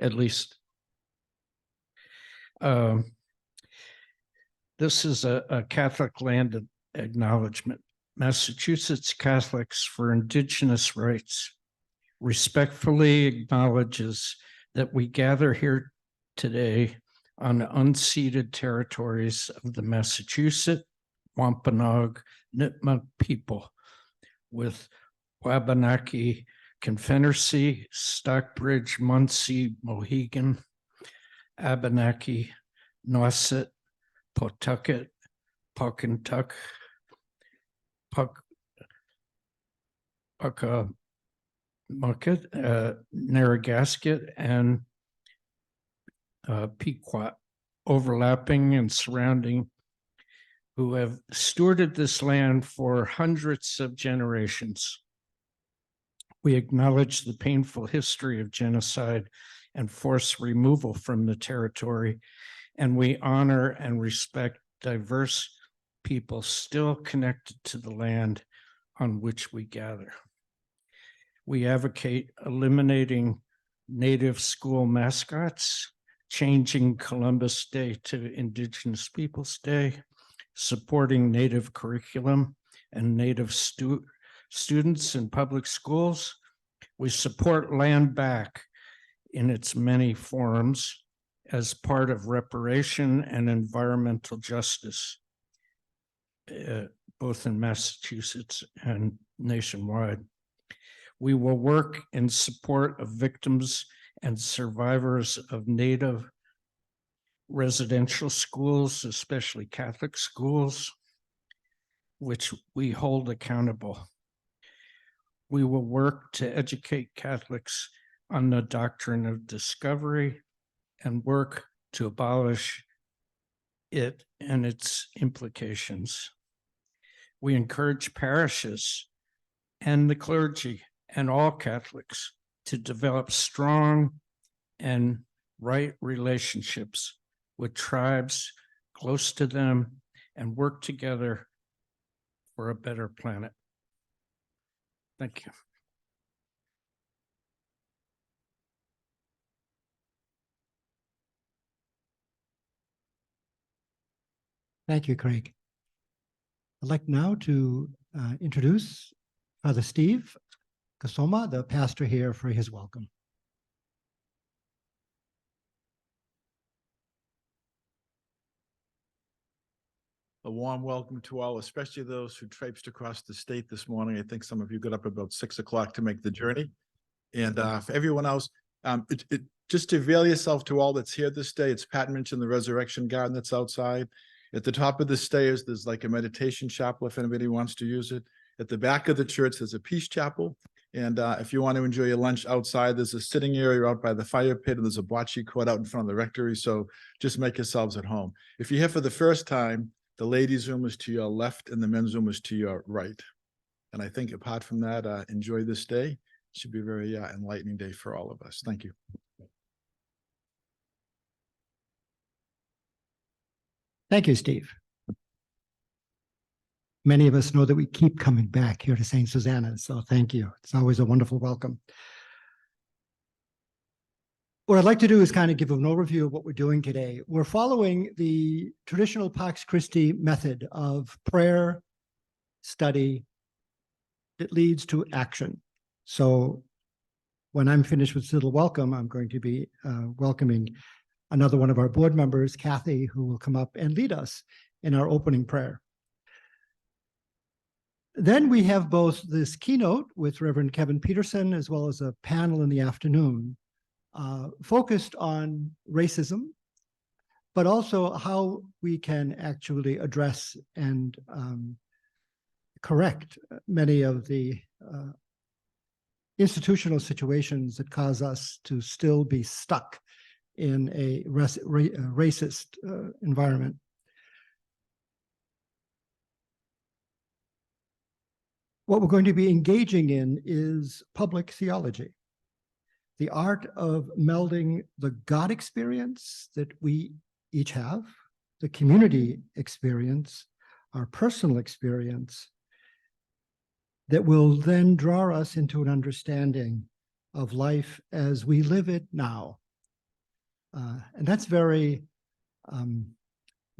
at least. This is a Catholic land acknowledgement. Massachusetts Catholics for Indigenous Rights respectfully acknowledges that we gather here today on the unceded territories of the Massachusetts, Wampanoag, Nipmuc people with Wabanaki, Confederacy, Stockbridge, Munsee, Mohegan, Abenaki, Nauset, Pawtucket, Pawcatuck, Puckamucket, Narragansett, and Pequot, overlapping and surrounding, who have stewarded this land for hundreds of generations. We acknowledge the painful history of genocide and forced removal from the territory, and we honor and respect diverse people still connected to the land on which we gather. We advocate eliminating Native school mascots, changing Columbus Day to Indigenous Peoples Day, supporting Native curriculum and Native students in public schools. We support land back in its many forms as part of reparation and environmental justice, both in Massachusetts and nationwide. We will work in support of victims and survivors of Native residential schools, especially Catholic schools, which we hold accountable. We will work to educate Catholics on the doctrine of discovery and work to abolish it and its implications. We encourage parishes and the clergy and all Catholics to develop strong and right relationships with tribes close to them and work together for a better planet. Thank you. Thank you, Craig. I'd like now to introduce Father Steve Kasoma, the pastor here, for his welcome. A warm welcome to all, especially those who traipsed across the state this morning. I think some of you got up about 6 o'clock to make the journey. And for everyone else, just to avail yourself to all that's here this day. It's Pat mentioned the Resurrection Garden that's outside. At the top of the stairs, there's like a meditation chapel if anybody wants to use it. At the back of the church, there's a peace chapel. And if you want to enjoy your lunch outside, there's a sitting area out by the fire pit, and there's a bocce court out in front of the rectory. So just make yourselves at home. If you're here for the first time, the ladies' room is to your left and the men's room is to your right. And I think apart from that, enjoy this day. It should be a very enlightening day for all of us. Thank you. Thank you, Steve. Many of us know that we keep coming back here to St. Susanna's, so thank you. It's always a wonderful welcome. What I'd like to do is kind of give an overview of what we're doing today. We're following the traditional Pax Christi method of prayer, study, that leads to action. So when I'm finished with this little welcome, I'm going to be welcoming another one of our board members, Kathy, who will come up and lead us in our opening prayer. Then we have both this keynote with Reverend Kevin Peterson, as well as a panel in the afternoon focused on racism, but also how we can actually address and correct many of the institutional situations that cause us to still be stuck in a racist environment. What we're going to be engaging in is public theology, the art of melding the God experience that we each have, the community experience, our personal experience, that will then draw us into an understanding of life as we live it now And that's very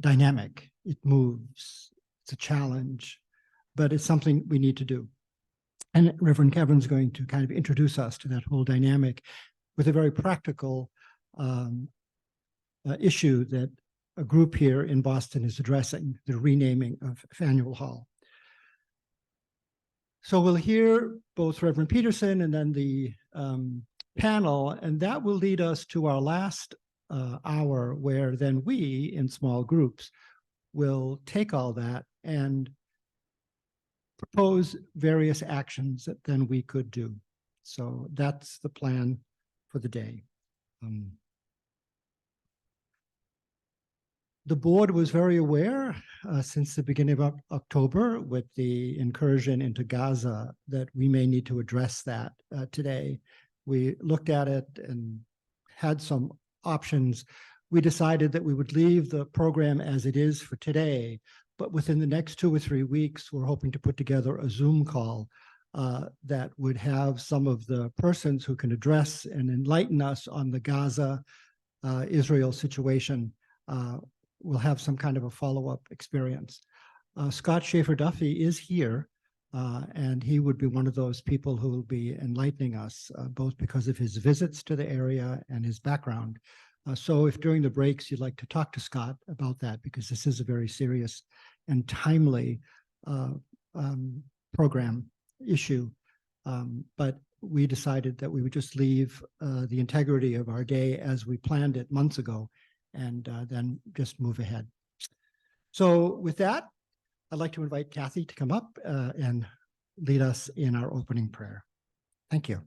dynamic. It moves. It's a challenge, but it's something we need to do. And Reverend Kevin's going to kind of introduce us to that whole dynamic with a very practical issue that a group here in Boston is addressing, the renaming of Faneuil Hall. So we'll hear both Reverend Peterson and then the panel, and that will lead us to our last hour, where then we, in small groups, will take all that and propose various actions that then we could do. So that's the plan for the day. The board was very aware since the beginning of October with the incursion into Gaza that we may need to address that today. We looked at it and had some options. We decided that we would leave the program as it is for today, but within the next 2 or 3 weeks, we're hoping to put together a Zoom call that would have some of the persons who can address and enlighten us on the Gaza Israel situation. We'll have some kind of a follow-up experience. Scott Schaefer Duffy is here, and he would be one of those people who will be enlightening us, both because of his visits to the area and his background. So if during the breaks you'd like to talk to Scott about that, because this is a very serious and timely program issue, but we decided that we would just leave the integrity of our day as we planned it months ago, and then just move ahead. So with that, I'd like to invite Kathy to come up and lead us in our opening prayer. Thank you.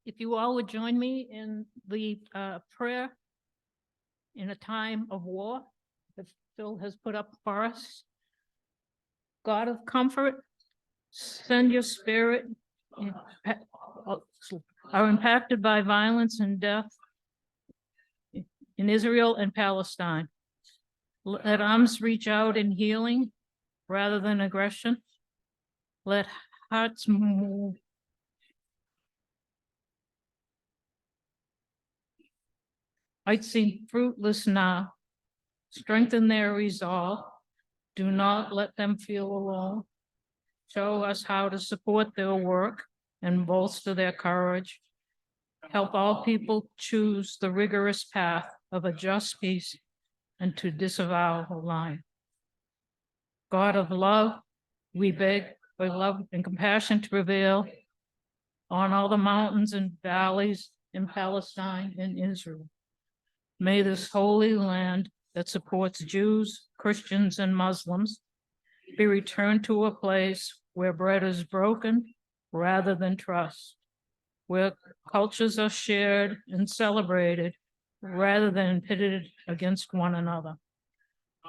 If you all would join me in the prayer in a time of war that Phil has put up for us. God of comfort, send your spirit are impacted by violence and death in Israel and Palestine. Let arms reach out in healing rather than aggression. Let hearts move. I'd seem fruitless now. Strengthen their resolve. Do not let them feel alone. Show us how to support their work and bolster their courage. Help all people choose the rigorous path of a just peace and to disavow lying. God of love, we beg for love and compassion to prevail on all the mountains and valleys in Palestine and Israel. May this holy land that supports Jews, Christians, and Muslims be returned to a place where bread is broken rather than trust, where cultures are shared and celebrated rather than pitted against one another.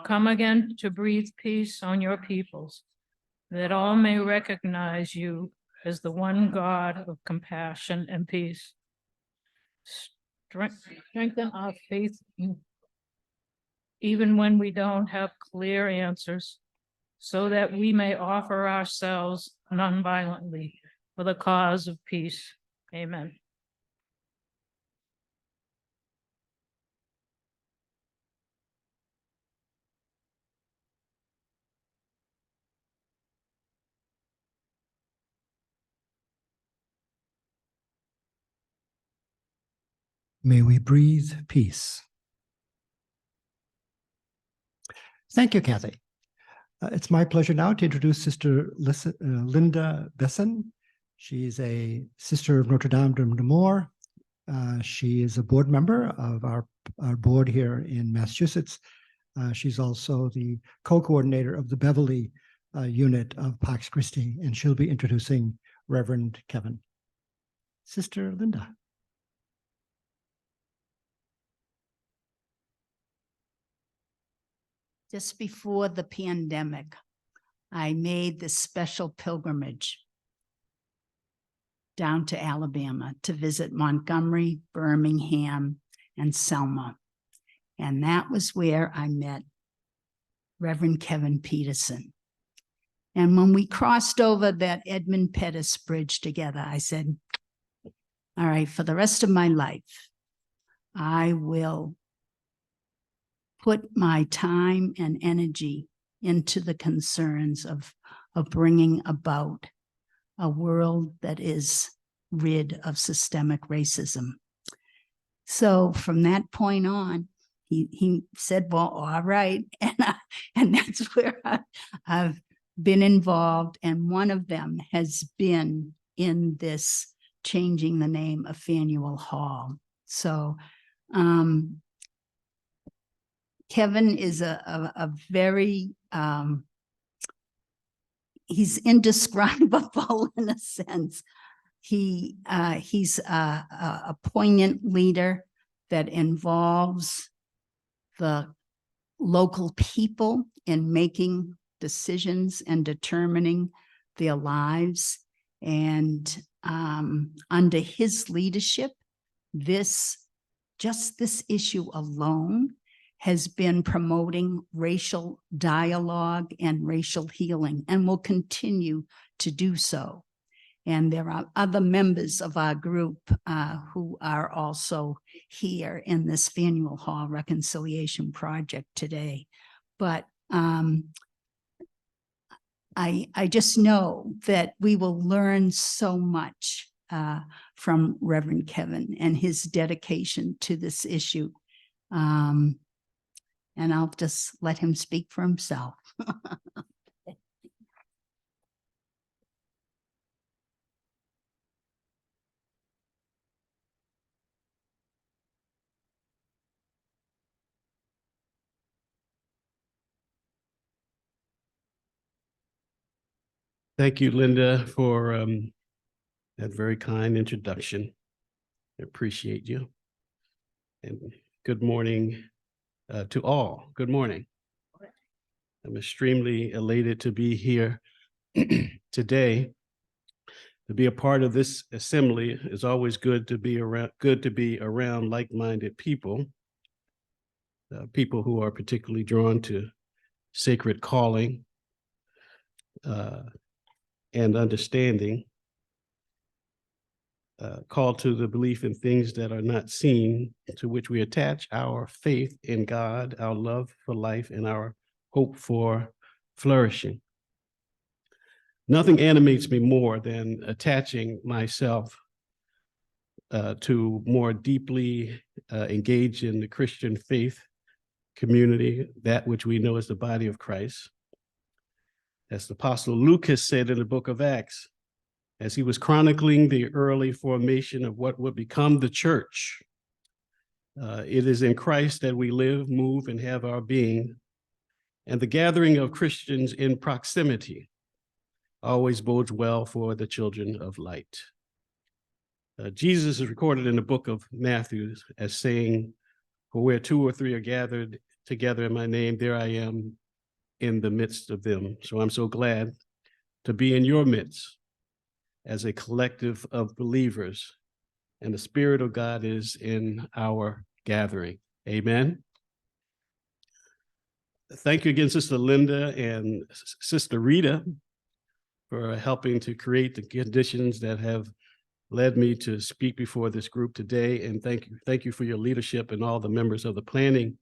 Come again to breathe peace on your peoples, that all may recognize you as the one God of compassion and peace. Strengthen our faith even when we don't have clear answers, so that we may offer ourselves nonviolently for the cause of peace. Amen. May we breathe peace. Thank you, Kathy. It's my pleasure now to introduce Sister Linda Besson. She's a sister of Notre Dame de Nemours. She is a board member of our board here in Massachusetts. She's also the co-coordinator of the Beverly unit of Pax Christi, and she'll be introducing Reverend Kevin. Sister Linda. Just before the pandemic, I made this special pilgrimage down to Alabama to visit Montgomery, Birmingham, and Selma. And that was where I met Reverend Kevin Peterson. And when we crossed over that Edmund Pettus Bridge together, I said, all right, for the rest of my life, I will put my time and energy into the concerns of bringing about a world that is rid of systemic racism. So from that point on, he said, well, all right. And that's where I've been involved. And one of them has been in this changing the name of Faneuil Hall. So Kevin is a very, he's indescribable in a sense. He's a poignant leader that involves the local people in making decisions and determining their lives. And under his leadership, just this issue alone has been promoting racial dialogue and racial healing, and will continue to do so. And there are other members of our group who are also here in this Faneuil Hall Reconciliation Project today. But I just know that we will learn so much from Reverend Kevin and his dedication to this issue. And I'll just let him speak for himself. Thank you, Linda, for that very kind introduction. I appreciate you. And good morning to all. Good morning. I'm extremely elated to be here today. To be a part of this assembly is always good to be around like-minded people, people who are particularly drawn to sacred calling and understanding, called to the belief in things that are not seen, to which we attach our faith in God, our love for life, and our hope for flourishing. Nothing animates me more than attaching myself to more deeply engage in the Christian faith community, that which we know as the body of Christ. As the Apostle Luke has said in the book of Acts, as he was chronicling the early formation of what would become the church, it is in Christ that we live, move, and have our being. And the gathering of Christians in proximity always bodes well for the children of light. Jesus is recorded in the book of Matthew as saying, "For where two or three are gathered together in my name, there I am in the midst of them." So I'm so glad to be in your midst as a collective of believers, and the Spirit of God is in our gathering. Amen. Thank you again, Sister Linda and Sister Rita, for helping to create the conditions that have led me to speak before this group today. And thank you for your leadership and all the members of the planning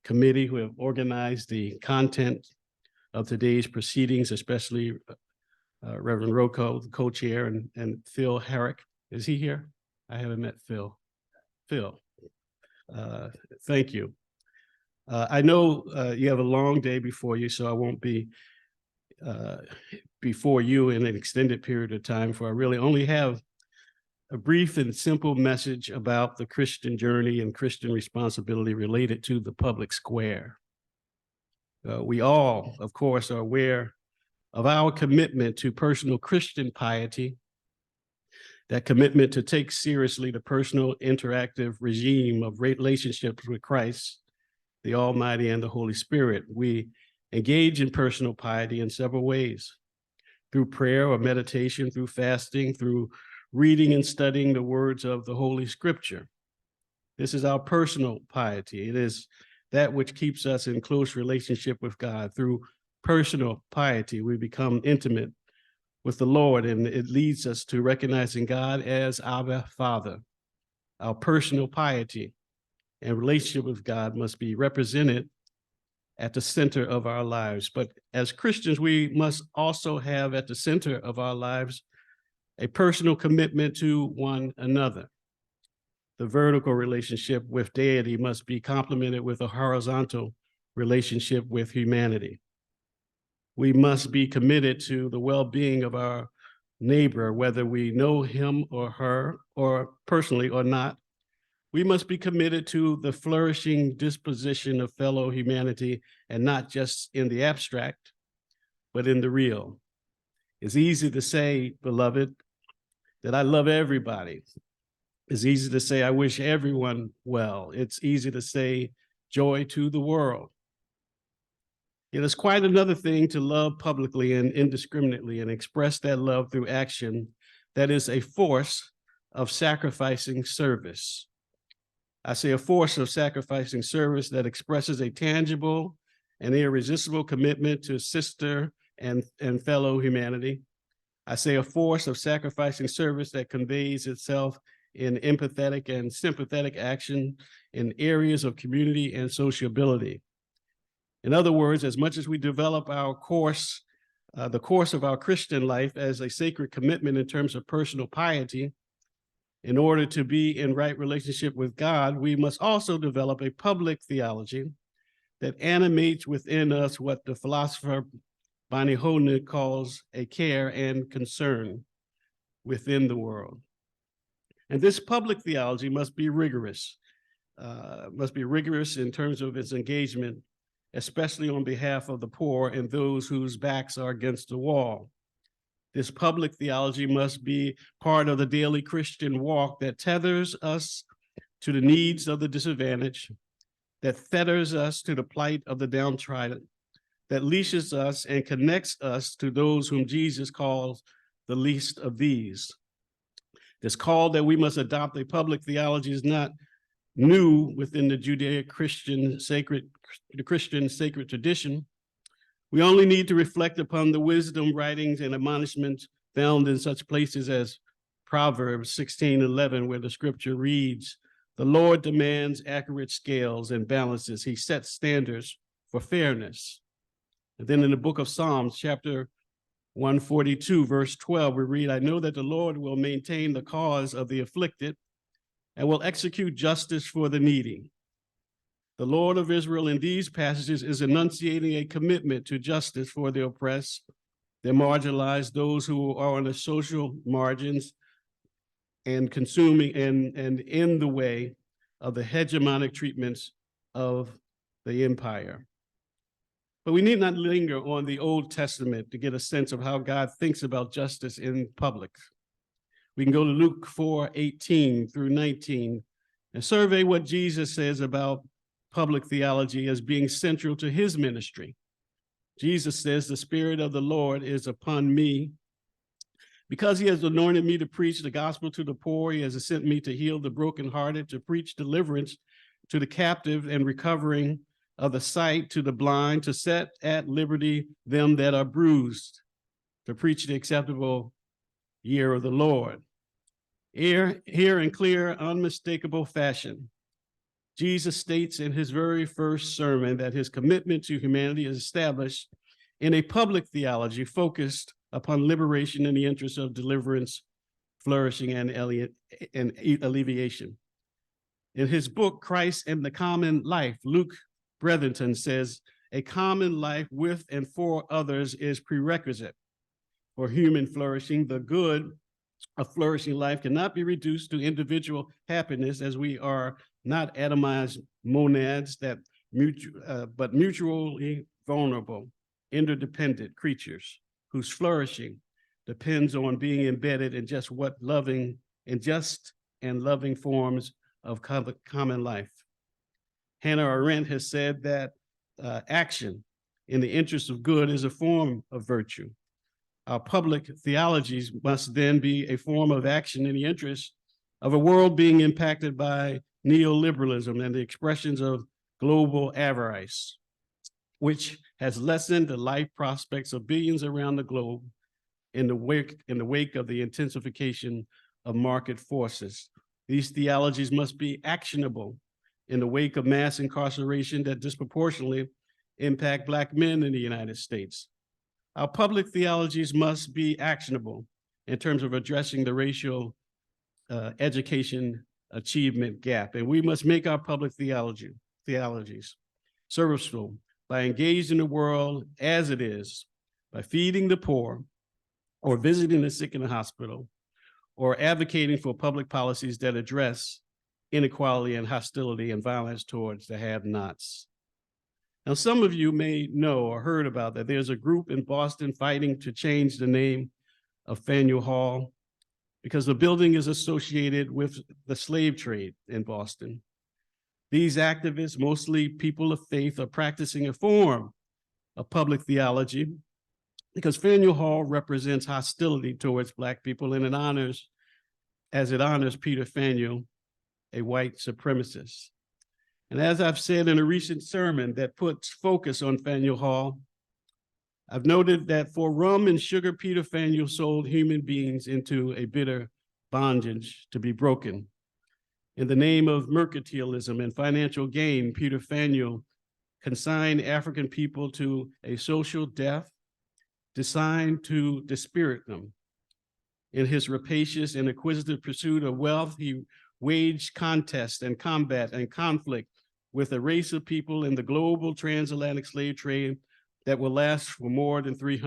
committee who have organized the content of today's proceedings, especially Reverend Rocco, the co-chair, and Phil Herrick. Is he here? I haven't met Phil. Phil, thank you. I know you have a long day before you, so I won't be before you in an extended period of time, for I really only have a brief and simple message about the Christian journey and Christian responsibility related to the public square. We all, of course, are aware of our commitment to personal Christian piety, that commitment to take seriously the personal interactive regime of relationships with Christ, the Almighty, and the Holy Spirit. We engage in personal piety in several ways: through prayer or meditation, through fasting, through reading and studying the words of the Holy Scripture. This is our personal piety. It is that which keeps us in close relationship with God. Through personal piety. We become intimate with the Lord, and it leads us to recognizing God as our Father. Our personal piety and relationship with God must be represented at the center of our lives. But as Christians, we must also have at the center of our lives a personal commitment to one another. The vertical relationship with deity must be complemented with a horizontal relationship with humanity. We must be committed to the well-being of our neighbor, whether we know him or her or personally or not. We must be committed to the flourishing disposition of fellow humanity, and not just in the abstract, but in the real. It's easy to say, beloved, that I love everybody. It's easy to say, I wish everyone well. It's easy to say, joy to the world. It is quite another thing to love publicly and indiscriminately and express that love through action that is a force of sacrificing service. I say a force of sacrificing service that expresses a tangible and irresistible commitment to sister and fellow humanity. I say a force of sacrificing service that conveys itself in empathetic and sympathetic action in areas of community and sociability. In other words, as much as we develop our course, the course of our Christian life as a sacred commitment in terms of personal piety, in order to be in right relationship with God, we must also develop a public theology that animates within us what the philosopher Bonnie Hodnett calls a care and concern within the world. And this public theology must be rigorous in terms of its engagement, especially on behalf of the poor and those whose backs are against the wall. This public theology must be part of the daily Christian walk that tethers us to the needs of the disadvantaged, that fetters us to the plight of the downtrodden, that leashes us and connects us to those whom Jesus calls the least of these. This call that we must adopt a public theology is not new within the Judeo-Christian sacred tradition. We only need to reflect upon the wisdom writings and admonishments found in such places as Proverbs 16:11, where the scripture reads, "The Lord demands accurate scales and balances. He sets standards for fairness." And then in the book of Psalms, chapter 142, verse 12, we read, "I know that the Lord will maintain the cause of the afflicted and will execute justice for the needy." The Lord of Israel in these passages is enunciating a commitment to justice for the oppressed, the marginalized, those who are on the social margins and consuming and in the way of the hegemonic treatments of the empire. But we need not linger on the Old Testament to get a sense of how God thinks about justice in public. We can go to Luke 4:18 through 19 and survey what Jesus says about public theology as being central to his ministry. Jesus says, "The Spirit of the Lord is upon me because he has anointed me to preach the gospel to the poor. He has sent me to heal the brokenhearted, to preach deliverance to the captive and recovering of the sight to the blind, to set at liberty them that are bruised, to preach the acceptable year of the Lord." Here in clear, unmistakable fashion, Jesus states in his very first sermon that his commitment to humanity is established in a public theology focused upon liberation in the interest of deliverance, flourishing, and alleviation. In his book, Christ and the Common Life, Luke Bretherton says, "A common life with and for others is prerequisite for human flourishing. The good of flourishing life cannot be reduced to individual happiness, as we are not atomized monads but mutually vulnerable, interdependent creatures whose flourishing depends on being embedded in just and loving forms of common life." Hannah Arendt has said that action in the interest of good is a form of virtue. Our public theologies must then be a form of action in the interest of a world being impacted by neoliberalism and the expressions of global avarice, which has lessened the life prospects of billions around the globe in the wake of the intensification of market forces. These theologies must be actionable in the wake of mass incarceration that disproportionately impact Black men in the United States. Our public theologies must be actionable in terms of addressing the racial education achievement gap. And we must make our public theologies serviceable by engaging the world as it is, by feeding the poor, or visiting the sick in the hospital, or advocating for public policies that address inequality and hostility and violence towards the have-nots. Now, some of you may know or heard about that there's a group in Boston fighting to change the name of Faneuil Hall because the building is associated with the slave trade in Boston. These activists, mostly people of faith, are practicing a form of public theology because Faneuil Hall represents hostility towards Black people, and it honors Peter Faneuil, a white supremacist. And as I've said in a recent sermon that puts focus on Faneuil Hall, I've noted that for rum and sugar, Peter Faneuil sold human beings into a bitter bondage to be broken. In the name of mercantilism and financial gain, Peter Faneuil consigned African people to a social death designed to dispirit them. In his rapacious and acquisitive pursuit of wealth, he waged contest and combat and conflict with a race of people in the global transatlantic slave trade that will last for more than 3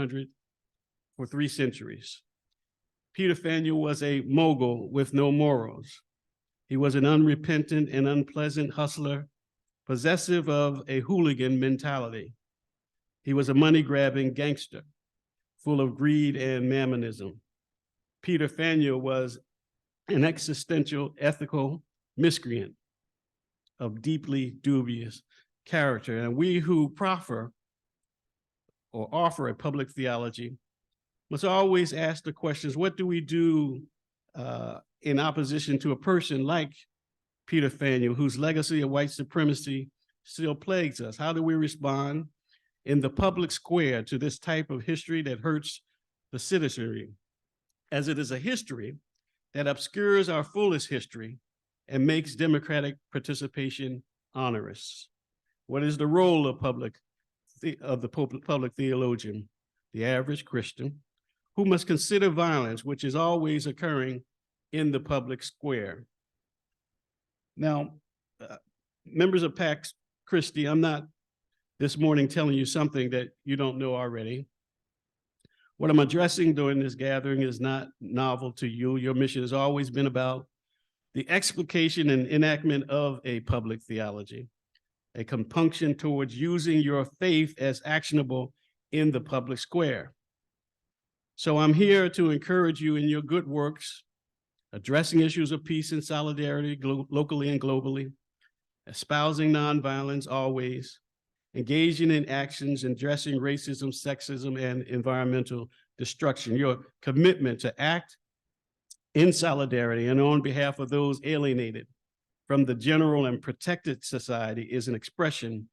centuries. Peter Faneuil was a mogul with no morals. He was an unrepentant and unpleasant hustler, possessive of a hooligan mentality. He was a money-grabbing gangster, full of greed and mammonism. Peter Faneuil was an existential ethical miscreant of deeply dubious character. And we who proffer or offer a public theology must always ask the questions, what do we do in opposition to a person like Peter Faneuil, whose legacy of white supremacy still plagues us? How do we respond in the public square to this type of history that hurts the citizenry, as it is a history that obscures our fullest history and makes democratic participation onerous? What is the role of the public theologian, the average Christian, who must consider violence, which is always occurring in the public square? Now, members of Pax Christi, I'm not this morning telling you something that you don't know already. What I'm addressing during this gathering is not novel to you. Your mission has always been about the explication and enactment of a public theology, a compunction towards using your faith as actionable in the public square. So I'm here to encourage you in your good works, addressing issues of peace and solidarity locally and globally, espousing nonviolence always, engaging in actions addressing racism, sexism, and environmental destruction. Your commitment to act in solidarity and on behalf of those alienated from the general and protected society is an expression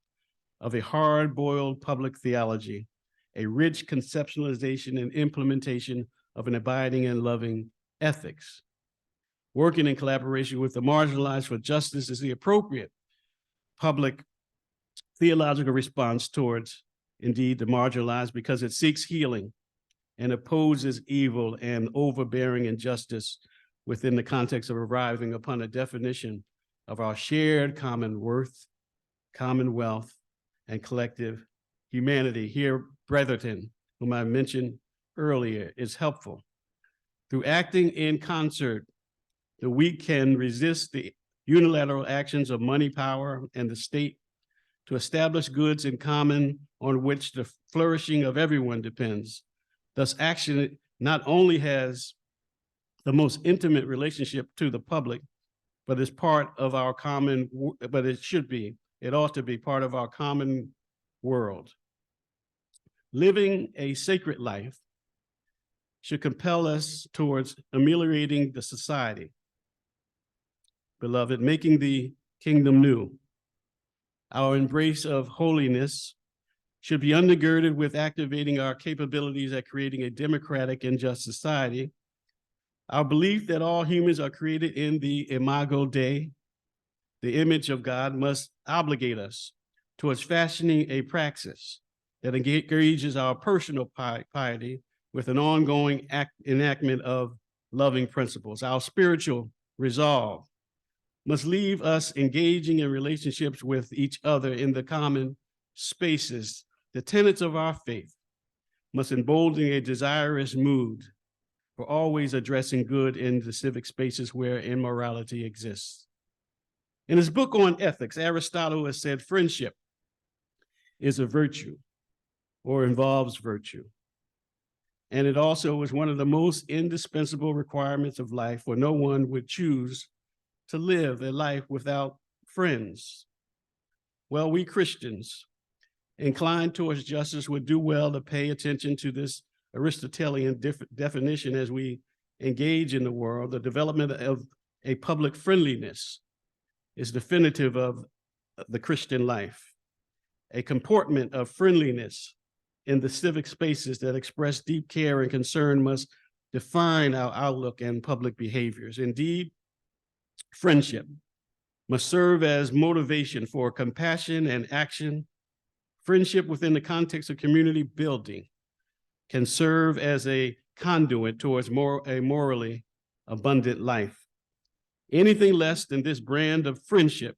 of a hard-boiled public theology, a rich conceptualization and implementation of an abiding and loving ethics. Working in collaboration with the marginalized for justice is the appropriate public theological response towards, indeed, the marginalized, because it seeks healing and opposes evil and overbearing injustice within the context of arriving upon a definition of our shared common worth, common wealth, and collective humanity. Here, Bretherton, whom I mentioned earlier, is helpful. Through acting in concert, the weak can resist the unilateral actions of money, power, and the state to establish goods in common on which the flourishing of everyone depends. Thus, action not only has the most intimate relationship to the public, but is part of our common, but it ought to be part of our common world. Living a sacred life should compel us towards ameliorating the society. Beloved, making the kingdom new. Our embrace of holiness should be undergirded with activating our capabilities at creating a democratic and just society. Our belief that all humans are created in the imago Dei, the image of God, must obligate us towards fashioning a praxis that engages our personal piety with an ongoing enactment of loving principles. Our spiritual resolve must leave us engaging in relationships with each other in the common spaces. The tenets of our faith must embolden a desirous mood for always addressing good in the civic spaces where immorality exists. In his book on ethics, Aristotle has said friendship is a virtue or involves virtue. And it also is one of the most indispensable requirements of life, for no one would choose to live a life without friends. Well, we Christians inclined towards justice would do well to pay attention to this Aristotelian definition as we engage in the world. The development of a public friendliness is definitive of the Christian life. A comportment of friendliness in the civic spaces that express deep care and concern must define our outlook and public behaviors. Indeed, friendship must serve as motivation for compassion and action. Friendship within the context of community building can serve as a conduit towards a morally abundant life. Anything less than this brand of friendship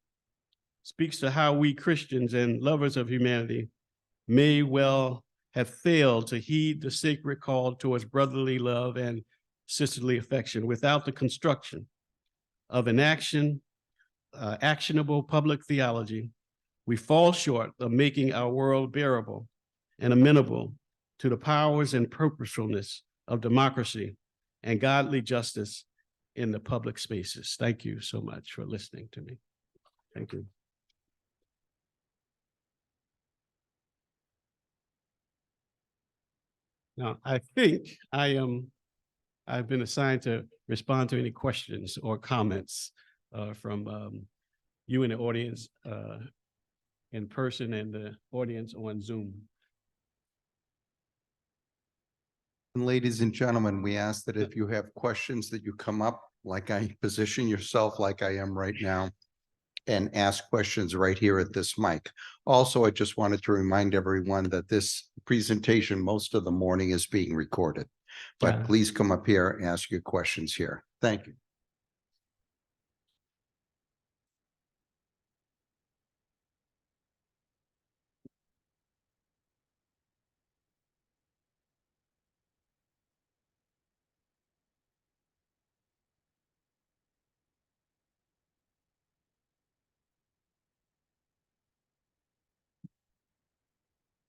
speaks to how we Christians and lovers of humanity may well have failed to heed the sacred call towards brotherly love and sisterly affection. Without the construction of an actionable public theology, we fall short of making our world bearable and amenable to the powers and purposefulness of democracy and godly justice in the public spaces. Thank you so much for listening to me. Thank you. Now, I think I've been assigned to respond to any questions or comments from you in the audience in person and the audience on Zoom. And ladies and gentlemen, we ask that if you have questions that you come up, position yourself like I am right now, and ask questions right here at this mic. Also, I just wanted to remind everyone that this presentation, most of the morning, is being recorded. But please come up here and ask your questions here. Thank you.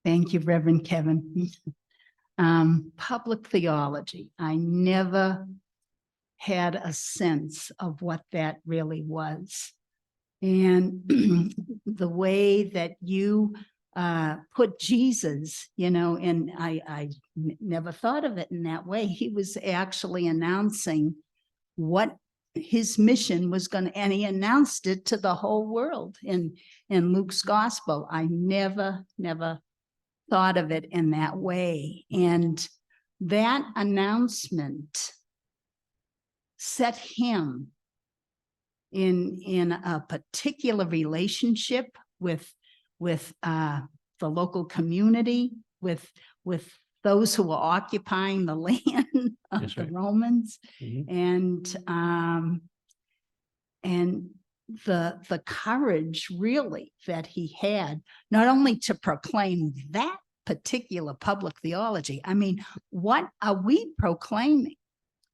Thank you, Reverend Kevin. Public theology. I never had a sense of what that really was. And the way that you put Jesus, and I never thought of it in that way. He was actually announcing what his mission was going to, and he announced it to the whole world in Luke's gospel. I never thought of it in that way. And that announcement set him in a particular relationship with the local community, with those who were occupying the land of That's the right. Romans. Mhm. And the courage really that he had, not only to proclaim that particular public theology. I mean, what are we proclaiming?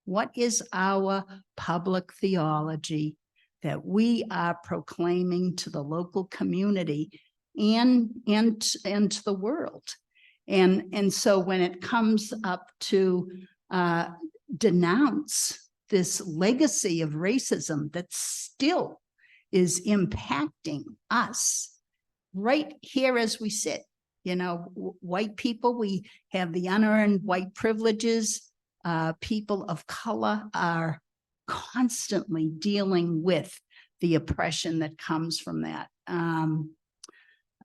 What is our public theology that we are proclaiming to the local community and to the world? And so when it comes up to denounce this legacy of racism that still is impacting us right here as we sit, white people, we have the unearned white privileges. People of color are constantly dealing with the oppression that comes from that.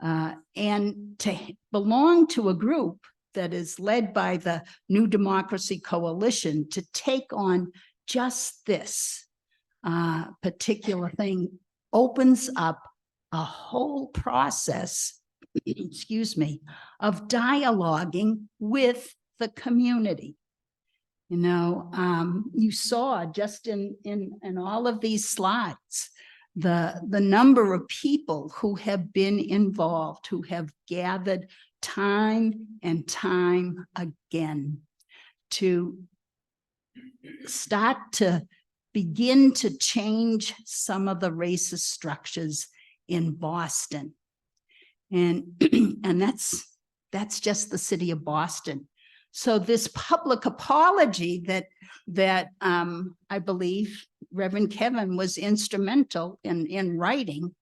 and to belong to a group that is led by the New Democracy Coalition to take on just this particular thing opens up a whole process, excuse me, of dialoguing with the community. You know, you saw just in all of these slides, the number of people who have been involved, who have gathered time and time again to start to begin to change some of the racist structures in Boston. And, and that's just the city of Boston. So this public apology that I believe Reverend Kevin was instrumental in writing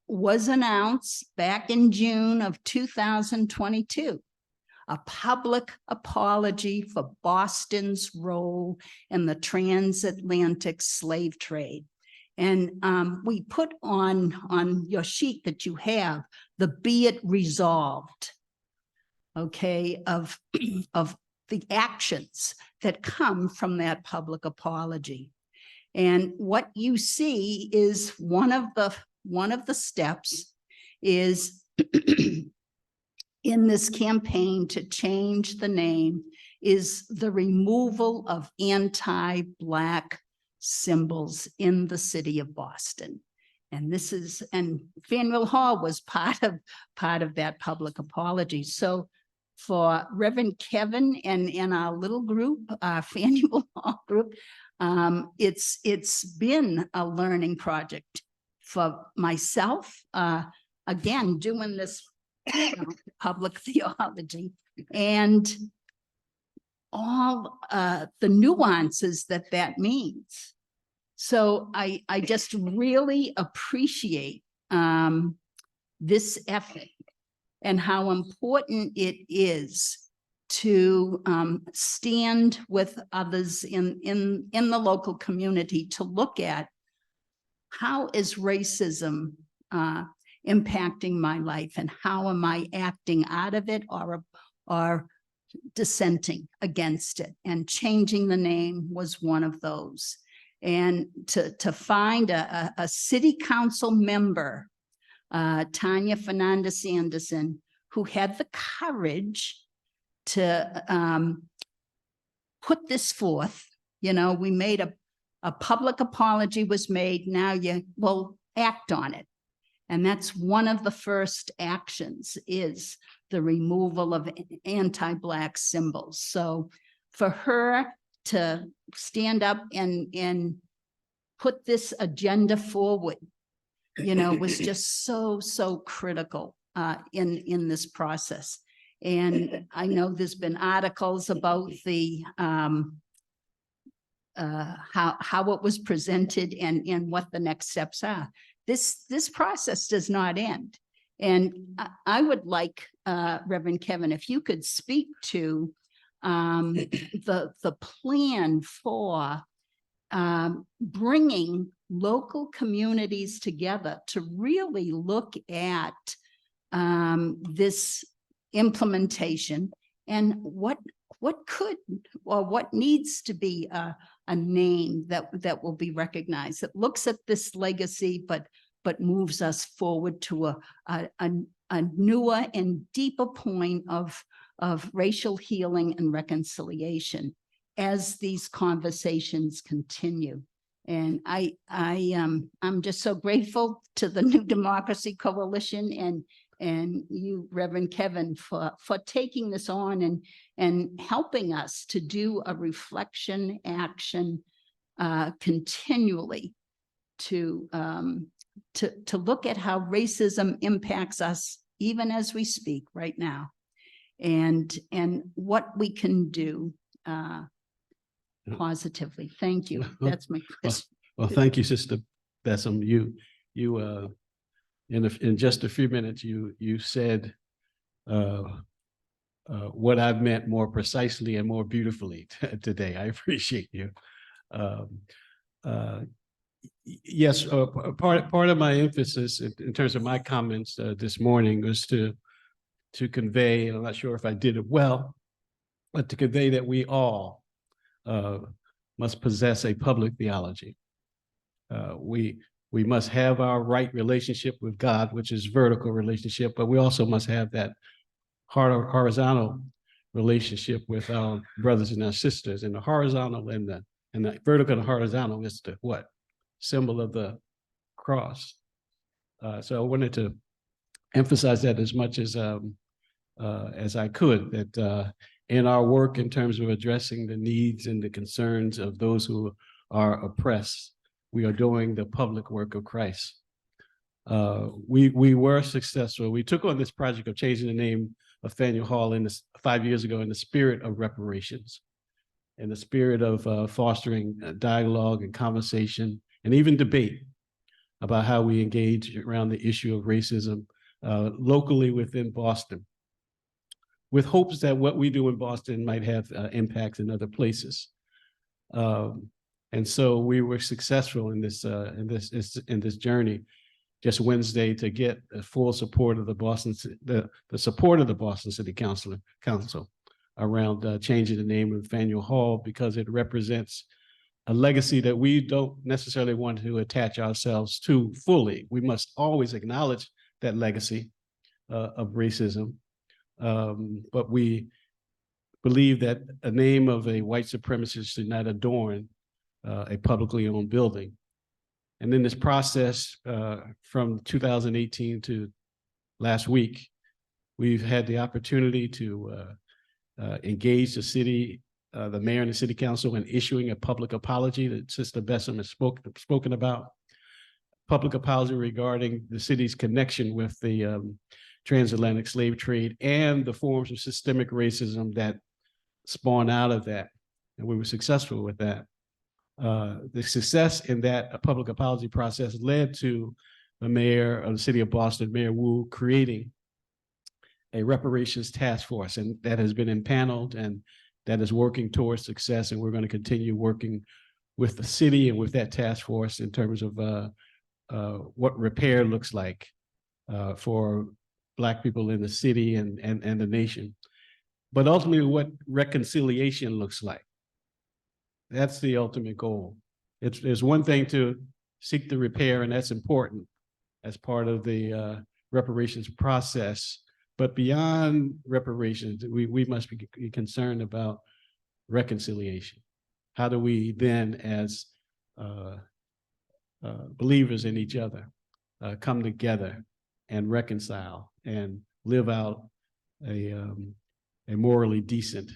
was announced back in June of 2022. A public apology for Boston's role in the transatlantic slave trade. And we put on your sheet that you have the "be it resolved," okay, of the actions that come from that public apology. And what you see is one of the steps is in this campaign to change the name is the removal of anti-Black symbols in the city of Boston. And Faneuil Hall was part of that public apology. So for Reverend Kevin and our little group, our Faneuil Hall group, it's been a learning project for myself. Again, doing this public theology and all the nuances that means. So I just really appreciate this effort and how important it is to stand with others in the local community to look at how is racism impacting my life and how am I acting out of it or dissenting against it, and changing the name was one of those. And to find a city council member, Tanya Fernandez Anderson, who had the courage to put this forth. You know, we made a public apology was made. Now you will act on it. And that's one of the first actions is the removal of anti-Black symbols. So for her to stand up and put this agenda forward, you know, was just so critical in this process. And I know there's been articles about the how it was presented and what the next steps are. This process does not end. And I would like, Reverend Kevin, if you could speak to the plan for bringing local communities together to really look at this implementation and what could or what needs to be a name that will be recognized, that looks at this legacy but moves us forward to a newer and deeper point of racial healing and reconciliation as these conversations continue. And I'm just so grateful to the New Democracy Coalition and you, Reverend Kevin, for taking this on and helping us to do a reflection action continually to look at how racism impacts us even as we speak right now, and what we can do positively. Thank you. That's my question. Well, thank you, Sister Bessem. You in just a few minutes, you said what I've meant more precisely and more beautifully today. I appreciate you. Yes, part of my emphasis in terms of my comments this morning was to convey, and I'm not sure if I did it well, but to convey that we all must possess a public theology. We must have our right relationship with God, which is vertical relationship, but we also must have that horizontal relationship with our brothers and our sisters. And the horizontal and the vertical and horizontal is the what? Symbol of the cross. So I wanted to emphasize that as much as I could, that in our work in terms of addressing the needs and the concerns of those who are oppressed, we are doing the public work of Christ. We were successful. We took on this project of changing the name of Faneuil Hall 5 years ago in the spirit of reparations, in the spirit of fostering dialogue and conversation and even debate about how we engage around the issue of racism locally within Boston, with hopes that what we do in Boston might have impacts in other places. And so we were successful in this journey just Wednesday to get the full support of the support of the Boston City Council around changing the name of Faneuil Hall, because it represents a legacy that we don't necessarily want to attach ourselves to fully. We must always acknowledge that legacy of racism, but we believe that a name of a white supremacist should not adorn a publicly owned building. And in this process, from 2018 to last week, we've had the opportunity to engage the city, the mayor and the city council in issuing a public apology that Sister Bessem has spoken about. Public apology regarding the city's connection with the transatlantic slave trade and the forms of systemic racism that spawn out of that. And we were successful with that. The success in that public apology process led to the mayor of the city of Boston, Mayor Wu, creating a reparations task force, and that has been impaneled and that is working towards success. And we're going to continue working with the city and with that task force in terms of what repair looks like for Black people in the city and the nation, but ultimately what reconciliation looks like. That's the ultimate goal. There's one thing to seek the repair, and that's important as part of the reparations process. But beyond reparations, we must be concerned about reconciliation. How do we then, as believers in each other, come together and reconcile and live out a morally decent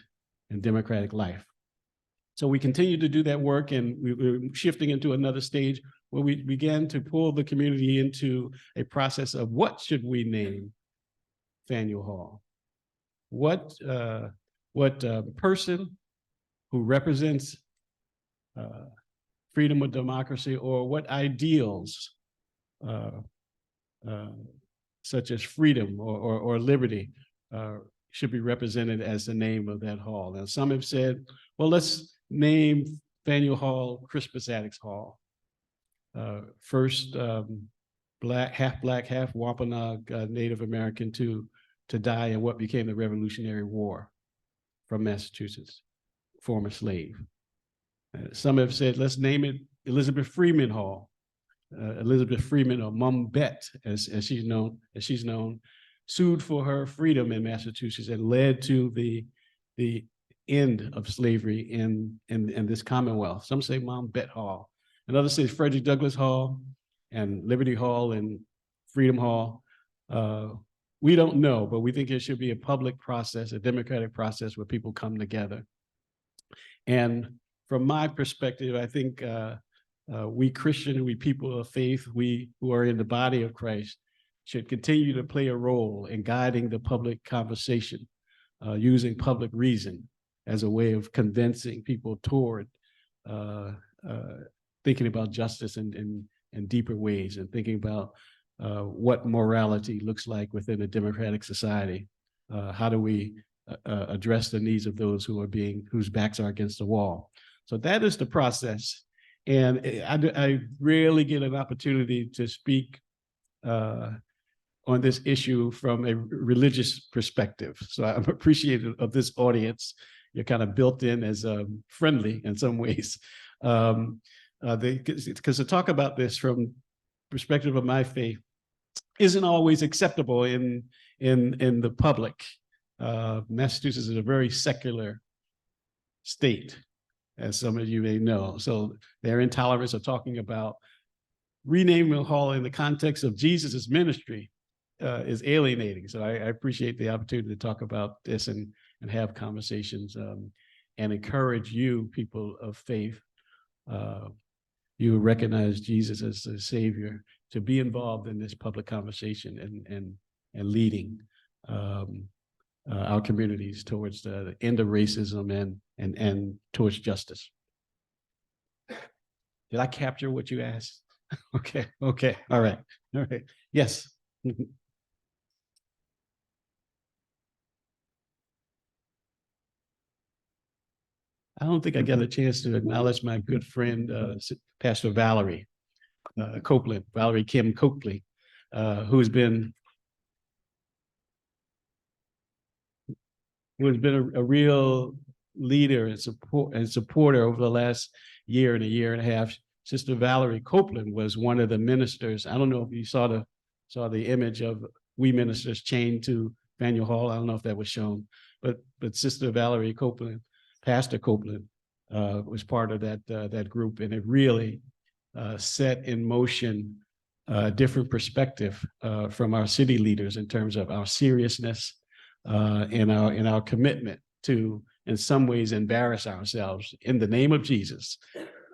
and democratic life? So we continue to do that work, and we're shifting into another stage where we began to pull the community into a process of what should we name Faneuil Hall? What person who represents freedom or democracy, or what ideals such as freedom or liberty should be represented as the name of that hall? Now, some have said, well, let's name Faneuil Hall Crispus Attucks Hall. First Black, half Wampanoag Native American to die in what became the Revolutionary War from Massachusetts, former slave. Some have said, let's name it Elizabeth Freeman Hall. Elizabeth Freeman, or Mum Bet, as she's known, sued for her freedom in Massachusetts and led to the end of slavery in this Commonwealth. Some say Mum Bet Hall, and others say Frederick Douglass Hall and Liberty Hall and Freedom Hall. We don't know, but we think it should be a public process, a democratic process where people come together. And from my perspective, I think we Christian, we people of faith, we who are in the body of Christ should continue to play a role in guiding the public conversation, using public reason as a way of convincing people toward thinking about justice in deeper ways, and thinking about what morality looks like within a democratic society. How do we address the needs of those whose backs are against the wall? So that is the process. And I rarely get an opportunity to speak on this issue from a religious perspective. So I'm appreciative of this audience. You're kind of built in as friendly in some ways. Because to talk about this from perspective of my faith isn't always acceptable in the public. Massachusetts is a very secular state, as some of you may know. So their intolerance of talking about renaming a hall in the context of Jesus's ministry is alienating. So I appreciate the opportunity to talk about this and have conversations and encourage you, people of faith, you recognize Jesus as the Savior, to be involved in this public conversation and leading our communities towards the end of racism and towards justice. Did I capture what you asked? Okay, all right. Yes. I don't think I got a chance to acknowledge my good friend, Pastor Valerie Copeland, Valerie Kim Coakley, who's been a real leader and supporter over the last year and a half. Sister Valerie Copeland was one of the ministers. I don't know if you saw the image of we ministers chained to Faneuil Hall. I don't know if that was shown, but Sister Valerie Copeland, Pastor Copeland, was part of that group, and it really set in motion a different perspective from our city leaders in terms of our seriousness and our commitment to, in some ways, embarrass ourselves in the name of Jesus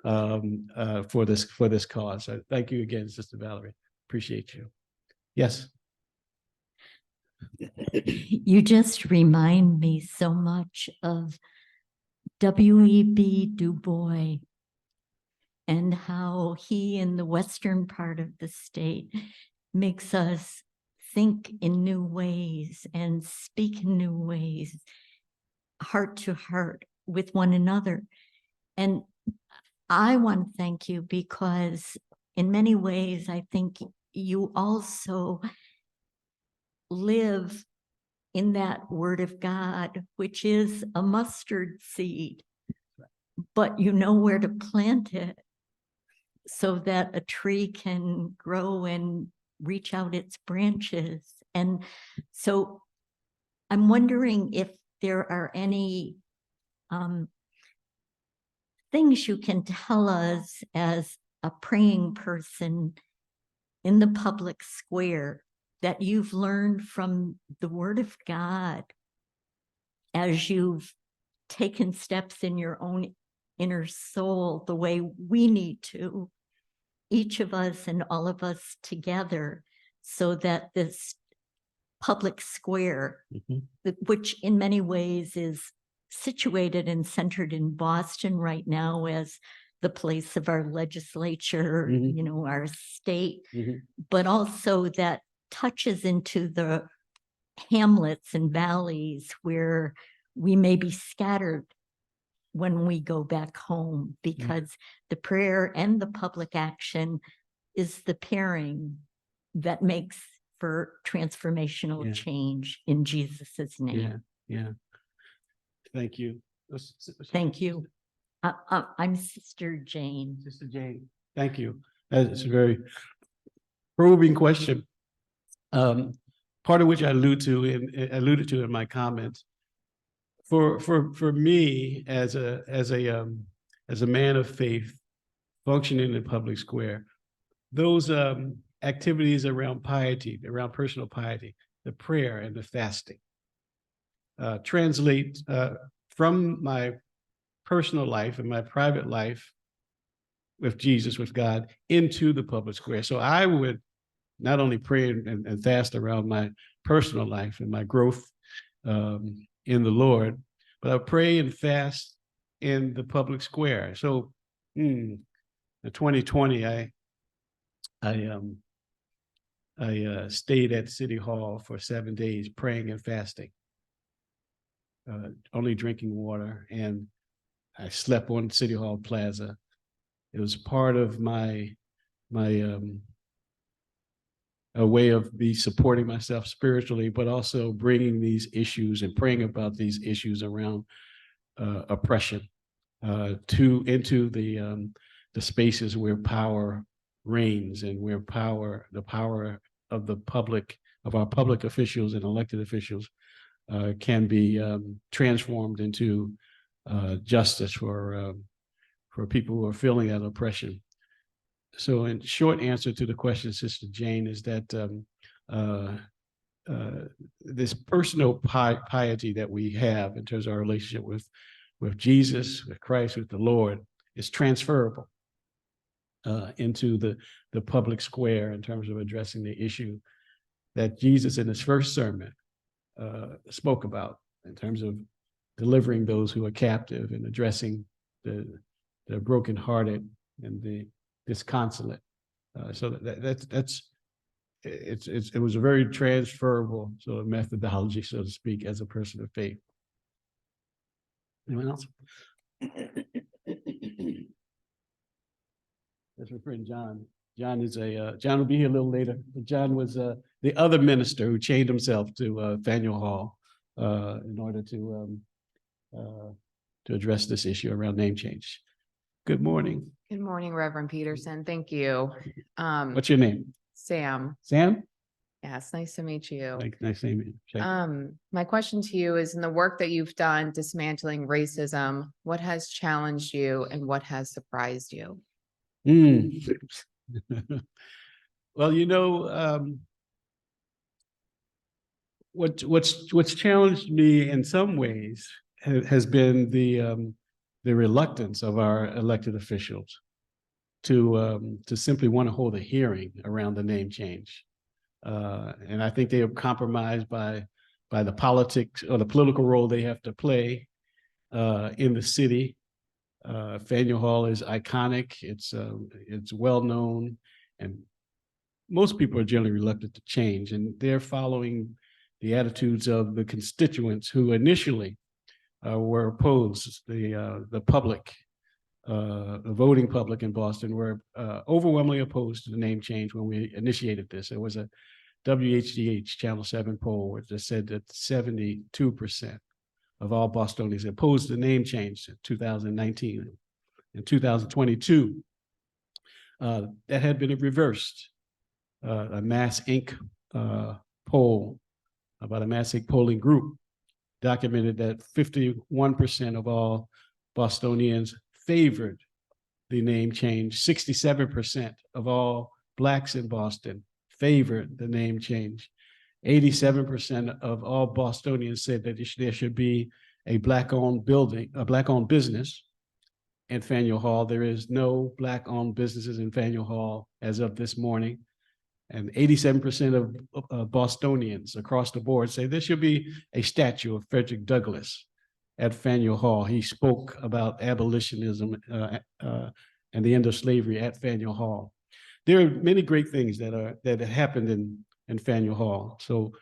for this cause. So thank you again, Sister Valerie. Appreciate you. Yes. You just remind me so much of W.E.B. Du Bois and how he, in the western part of the state, makes us think in new ways and speak in new ways, heart to heart with one another. And I want to thank you because in many ways, I think you also live in that word of God, which is a mustard seed, but you know where to plant it so that a tree can grow and reach out its branches. And so I'm wondering if there are any things you can tell us as a praying person in the public square that you've learned from the Word of God as you've taken steps in your own inner soul, the way we need to, each of us and all of us together, so that this public square, which in many ways is situated and centered in Boston right now as the place of our legislature, you know, our state, but also that touches into the hamlets and valleys where we may be scattered when we go back home, because the prayer and the public action is the pairing that makes for transformational change in Jesus's name. Yeah. Thank you. Thank you. I'm Sister Jane. Sister Jane. Thank you. That's a very probing question. Part of which I alluded to in my comments. For me, as a man of faith, functioning in the public square, those activities around piety, around personal piety, the prayer and the fasting, translate from my personal life and my private life with Jesus, with God, into the public square. So I would not only pray and fast around my personal life and my growth in the Lord, but I pray and fast in the public square. So in 2020, I stayed at City Hall for 7 days praying and fasting, only drinking water, and I slept on City Hall Plaza. It was part of my a way of me supporting myself spiritually, but also bringing these issues and praying about these issues around oppression into the spaces where power reigns and where the power of our public officials and elected officials can be transformed into justice for people who are feeling that oppression. So in short answer to the question, Sister Jane, is that this personal piety that we have in terms of our relationship with Jesus, with Christ, with the Lord, is transferable into the public square in terms of addressing the issue that Jesus in his first sermon spoke about in terms of delivering those who are captive and addressing the brokenhearted and the disconsolate. So it was a very transferable sort of methodology, so to speak, as a person of faith. Anyone else? That's my friend John. John will be here a little later. But John was the other minister who chained himself to Faneuil Hall in order to address this issue around name change. Good morning. Good morning, Reverend Peterson. Thank you. What's your name? Sam. Sam? Yes, nice to meet you. Nice to meet you. My question to you is, in the work that you've done dismantling racism, what has challenged you and what has surprised you? Well, what's challenged me in some ways has been the reluctance of our elected officials to simply want to hold a hearing around the name change. And I think they are compromised by the politics or the political role they have to play in the city. Faneuil Hall is iconic. It's well known, and most people are generally reluctant to change, and they're following the attitudes of the constituents who initially were opposed. The public, the voting public in Boston were overwhelmingly opposed to the name change when we initiated this. There was a WHDH Channel 7 poll that said that 72% of all Bostonians opposed the name change in 2019. In 2022, that had been reversed. A Mass Inc. Poll about a Mass Inc. polling group documented that 51% of all Bostonians favored the name change. 67% of all Blacks in Boston favored the name change. 87% of all Bostonians said that there should be a Black-owned building, a Black-owned business in Faneuil Hall. There is no Black-owned businesses in Faneuil Hall as of this morning. And 87% of Bostonians across the board say there should be a statue of Frederick Douglass at Faneuil Hall. He spoke about abolitionism and the end of slavery at Faneuil Hall. There are many great things that happened in Faneuil Hall. So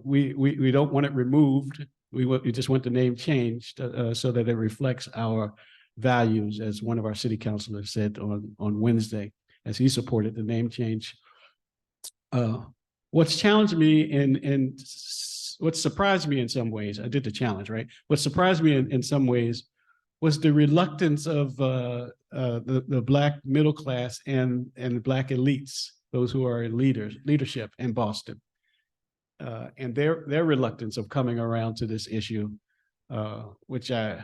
we don't want it removed. We just want the name changed so that it reflects our values, as one of our city councilors said on Wednesday, as he supported the name change. What's challenged me and what surprised me in some ways, I did the challenge, right? What surprised me in some ways was the reluctance of the Black middle class and Black elites, those who are in leadership in Boston, and their reluctance of coming around to this issue, which I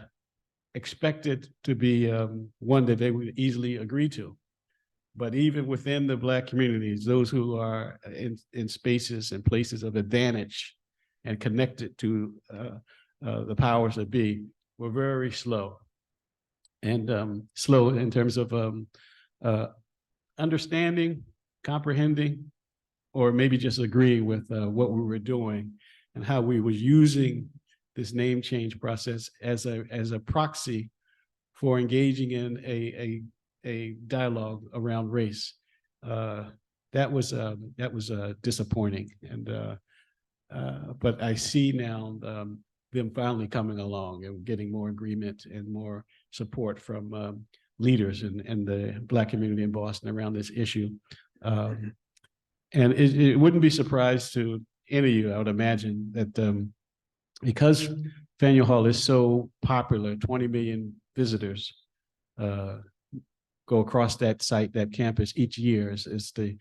expected to be one that they would easily agree to. But even within the Black communities, those who are in spaces and places of advantage and connected to the powers that be were very slow. And slow in terms of understanding, comprehending, or maybe just agreeing with what we were doing and how we were using this name change process as a proxy for engaging in a dialogue around race. That was disappointing, and but I see now them finally coming along and getting more agreement and more support from leaders and the Black community in Boston around this issue. And it wouldn't be surprised to any of you, I would imagine, that because Faneuil Hall is so popular, 20 million visitors go across that site, that campus each year. It's the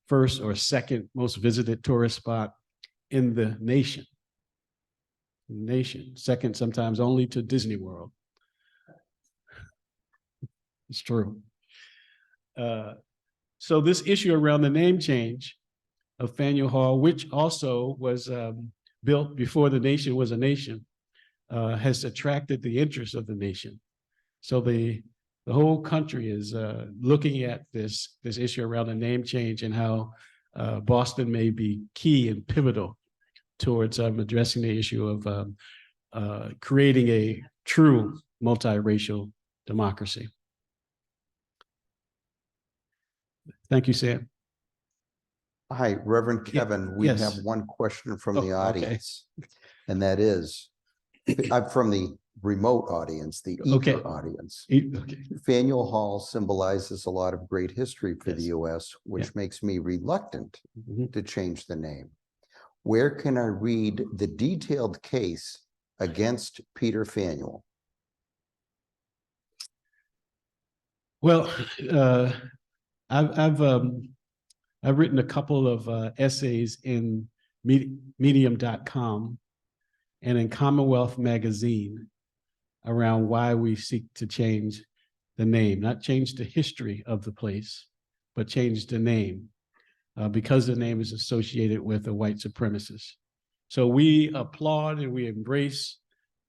first or second most visited tourist spot in the nation. Second sometimes only to Disney World. It's true. So this issue around the name change of Faneuil Hall, which also was built before the nation was a nation, has attracted the interest of the nation. So the whole country is looking at this issue around the name change and how Boston may be key and pivotal towards addressing the issue of creating a true multiracial democracy. Thank you, Sam. Hi, Reverend Kevin. We yes. have one question from Oh, the okay. audience. And that is, I'm from the remote audience, the Okay. eager audience. Okay. Faneuil Hall symbolizes a lot of great history for the Yes. US, which makes me reluctant Mhm. to change the name. Where can I read the detailed case against Peter Faneuil? Well, I've written a couple of essays in medium.com and in Commonwealth magazine around why we seek to change the name, not change the history of the place, but change the name because the name is associated with a white supremacist. So we applaud and we embrace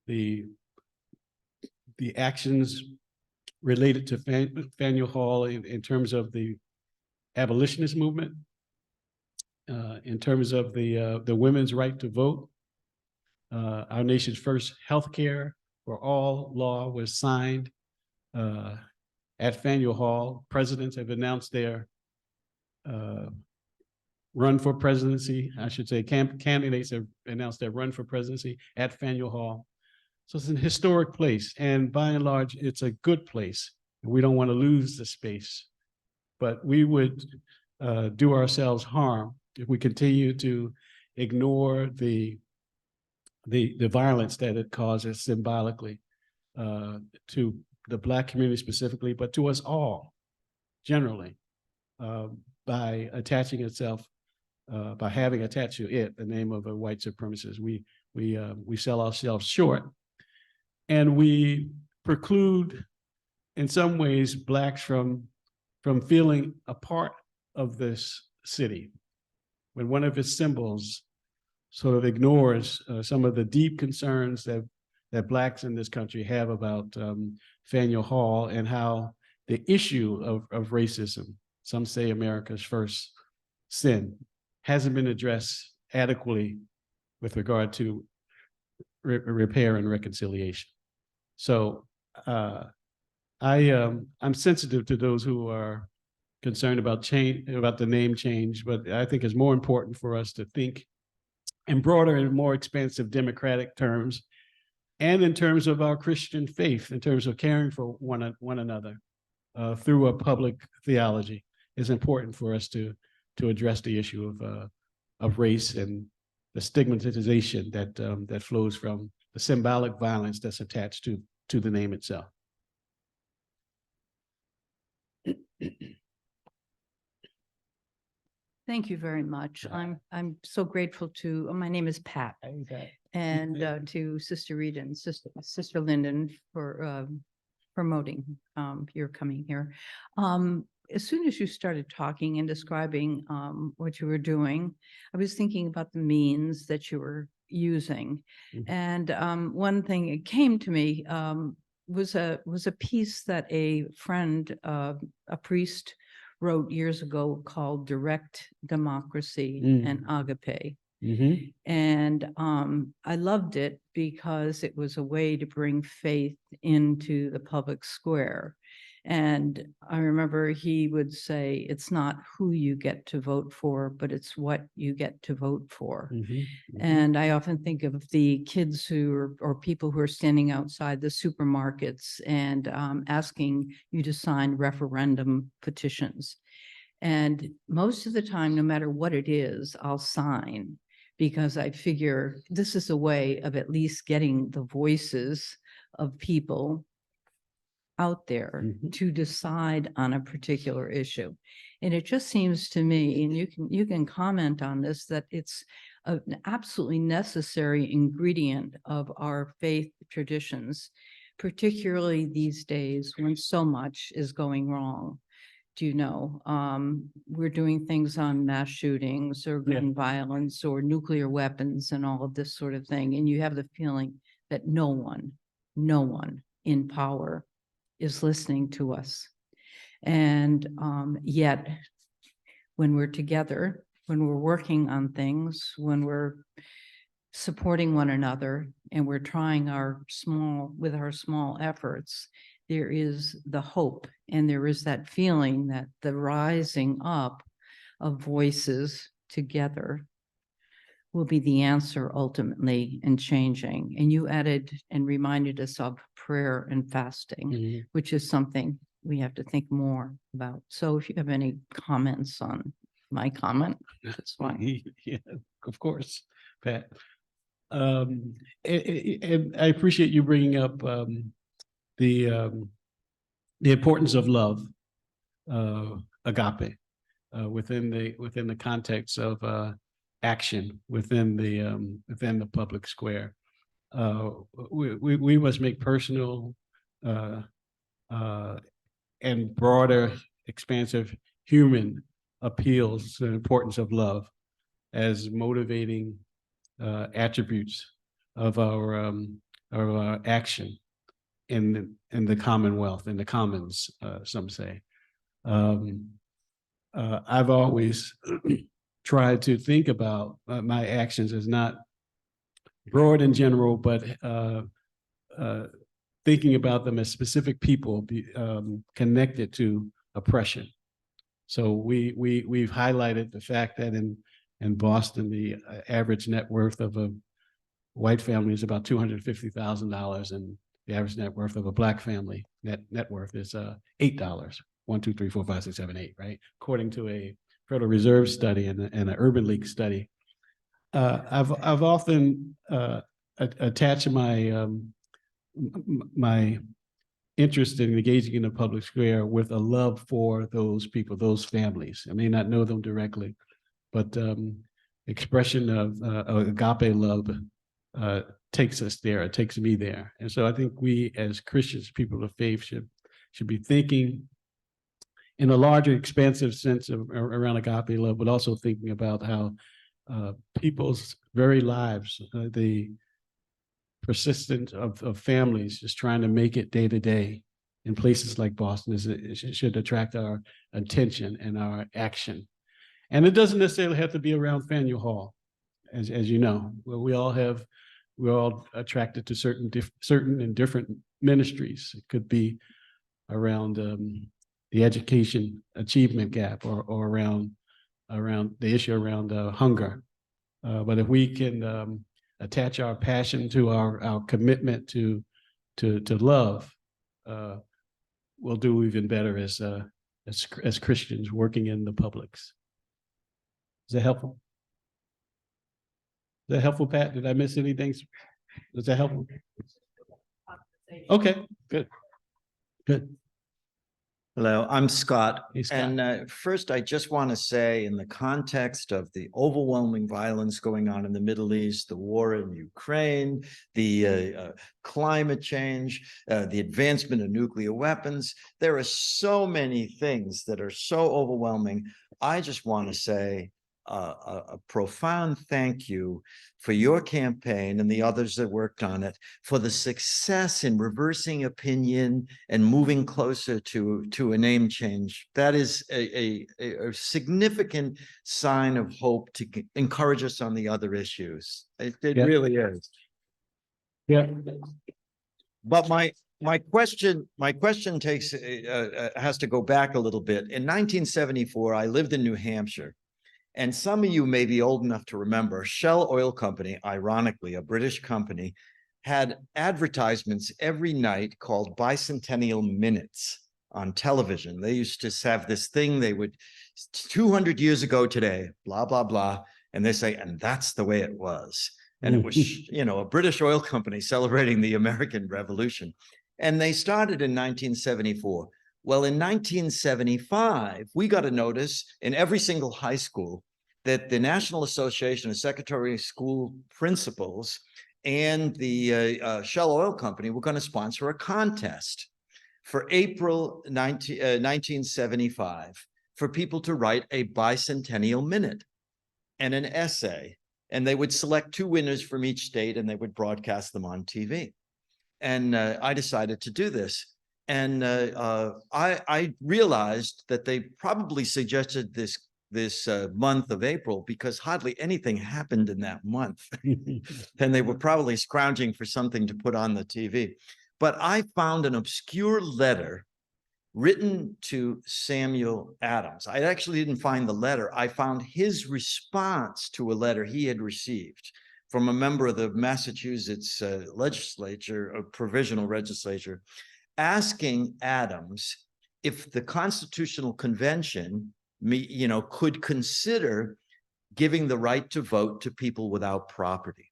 the actions related to Faneuil Hall in terms of the abolitionist movement, in terms of the women's right to vote. Our nation's first healthcare for all law was signed at Faneuil Hall. Presidents have announced their run for presidency. I should say candidates have announced their run for presidency at Faneuil Hall. So it's an historic place, and by and large, it's a good place. We don't want to lose the space, but we would do ourselves harm if we continue to ignore the violence that it causes symbolically to the Black community specifically, but to us all generally, by attaching itself, by having attached to it the name of a white supremacist. We sell ourselves short, and we preclude, in some ways, Blacks from feeling a part of this city when one of its symbols sort of ignores some of the deep concerns that Blacks in this country have about Faneuil Hall and how the issue of racism, some say America's first sin, hasn't been addressed adequately with regard to repair and reconciliation. So I'm sensitive to those who are concerned about the name change, but I think it's more important for us to think in broader and more expansive democratic terms, and in terms of our Christian faith, in terms of caring for one another through a public theology. It's important for us to address the issue of race and the stigmatization that flows from the symbolic violence that's attached to the name itself. Thank you very much. I'm so grateful to, my name is Pat, and to Sister Rita and Sister Lyndon for promoting your coming here. As soon as you started talking and describing what you were doing, I was thinking about the means that you were using. Mhm. And one thing that came to me was a piece that a friend, a priest, wrote years ago called Direct Democracy and Agape. Mhm. And I loved it because it was a way to bring faith into the public square. And I remember he would say, it's not who you get to vote for, but it's what you get to vote for. Mhm. Mhm. And I often think of the kids who are, or people who are standing outside the supermarkets and asking you to sign referendum petitions. And most of the time, no matter what it is, I'll sign, because I figure this is a way of at least getting the voices of people out there Mhm. to decide on a particular issue. And it just seems to me, and you can comment on this, that it's an absolutely necessary ingredient of our faith traditions, particularly these days when so much is going wrong. Do you know, we're doing things on mass shootings or Yeah. gun violence or nuclear weapons and all of this sort of thing. And you have the feeling that no one in power is listening to us. And yet, when we're together, when we're working on things, when we're supporting one another and we're trying our small efforts, there is the hope and there is that feeling that the rising up of voices together will be the answer ultimately in changing. And you added and reminded us of prayer and fasting, Mhm. which is something we have to think more about. So if you have any comments on my comment, that's fine. Yeah, of course, Pat. And I appreciate you bringing up the importance of love, agape, within the context of action within the public square. We must make personal and broader, expansive human appeals to the importance of love as motivating attributes of our action in the Commonwealth, in the Commons, some say. I've always tried to think about my actions as not broad in general, but thinking about them as specific people connected to oppression. So we've highlighted the fact that in Boston, the average net worth of a white family is about $250,000, and the average net worth of a black family net worth is $8. 1, 2, 3, 4, 5, 6, 7, 8, right? According to a Federal Reserve study and an Urban League study. I've often attached my interest in engaging in the public square with a love for those people, those families. I may not know them directly, but expression of agape love takes us there. It takes me there. And so I think we as Christians, people of faith, should be thinking in a larger, expansive sense around agape love, but also thinking about how people's very lives, the persistence of families just trying to make it day to day in places like Boston should attract our attention and our action. And it doesn't necessarily have to be around Faneuil Hall, as you know. We're all attracted to certain and different ministries. It could be around the education achievement gap, or around the issue around hunger. But if we can attach our passion to our commitment to love, we'll do even better as Christians working in the publics. Is that helpful? Is that helpful, Pat? Did I miss anything? Is that helpful? Okay, good. Good. Hello, I'm Scott. Hey, Scott. And first, I just want to say, in the context of the overwhelming violence going on in the Middle East, the war in Ukraine, the climate change, the advancement of nuclear weapons, there are so many things that are so overwhelming. I just want to say, a profound thank you for your campaign and the others that worked on it, for the success in reversing opinion and moving closer to a name change. That is a significant sign of hope to encourage us on the other issues. It Yeah. really is. Yeah. But my question takes has to go back a little bit. In 1974, I lived in New Hampshire, and some of you may be old enough to remember Shell Oil Company, ironically, a British company, had advertisements every night called Bicentennial Minutes on television. They used to have this thing, they would, 200 years ago today, blah, blah, blah. And they say, and that's the way it was. And it was, you know, a British oil company celebrating the American Revolution. And they started in 1974. Well, in 1975, we got a notice in every single high school that the National Association of Secretary of School Principals and the Shell Oil Company were going to sponsor a contest for April 1975 for people to write a bicentennial minute and an essay. And they would select 2 winners from each state and they would broadcast them on TV. And I decided to do this. And I realized that they probably suggested this month of April because hardly anything happened in that month. And they were probably scrounging for something to put on the TV. But I found an obscure letter written to Samuel Adams. I actually didn't find the letter. I found his response to a letter he had received from a member of the Massachusetts legislature, a provisional legislature, asking Adams if the Constitutional Convention, could consider giving the right to vote to people without property.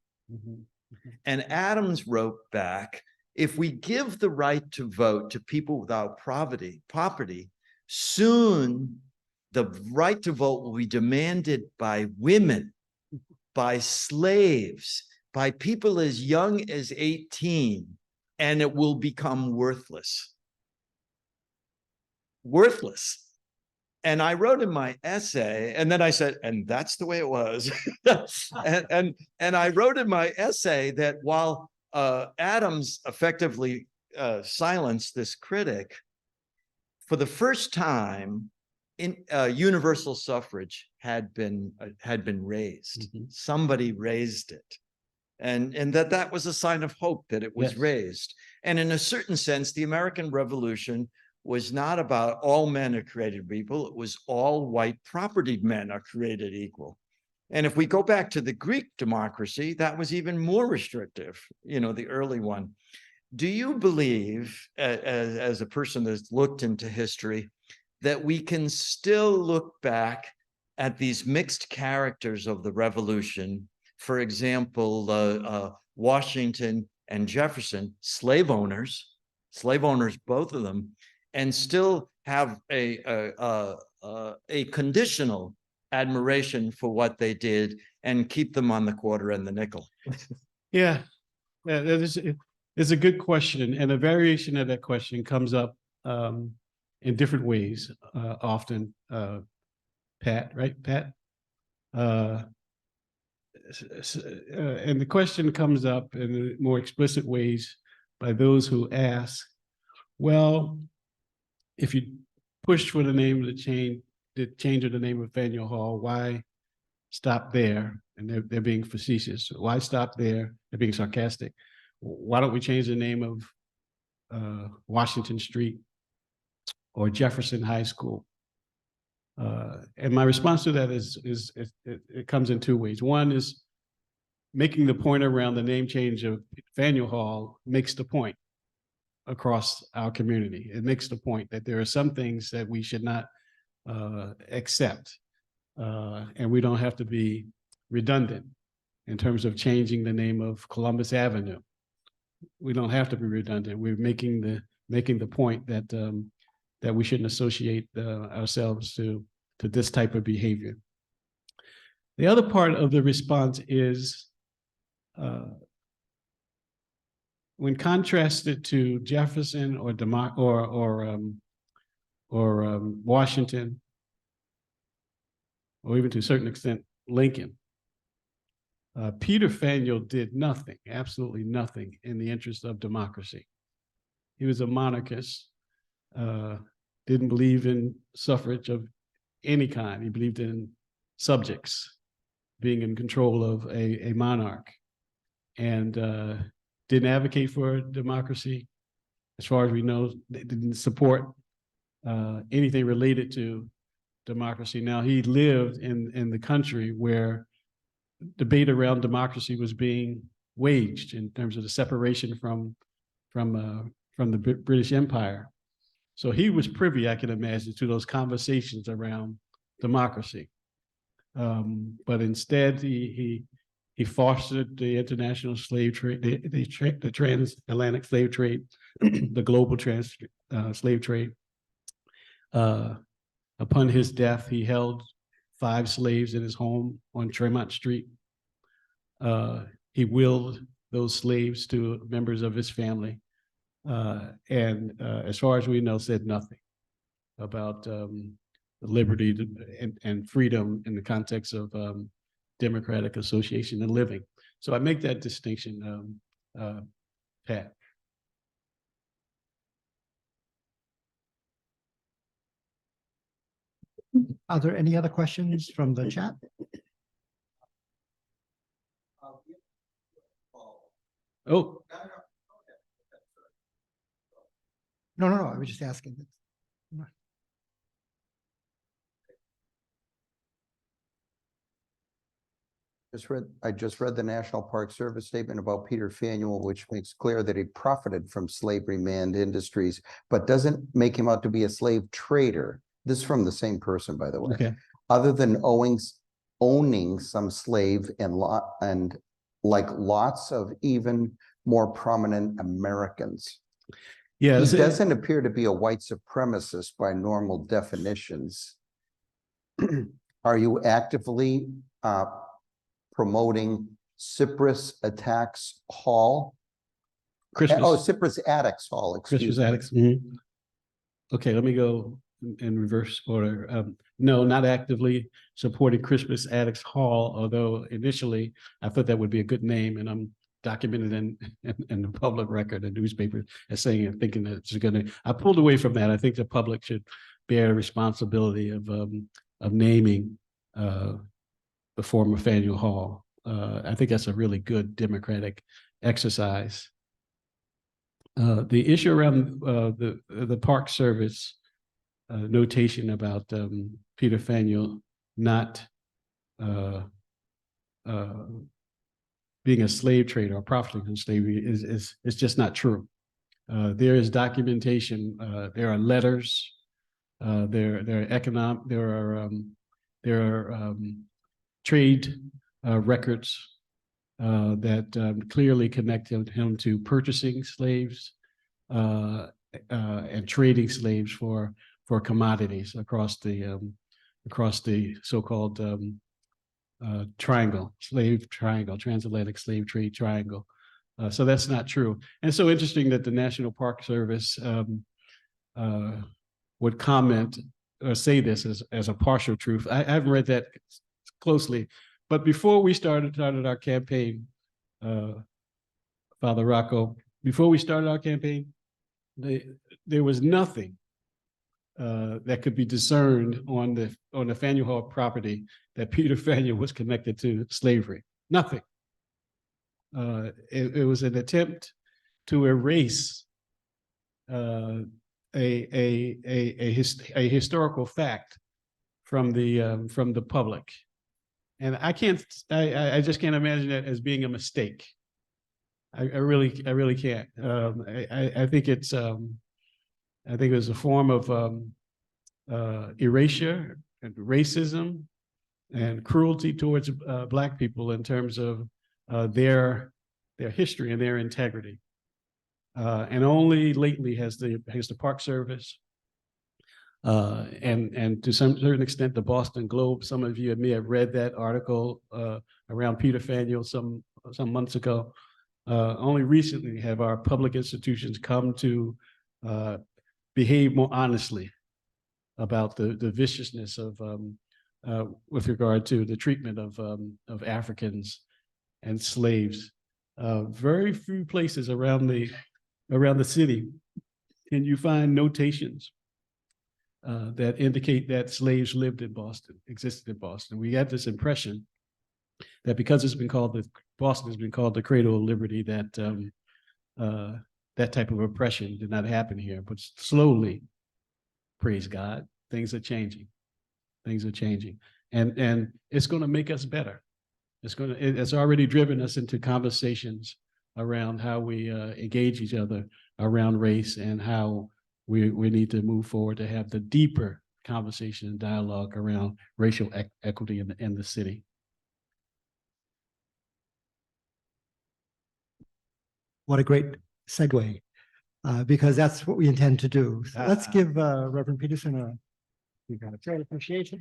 And Adams wrote back, if we give the right to vote to people without property, soon the right to vote will be demanded by women, by slaves, by people as young as 18, and it will become worthless. Worthless. And I wrote in my essay, and then I said, and that's the way it was. and I wrote in my essay that while Adams effectively silenced this critic, for the first time, universal suffrage had been raised. Somebody raised it, and that was a sign of hope that it was raised. And in a certain sense, the American Revolution was not about all men are created equal. It was all white property men are created equal. And if we go back to the Greek democracy, that was even more restrictive, the early one. Do you believe, as a person that's looked into history, that we can still look back at these mixed characters of the revolution? For example, Washington and Jefferson, slave owners, both of them, and still have a conditional admiration for what they did and keep them on the quarter and the nickel. Yeah, it's a good question, and a variation of that question comes up in different ways often. Pat, right? Pat? And the question comes up in more explicit ways by those who ask, well, if you push for the name of the change of the name of Faneuil Hall, why stop there? And they're being facetious. Why stop there? They're being sarcastic. Why don't we change the name of Washington Street or Jefferson High School? And my response to that is it comes in 2 ways. One is making the point around the name change of Faneuil Hall makes the point across our community. It makes the point that there are some things that we should not accept, and we don't have to be redundant in terms of changing the name of Columbus Avenue. We don't have to be redundant. We're making the point that that we shouldn't associate ourselves to this type of behavior. The other part of the response is when contrasted to Jefferson or Washington or even to a certain extent, Lincoln. Peter Faneuil did nothing, absolutely nothing, in the interest of democracy. He was a monarchist, didn't believe in suffrage of any kind. He believed in subjects being in control of a monarch, and didn't advocate for democracy. As far as we know, they didn't support anything related to democracy. Now, he lived in the country where debate around democracy was being waged in terms of the separation from the British Empire. So he was privy, I can imagine, to those conversations around democracy. But instead, he fostered the international slave trade, the transatlantic slave trade, the global slave trade. Upon his death, he held 5 slaves in his home on Tremont Street. He willed those slaves to members of his family, and as far as we know, said nothing about liberty and freedom in the context of democratic association and living. So I make that distinction, Pat. Are there any other questions from the chat? Oh, No, I was just asking. I just read the National Park Service statement about Peter Faneuil, which makes clear that he profited from slavery-manned industries, but doesn't make him out to be a slave trader. This is from the same person, by the way. okay. Other than owning some slave and like lots of even more prominent Americans. Yeah, He doesn't appear to be a white supremacist by normal definitions. Are you actively promoting Cypress Attacks Hall? Cypress Addicts Hall, Christmas Addicts. Mm-hmm. Okay, let me go in reverse order. No, not actively supporting Christmas Addicts Hall, although initially I thought that would be a good name, and I'm documented in the public record and newspapers as saying and thinking that it's gonna. I pulled away from that. I think the public should bear the responsibility of naming the former Faneuil Hall. I think that's a really good democratic exercise. The issue around the Park Service notation about Peter Faneuil not being a slave trader or profiting from slavery is just not true. There is documentation. There are letters. There are trade records that clearly connect him to purchasing slaves and trading slaves for commodities across the so-called transatlantic slave trade triangle. So that's not true. And so interesting that the National Park Service would comment or say this as a partial truth. I haven't read that closely, but before we started our campaign, Father Rocco, before we started our campaign, there was nothing that could be discerned on the Faneuil Hall property that Peter Faneuil was connected to slavery. Nothing. It was an attempt to erase a historical fact from the public, and I just can't imagine that as being a mistake. I really can't. I think it's I think it was a form of erasure and racism and cruelty towards Black people in terms of their history and their integrity. And only lately has the Park Service and to some certain extent the Boston Globe. Some of you may have read that article around Peter Faneuil some months ago. Only recently have our public institutions come to behave more honestly about the viciousness of with regard to the treatment of Africans and slaves. Very few places around the city can you find notations that indicate that slaves lived in Boston, existed in Boston. We had this impression that because Boston has been called the cradle of liberty, that that type of oppression did not happen here. But slowly, praise God, things are changing. Things are changing, and it's going to make us better. It's already driven us into conversations around how we engage each other around race and how we need to move forward to have the deeper conversation and dialogue around racial equity in the city. What a great segue, because that's what we intend to do. So let's give Reverend Peterson you got a fair appreciation.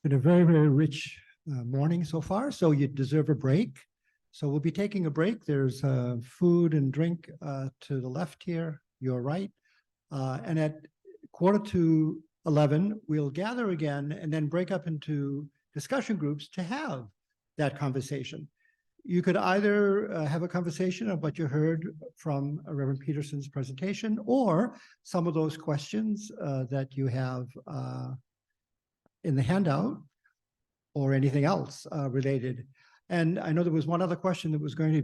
Been a very, very rich morning so far, so you deserve a break. So we'll be taking a break. There's food and drink to the left here, your right. And at 11:15, we'll gather again and then break up into discussion groups to have that conversation. You could either have a conversation of what you heard from Reverend Peterson's presentation, or some of those questions that you have in the handout, or anything else related. And I know there was one other question that was going to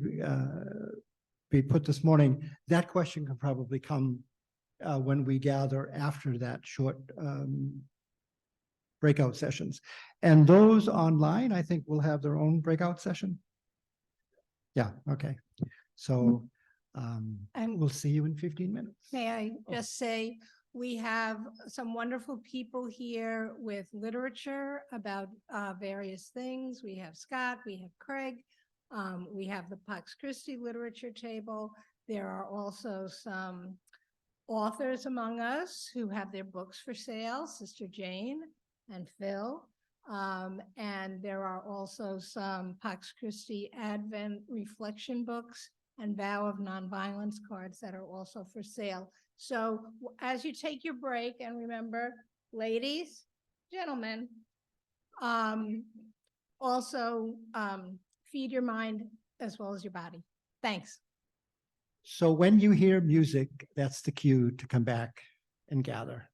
be put this morning. That question can probably come when we gather after that short breakout sessions. And those online, I think, will have their own breakout session. Yeah, okay. So we'll see you in 15 minutes. May I just say, we have some wonderful people here with literature about various things. We have Scott, we have Craig, we have the Pax Christi literature table. There are also some authors among us who have their books for sale, Sister Jane and Phil. And there are also some Pax Christi Advent reflection books and Vow of Nonviolence cards that are also for sale. So as you take your break, and remember, ladies, gentlemen, also feed your mind as well as your body. Thanks. So when you hear music, that's the cue to come back and gather.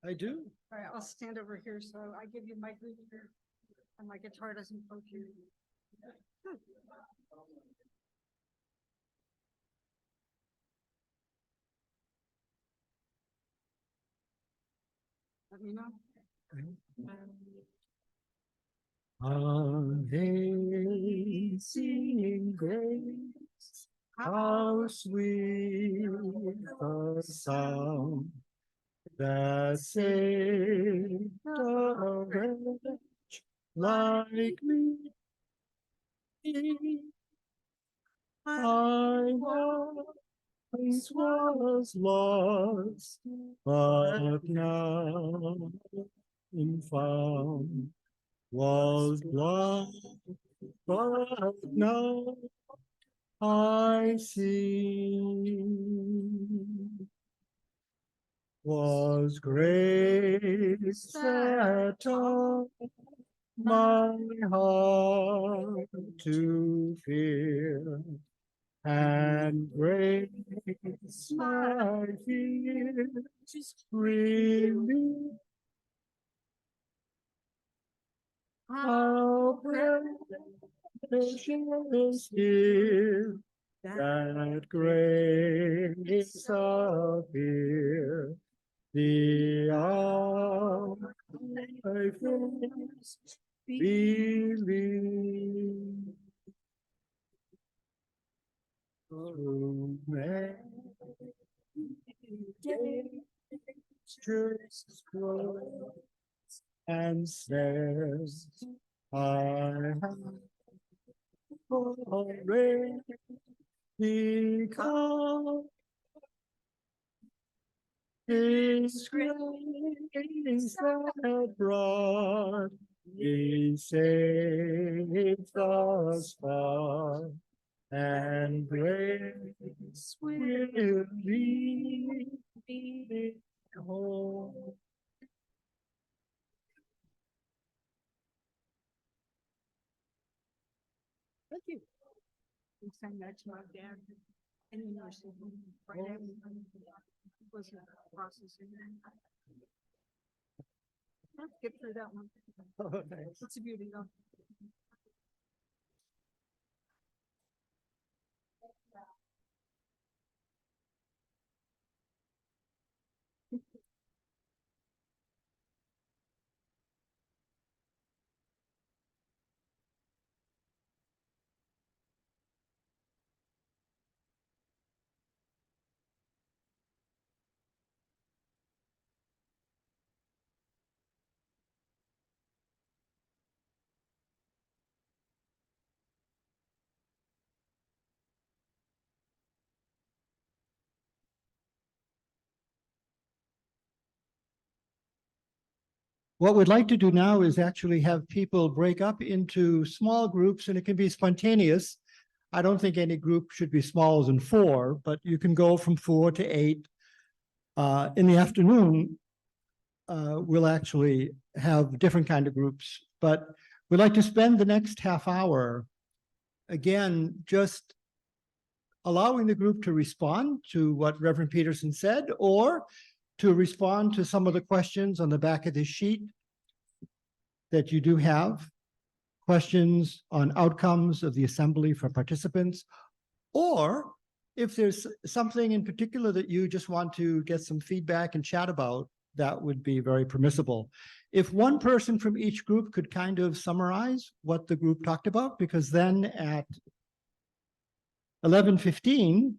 I do. All right, I'll stand over here, so I give you my group here, and my guitar doesn't poke you. Let me know. Amazing grace, how sweet the sound that saved a wretch like me. I once was lost, but now am found. Was lost, but now I see. Was grace that taught my heart to fear, and grace my fears relieve. How precious is that grace appear, the hour I first believe. Oh, man, just close and says, I have already come. His grace that brought me safe thus far, and grace will lead me home. Thank you. We sang that to my dad in the nursing home. Right after he was processing. Let's get through that one. It's a beauty though. What we'd like to do now is actually have people break up into small groups, and it can be spontaneous. I don't think any group should be smaller than 4, but you can go from 4 to 8. In the afternoon, we'll actually have different kind of groups, but we'd like to spend the next half hour, again, just allowing the group to respond to what Reverend Peterson said, or to respond to some of the questions on the back of this sheet that you do have, questions on outcomes of the assembly for participants, or if there's something in particular that you just want to get some feedback and chat about, that would be very permissible. If one person from each group could kind of summarize what the group talked about, because then at 11:15,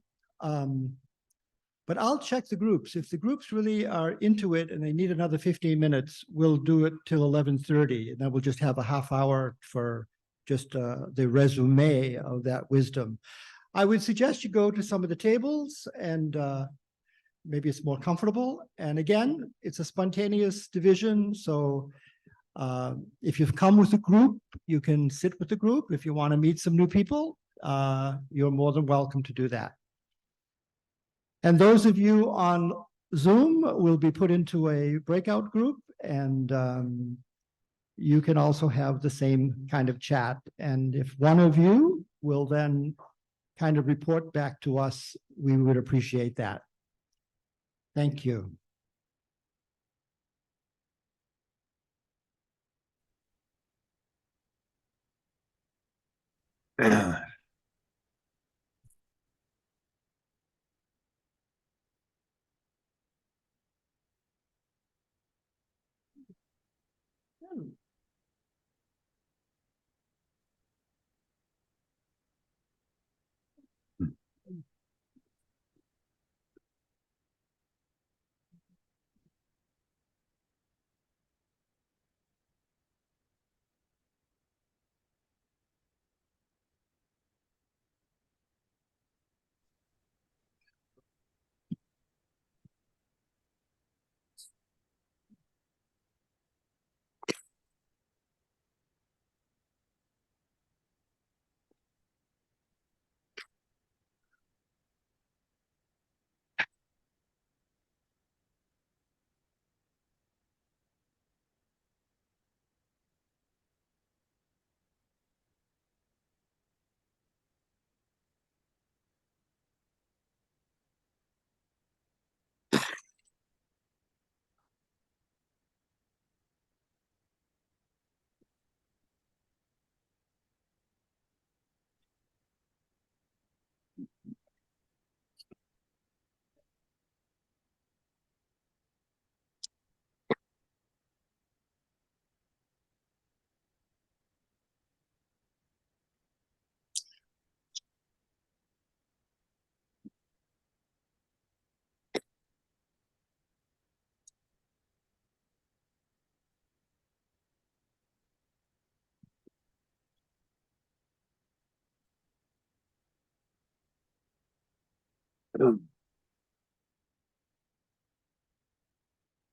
but I'll check the groups. If the groups really are into it and they need another 15 minutes, we'll do it till 11:30, and then we'll just have a half hour for just the resume of that wisdom. I would suggest you go to some of the tables, and maybe it's more comfortable. And again, it's a spontaneous division. So if you've come with a group, you can sit with the group. If you want to meet some new people, you're more than welcome to do that. And those of you on Zoom will be put into a breakout group, and you can also have the same kind of chat. And if one of you will then kind of report back to us, we would appreciate that. Thank you.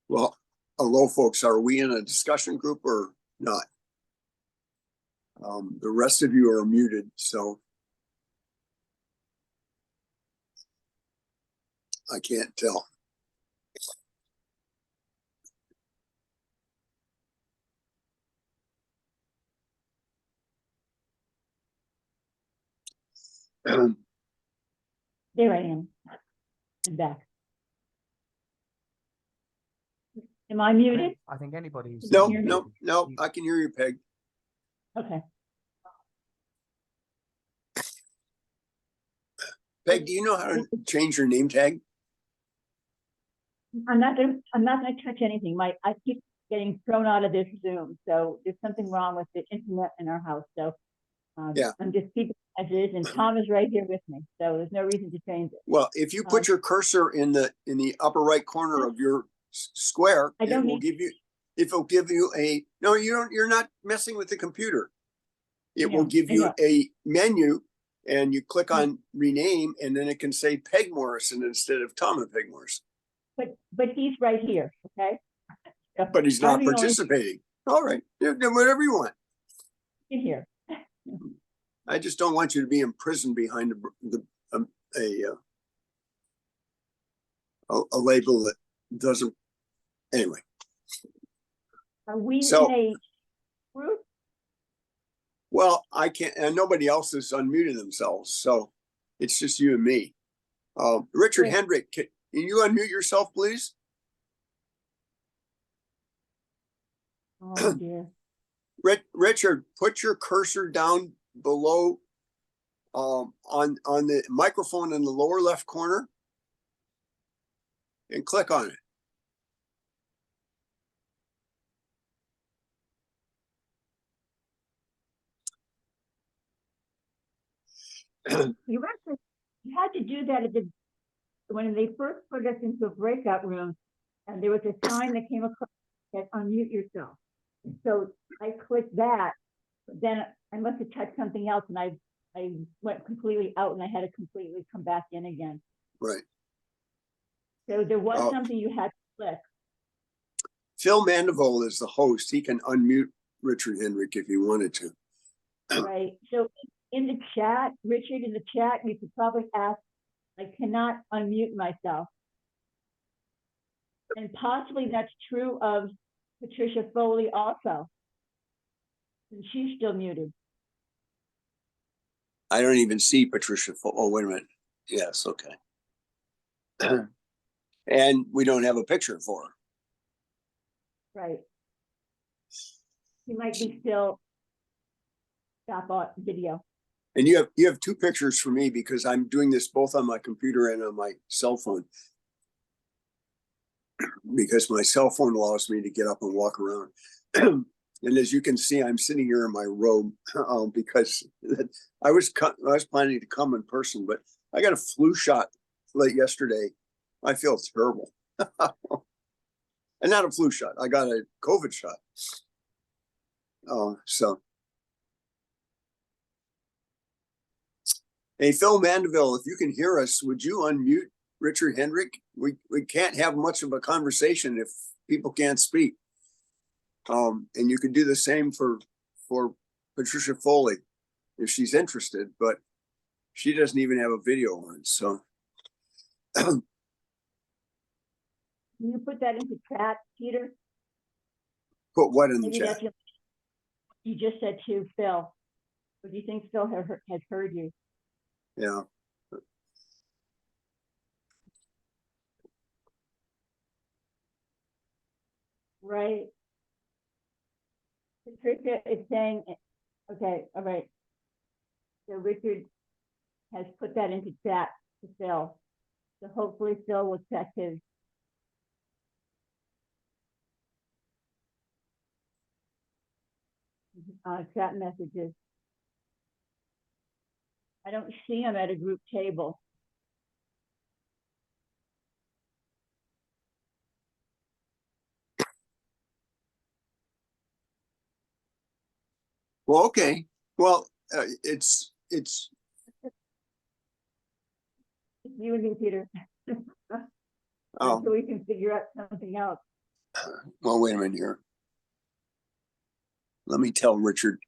Well, hello, folks. Are we in a discussion group or not? The rest of you are muted, so I can't tell. There I am. I'm back. Am I muted? I think anybody's. No, hear me? no, I can hear you, Peg. Okay. Peg, do you know how to change your name tag? I'm not gonna touch anything. I keep getting thrown out of this Zoom, so there's something wrong with the internet in our house, so. Yeah. I'm just keeping it as it is, and Tom is right here with me, so there's no reason to change it. Well, if you put your cursor in the upper right corner of your square, I it don't will need- give you, it'll give you a, no, you're not messing with the computer. It will know, give I you know. a menu and you click on rename and then it can say Peg Morrison instead of Tom and Peg Morrison. But he's right here, okay? So But he's I'm not the only participating. All right, do whatever you want. in here. I just don't want you to be imprisoned behind a label that doesn't. Anyway, Are we So- in a group? well, I can't, and nobody else has unmuted themselves, so it's just you and me. Richard Great. Hendrick, can you unmute yourself, please? Oh dear. Richard, put your cursor down below on the microphone in the lower left corner and click on it. You had to do that when they first put us into a breakout room, and there was a sign that came across that unmute yourself. So I clicked that, but then I must have touched something else, and I went completely out, and I had to completely come back in again. Right. So there was Oh. something you had to click. Phil Mandeville is the host. He can unmute Richard Hendrick if he wanted to. Right. So in the chat, Richard, in the chat, you could probably ask, I cannot unmute myself. And possibly that's true of Patricia Foley also. And she's still muted. I don't even see Patricia. Oh, wait a minute. Yes, okay. And we don't have a picture for her. Right. She might be still stop on video. And you have two pictures for me because I'm doing this both on my computer and on my cell phone. Because my cell phone allows me to get up and walk around. And as you can see, I'm sitting here in my robe because I was planning to come in person, but I got a flu shot late yesterday. I feel terrible. And not a flu shot. I got a COVID shot. So. Hey, Phil Mandeville, if you can hear us, would you unmute Richard Hendrick? We can't have much of a conversation if people can't speak. And you can do the same for Patricia Foley if she's interested, but she doesn't even have a video on. So Can you put that into chat, Peter? put what in the Maybe chat? that's what you just said to Phil. Or do you think Phil has heard you? Yeah. Right. Patricia is saying, okay, all right. So Richard has put that into chat to Phil. So hopefully Phil will check his. Chat messages. I don't see him at a group table. Well, okay. Well, it's you and me, Peter. Oh, Until we can figure out something else. well, wait a minute here. Let me tell Richard.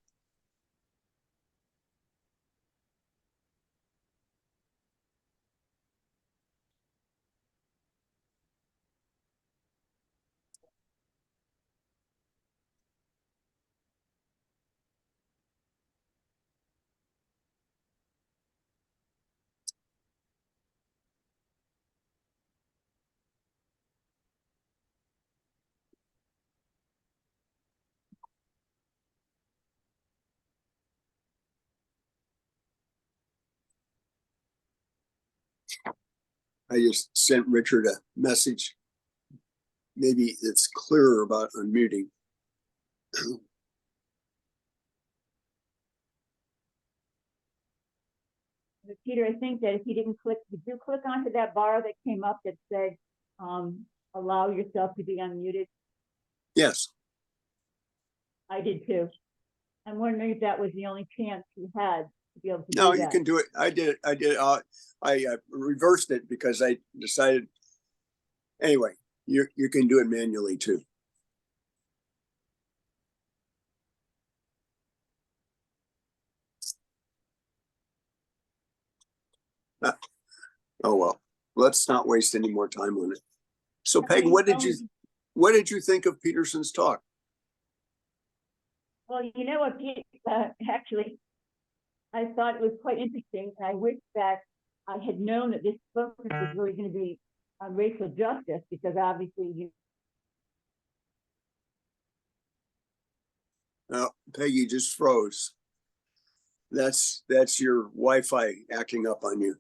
I just sent Richard a message. Maybe it's clearer about unmuting. But Peter, I think that if you did you click onto that bar that came up that said, allow yourself to be unmuted? Yes. I did too. I'm wondering if that was the only chance you had to be able to No, do you that. can do it. I did it. I did. I reversed it because I decided. Anyway, you can do it manually too. Oh well, let's not waste any more time on it. So Peg, what did you think of Peterson's talk? Well, you know what, Pete, actually, I thought it was quite interesting. I wish that I had known that this focus was really going to be on racial justice, because obviously Oh, Peggy just froze. That's your Wi-Fi acting up on you.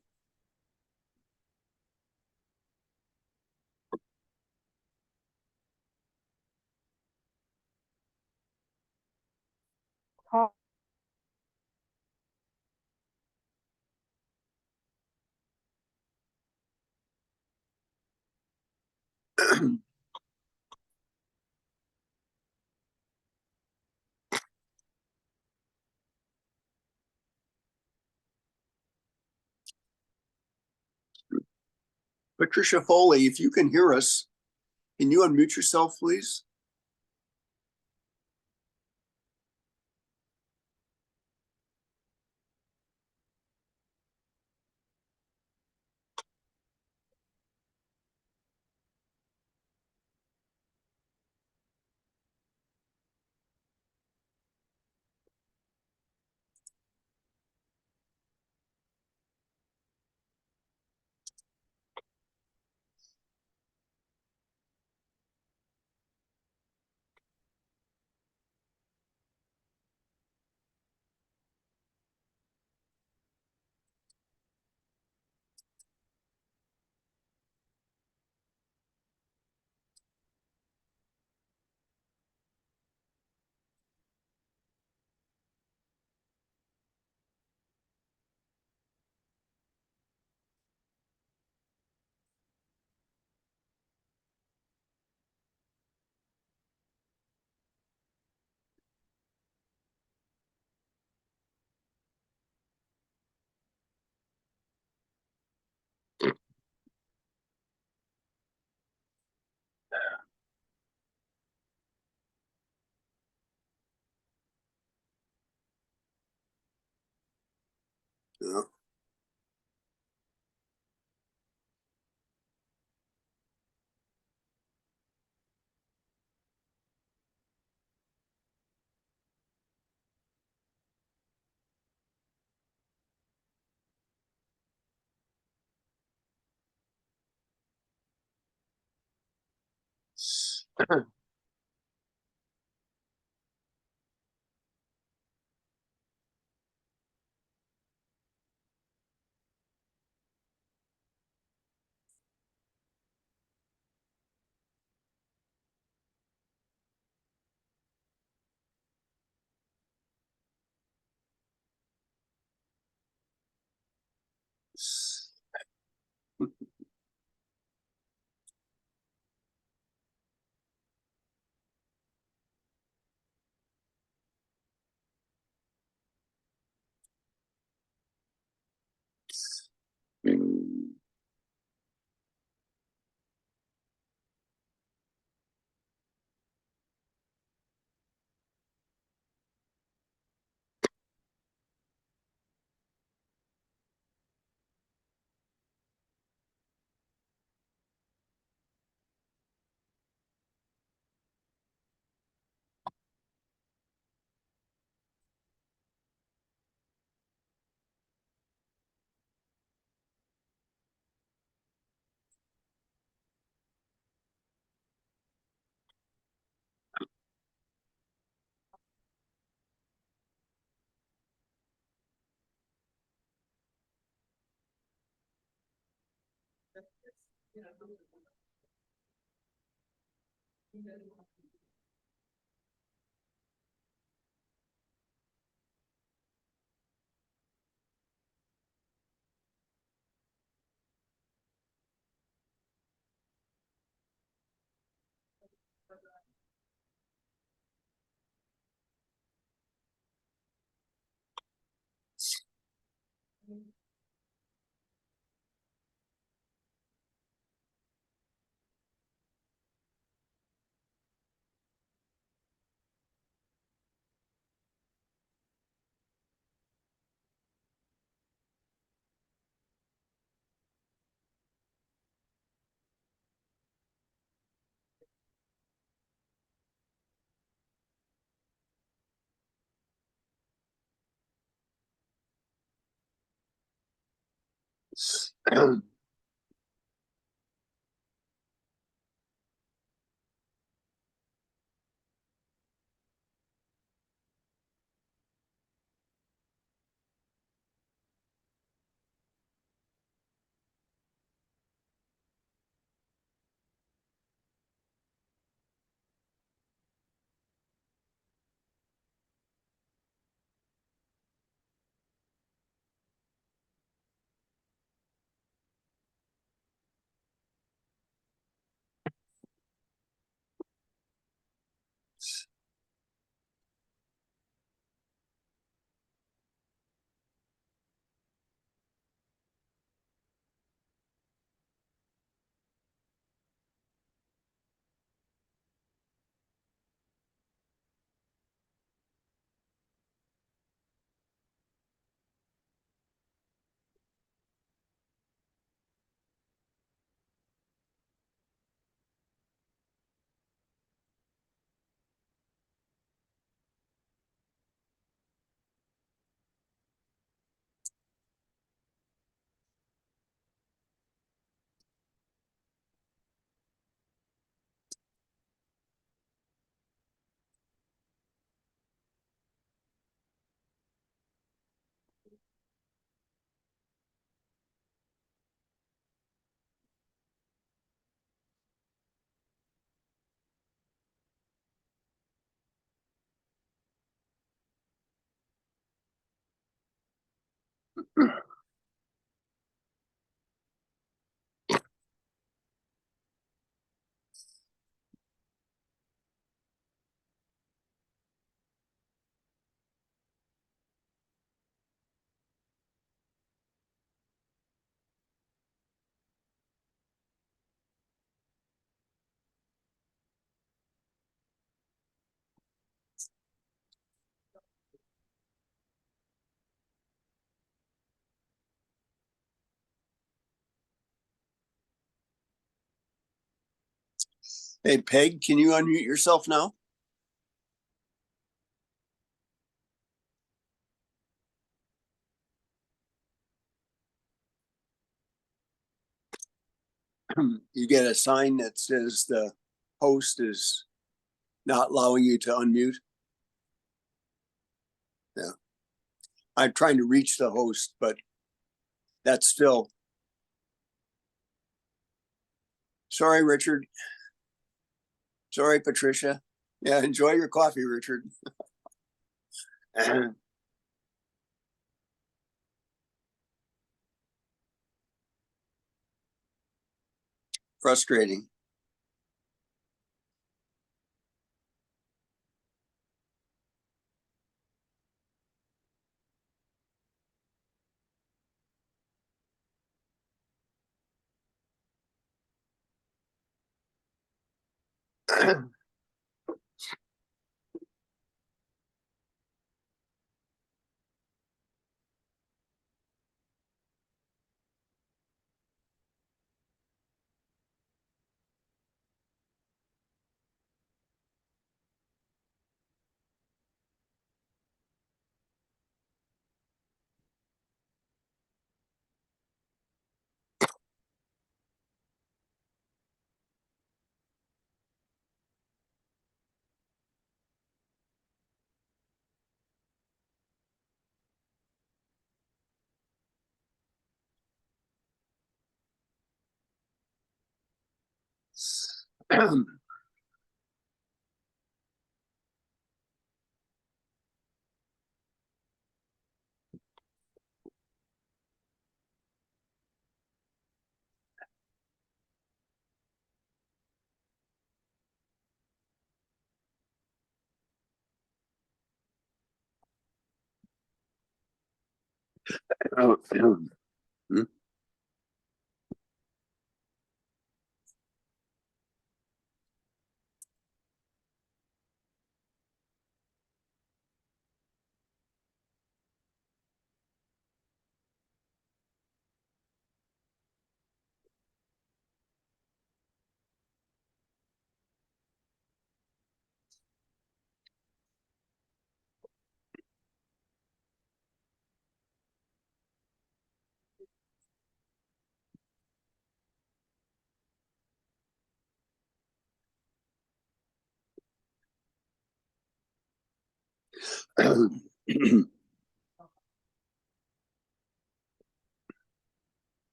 Patricia Foley, if you can hear us, can you unmute yourself, please? Yeah. Hey, Peg, can you unmute yourself now? You get a sign that says the host is not allowing you to unmute. Yeah. I'm trying to reach the host, but that's Phil. Sorry, Richard. Sorry, Patricia. Yeah, enjoy your coffee, Richard. Frustrating.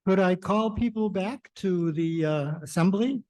Could I call people back to the assembly?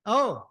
Oh.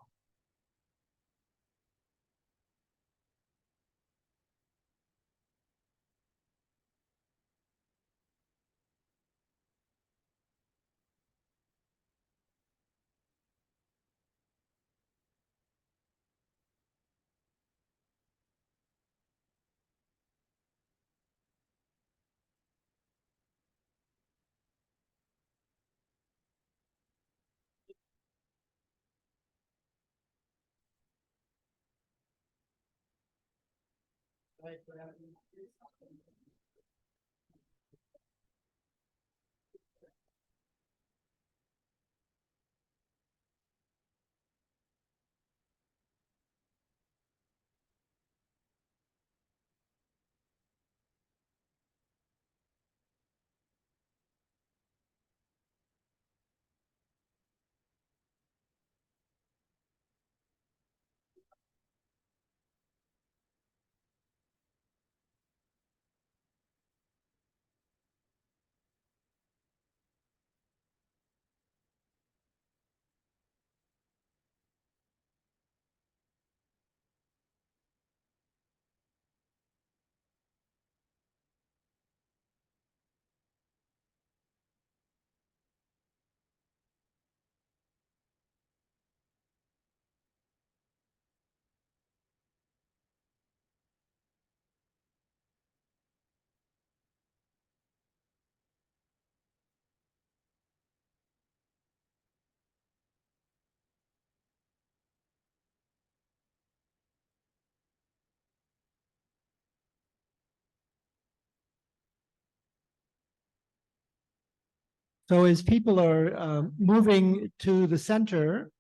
So as people are moving to the center,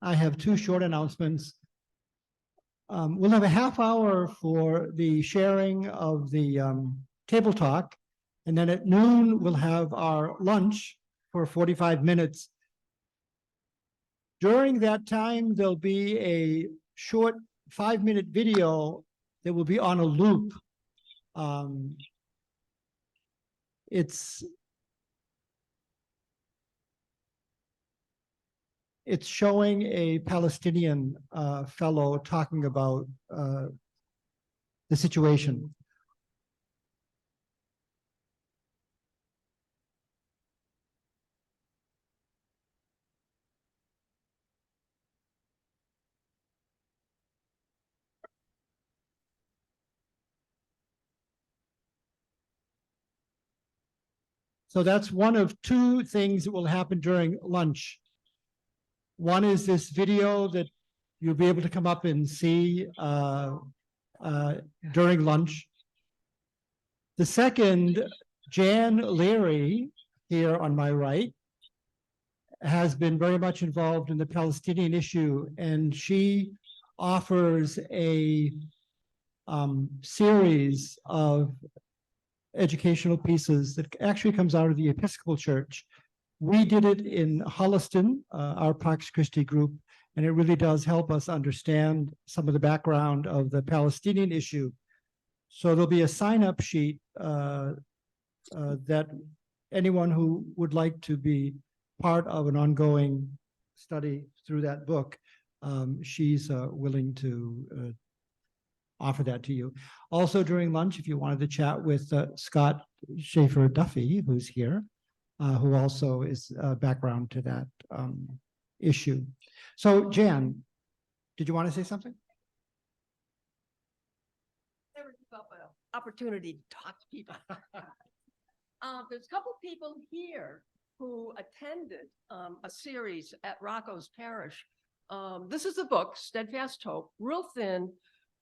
I have two short announcements. We'll have a half hour for the sharing of the table talk. And then at noon, we'll have our lunch for 45 minutes. During that time, there'll be a short 5-minute video that will be on a loop. It's showing a Palestinian fellow talking about the situation. So that's one of two things that will happen during lunch. One is this video that you'll be able to come up and see during lunch. The second, Jan Leary, here on my right, has been very much involved in the Palestinian issue, and she offers a series of educational pieces that actually comes out of the Episcopal Church. We did it in Holliston, our Pax Christi group, and it really does help us understand some of the background of the Palestinian issue. So there'll be a sign-up sheet that anyone who would like to be part of an ongoing study through that book, she's willing to offer that to you. Also during lunch, if you wanted to chat with Scott Schaefer Duffy, who's here, who also is background to that issue. So Jan, did you want to say something? Never give up an opportunity to talk to people. There's a couple people here who attended a series at Rocco's Parish. This is a book, Steadfast Hope, real thin,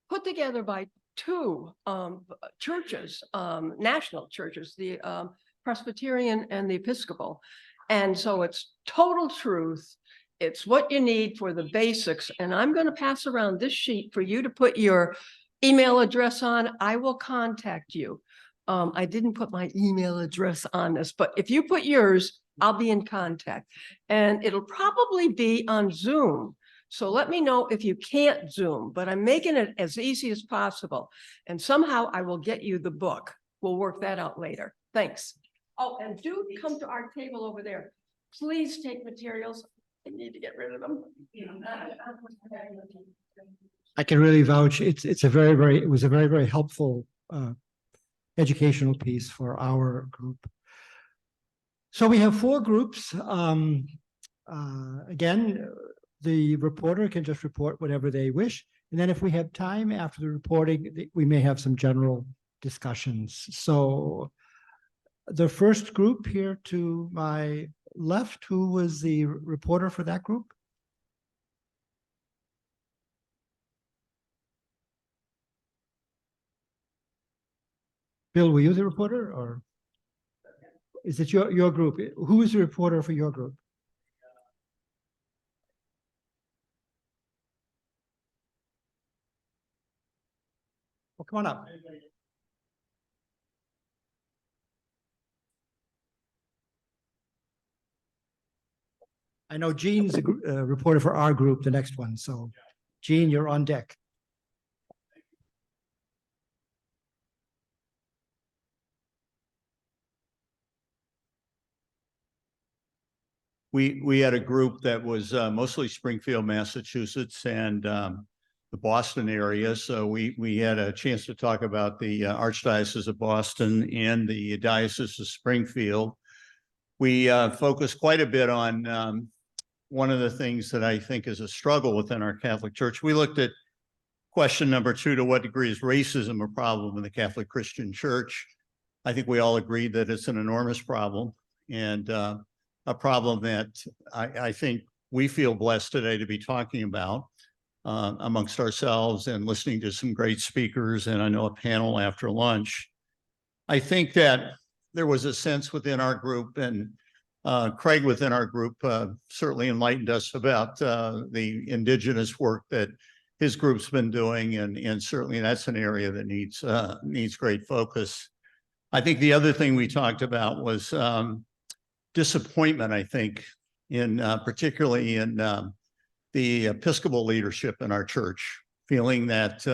put together by two churches, national churches, the Presbyterian and the Episcopal. And so it's total truth. It's what you need for the basics. And I'm going to pass around this sheet for you to put your email address on. I will contact you. I didn't put my email address on this, but if you put yours, I'll be in contact. And it'll probably be on Zoom. So let me know if you can't Zoom, but I'm making it as easy as possible. And somehow I will get you the book. We'll work that out later. Thanks. Oh, and do come to our table over there. Please take materials. I need to get rid of them. I can really vouch. It was a very helpful educational piece for our group. So we have 4 groups. Again, the reporter can just report whatever they wish. And then if we have time after the reporting, we may have some general discussions. So the first group here to my left, who was the reporter for that group? Bill, were you the reporter, or is it your group? Who is the reporter for your group? Well, come on up. I know Gene's a reporter for our group, the next one. So Gene, you're on deck. We had a group that was mostly Springfield, Massachusetts, and the Boston area. So we had a chance to talk about the Archdiocese of Boston and the Diocese of Springfield. We focused quite a bit on one of the things that I think is a struggle within our Catholic Church. We looked at question number 2, to what degree is racism a problem in the Catholic Christian Church? I think we all agreed that it's an enormous problem, and a problem that I think we feel blessed today to be talking about amongst ourselves and listening to some great speakers, and I know a panel after lunch. I think that there was a sense within our group, and Craig within our group certainly enlightened us about the indigenous work that his group's been doing, and certainly that's an area that needs great focus. I think the other thing we talked about was disappointment, I think, in particularly in the Episcopal leadership in our church, feeling that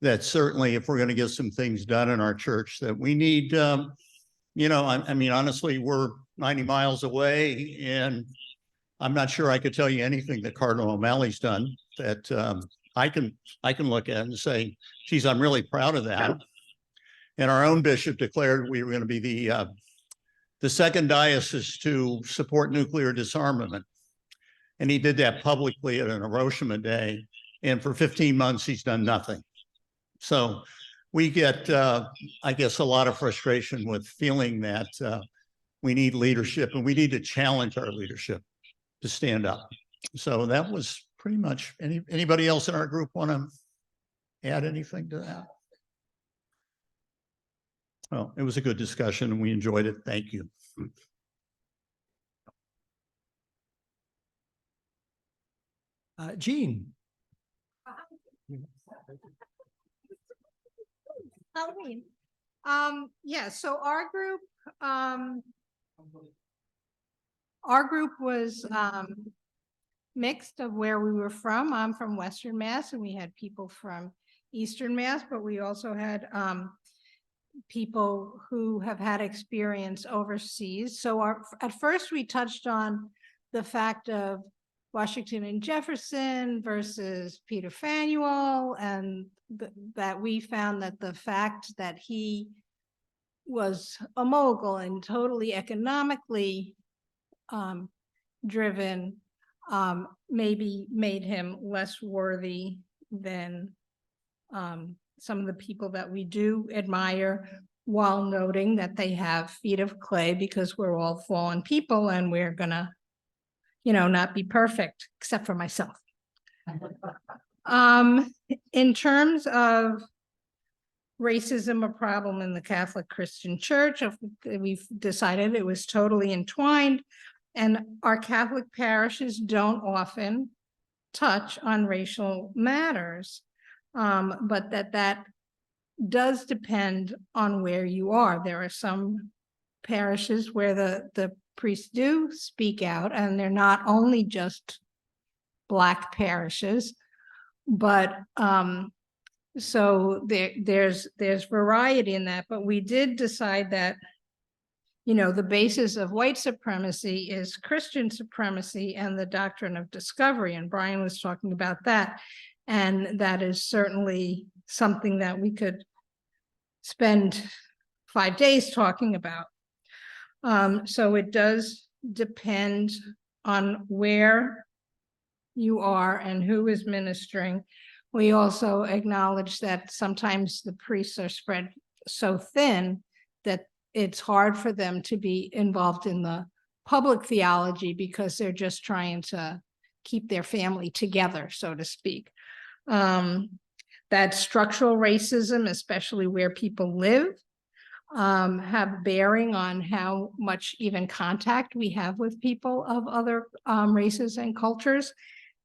that certainly if we're going to get some things done in our church, that we need, I mean, honestly, we're 90 miles away, and I'm not sure I could tell you anything that Cardinal O'Malley's done that I can look at and say, geez, I'm really proud of that. And our own bishop declared we were going to be the second diocese to support nuclear disarmament. And he did that publicly at an Hiroshima Day. And for 15 months, he's done nothing. So we get, I guess, a lot of frustration with feeling that we need leadership, and we need to challenge our leadership to stand up. So that was pretty much, anybody else in our group want to add anything to that? Well, it was a good discussion and we enjoyed it. Thank you. Gene. Halloween. Yeah, so our group was mixed of where we were from. I'm from Western Mass, and we had people from Eastern Mass, but we also had people who have had experience overseas. So at first we touched on the fact of Washington and Jefferson versus Peter Fanuel, and that we found that the fact that he was a mogul and totally economically driven maybe made him less worthy than some of the people that we do admire, while noting that they have feet of clay, because we're all fallen people and we're gonna, not be perfect, except for myself. In terms of racism, a problem in the Catholic Christian Church, we've decided it was totally entwined, and our Catholic parishes don't often touch on racial matters, but that does depend on where you are. There are some parishes where the priests do speak out, and they're not only just Black parishes, but so there's variety in that. But we did decide that, the basis of white supremacy is Christian supremacy and the doctrine of discovery, and Brian was talking about that, and that is certainly something that we could spend 5 days talking about. So it does depend on where you are and who is ministering. We also acknowledge that sometimes the priests are spread so thin that it's hard for them to be involved in the public theology, because they're just trying to keep their family together, so to speak. That structural racism, especially where people live, have bearing on how much even contact we have with people of other races and cultures,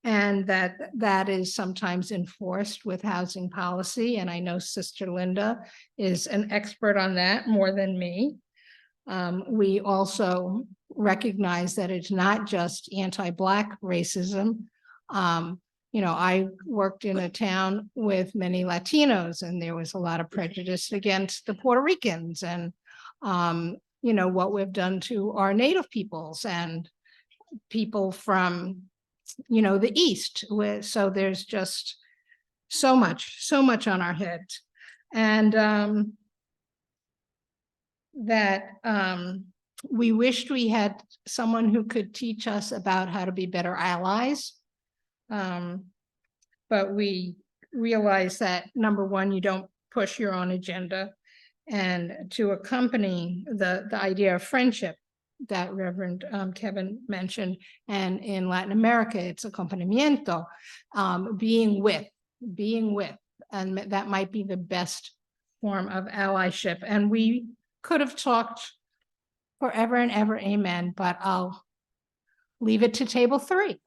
and that is sometimes enforced with housing policy. And I know Sister Linda is an expert on that more than me. We also recognize that it's not just anti-Black racism. I worked in a town with many Latinos, and there was a lot of prejudice against the Puerto Ricans, and what we've done to our Native peoples and people from the East. So there's just so much on our heads, and that we wished we had someone who could teach us about how to be better allies. But we realize that, number one, you don't push your own agenda, and to accompany the idea of friendship that Reverend Kevin mentioned, and in Latin America, it's acompañamiento, being with, and that might be the best form of allyship. And we could have talked forever and ever, amen, but I'll leave it to table 3.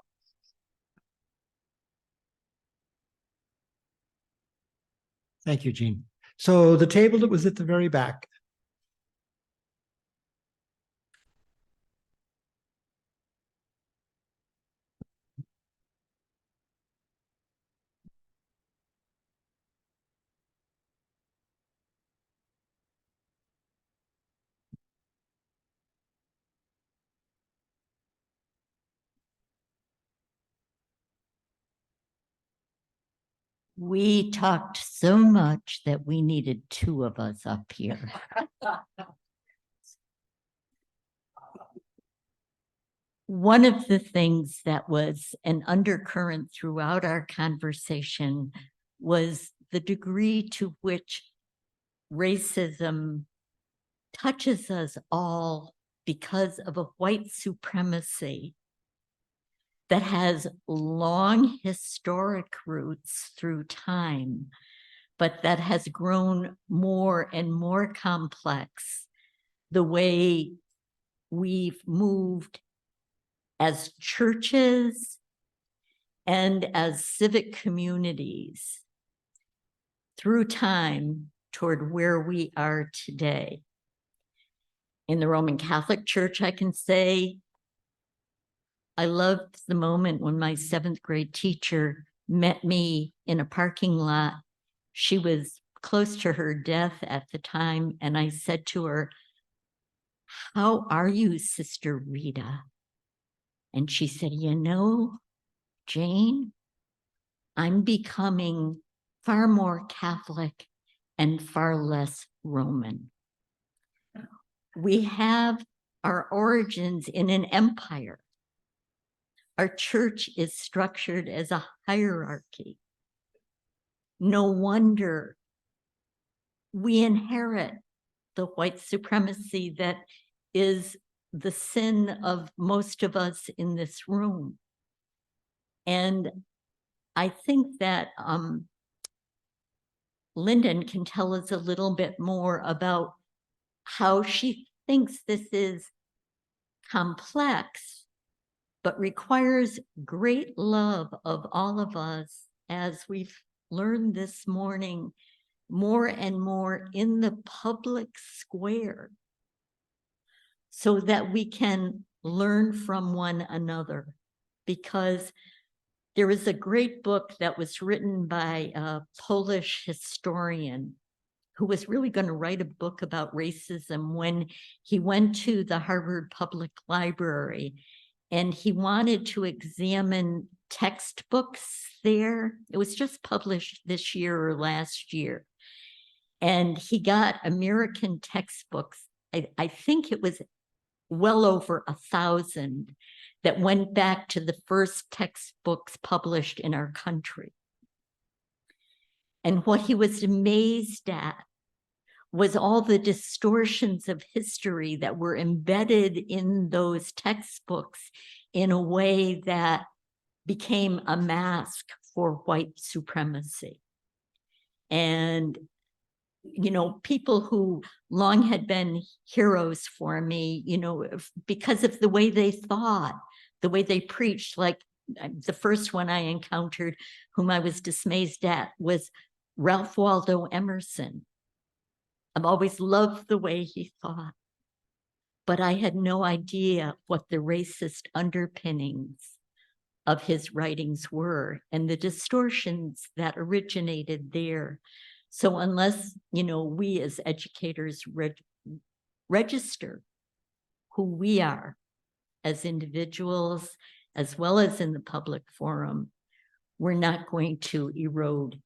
Thank you, Jean. So the table that was at the very back. We talked so much that we needed 2 of us up here. One of the things that was an undercurrent throughout our conversation was the degree to which racism touches us all because of a white supremacy that has long historic roots through time, but that has grown more and more complex the way we've moved as churches and as civic communities through time toward where we are today. In the Roman Catholic Church, I can say I loved the moment when my 7th grade teacher met me in a parking lot. She was close to her death at the time, and I said to her, "How are you, Sister Rita?" And she said, "You know, Jane, I'm becoming far more Catholic and far less Roman." We have our origins in an empire. Our church is structured as a hierarchy. No wonder we inherit the white supremacy that is the sin of most of us in this room. And I think that Lyndon can tell us a little bit more about how she thinks this is complex, but requires great love of all of us, as we've learned this morning, more and more in the public square, so that we can learn from one another. Because there is a great book that was written by a Polish historian who was really going to write a book about racism when he went to the Harvard Public Library, and he wanted to examine textbooks there. It was just published this year or last year. And he got American textbooks. I think it was well over 1,000 that went back to the first textbooks published in our country. And what he was amazed at was all the distortions of history that were embedded in those textbooks in a way that became a mask for white supremacy. And, you know, people who long had been heroes for me, you know, because of the way they thought, the way they preached, like the first one I encountered, whom I was dismayed at, was Ralph Waldo Emerson. I've always loved the way he thought, but I had no idea what the racist underpinnings of his writings were and the distortions that originated there. So unless, you know, we as educators register who we are as individuals, as well as in the public forum, we're not going to erode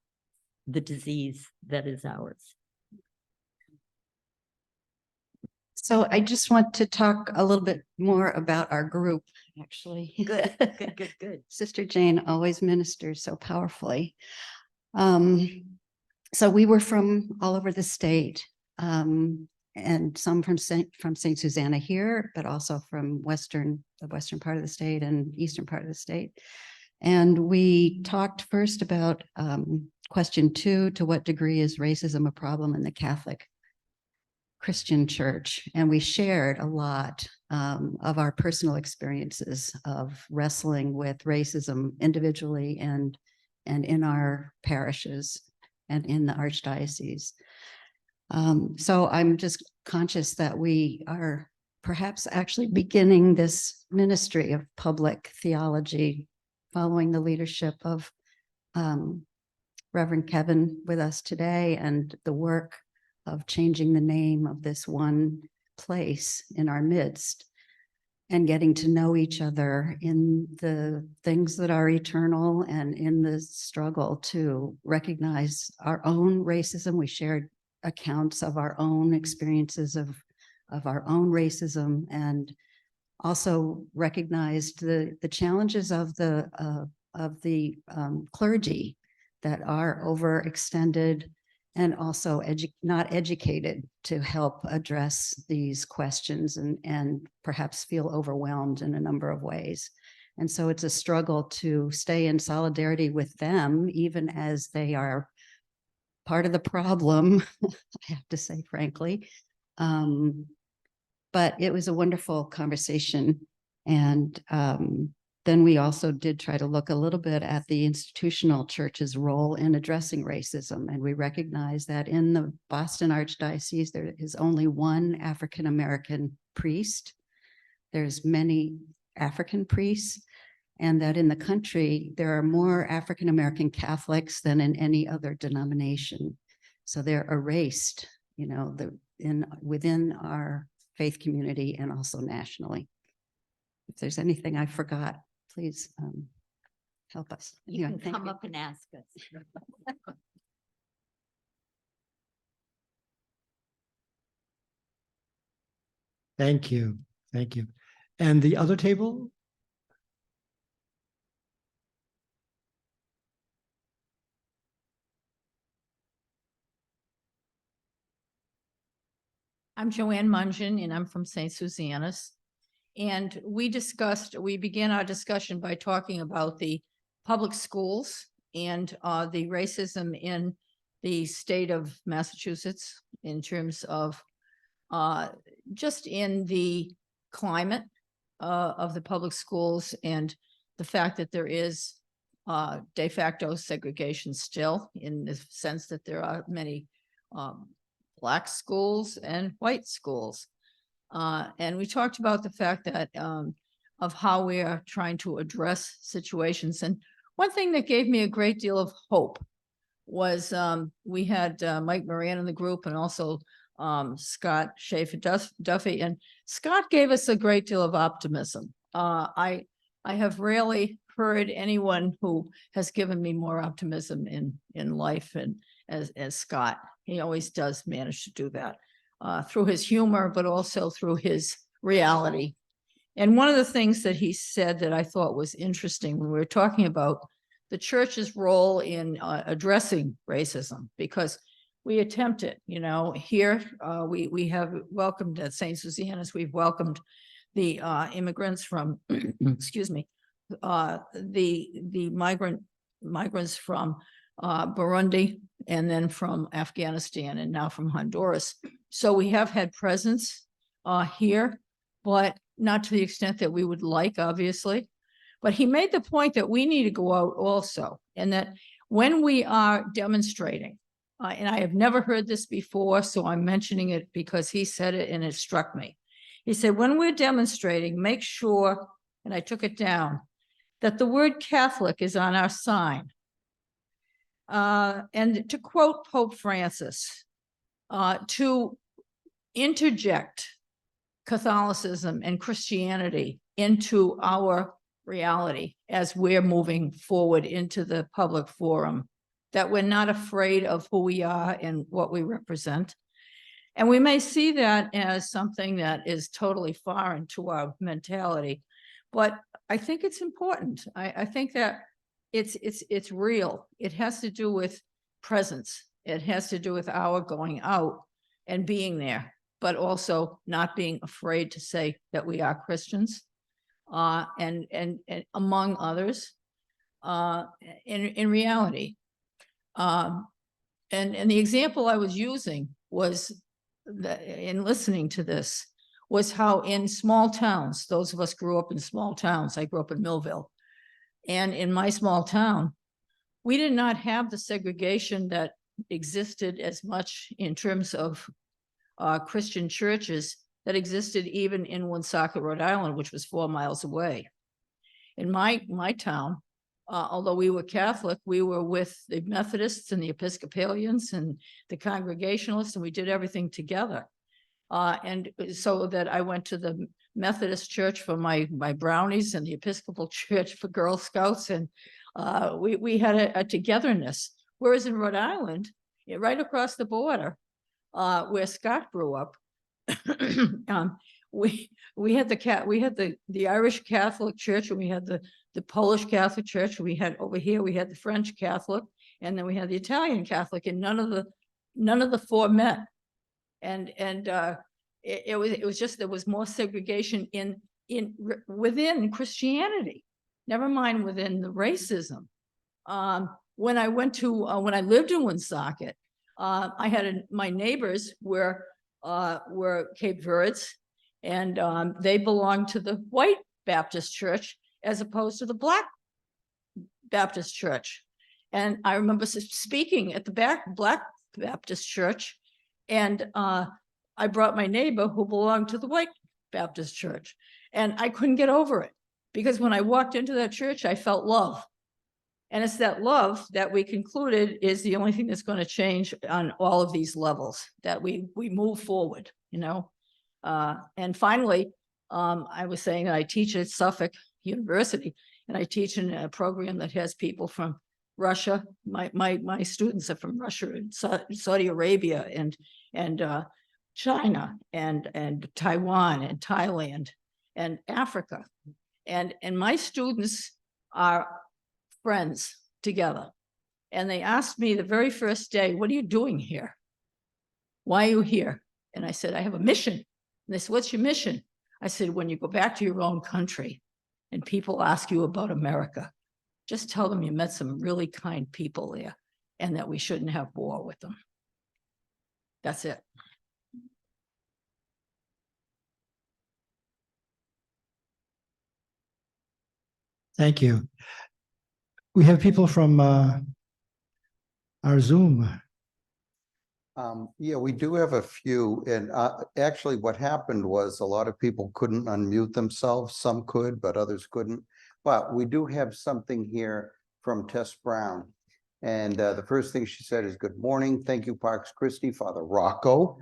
the disease that is ours. So I just want to talk a little bit more about our group, actually. Good, good, good, good. Sister Jane always ministers so powerfully. So we were from all over the state, and some from St. Susanna here, but also from the western part of the state and eastern part of the state. And we talked first about question 2, to what degree is racism a problem in the Catholic Christian church? And we shared a lot of our personal experiences of wrestling with racism individually and in our parishes and in the archdiocese. So I'm just conscious that we are perhaps actually beginning this ministry of public theology, following the leadership of Reverend Kevin with us today, and the work of changing the name of this one place in our midst, and getting to know each other in the things that are eternal and in the struggle to recognize our own racism. We shared accounts of our own experiences of our own racism, and also recognized the challenges of the clergy that are overextended and also not educated to help address these questions, and perhaps feel overwhelmed in a number of ways. And so it's a struggle to stay in solidarity with them, even as they are part of the problem, I have to say, frankly. But it was a wonderful conversation. And then we also did try to look a little bit at the institutional church's role in addressing racism. And we recognize that in the Boston Archdiocese, there is only one African-American priest. There's many African priests, and that in the country, there are more African-American Catholics than in any other denomination. So they're erased, you know, within our faith community and also nationally. If there's anything I forgot, please help us. You Anyway, can thank come you. up and ask us. Thank you. Thank you. And the other table? I'm Joanne Mungin, and I'm from St. Susanna's. And we began our discussion by talking about the public schools and the racism in the state of Massachusetts in terms of just in the climate of the public schools and the fact that there is de facto segregation still, in the sense that there are many Black schools and white schools. And we talked about the fact that of how we are trying to address situations. And one thing that gave me a great deal of hope was we had Mike Moran in the group, and also Scott Schaefer Duffy. And Scott gave us a great deal of optimism. I have rarely heard anyone who has given me more optimism in life and as Scott. He always does manage to do that through his humor, but also through his reality. And one of the things that he said that I thought was interesting when we were talking about the church's role in addressing racism, because we attempt it, you know, here we have welcomed at St. Susanna's, we've welcomed the immigrants from, excuse me, the migrants from Burundi, and then from Afghanistan, and now from Honduras. So we have had presence here, but not to the extent that we would like, obviously. But he made the point that we need to go out also, and that when we are demonstrating, and I have never heard this before, so I'm mentioning it because he said it and it struck me. He said, when we're demonstrating, make sure, and I took it down, that the word Catholic is on our sign. And to quote Pope Francis, to interject Catholicism and Christianity into our reality as we're moving forward into the public forum, that we're not afraid of who we are and what we represent. And we may see that as something that is totally foreign to our mentality, but I think it's important. I think that it's real. It has to do with presence. It has to do with our going out and being there, but also not being afraid to say that we are Christians, and among others, in reality. And the example I was using was that in listening to this was how in small towns, those of us grew up in small towns. I grew up in Millville. And in my small town, we did not have the segregation that existed as much in terms of Christian churches that existed even in Woonsocket, Rhode Island, which was 4 miles away. In my town, although we were Catholic, we were with the Methodists and the Episcopalians and the Congregationalists, and we did everything together. And so that I went to the Methodist church for my brownies and the Episcopal church for Girl Scouts. And we had a togetherness. Whereas in Rhode Island, right across the border, where Scott grew up, we had the Irish Catholic Church, and we had the Polish Catholic Church. We had over here, we had the French Catholic, and then we had the Italian Catholic, and none of the four met. And it was just, there was more segregation within Christianity, never mind within the racism. When I lived in Woonsocket, I had my neighbors were Cape Verdes, and they belonged to the White Baptist Church, as opposed to the Black Baptist church. And I remember speaking at the Black Baptist church, and I brought my neighbor who belonged to the White Baptist church, and I couldn't get over it because when I walked into that church, I felt love. And it's that love that we concluded is the only thing that's going to change on all of these levels, that we move forward, you know. And finally, I was saying that I teach at Suffolk University, and I teach in a program that has people from Russia. My students are from Russia and Saudi Arabia and China and Taiwan and Thailand and Africa. And my students are friends together. And they asked me the very first day, what are you doing here? Why are you here? And I said, I have a mission. And they said, what's your mission? I said, when you go back to your own country and people ask you about America, just tell them you met some really kind people there and that we shouldn't have war with them. That's it. Thank you. We have people from our Zoom. Yeah, we do have a few, and actually what happened was a lot of people couldn't unmute themselves. Some could, but others couldn't. But we do have something here from Tess Brown. And the first thing she said is, good morning. Thank you, Pax Christi, Father Rocco,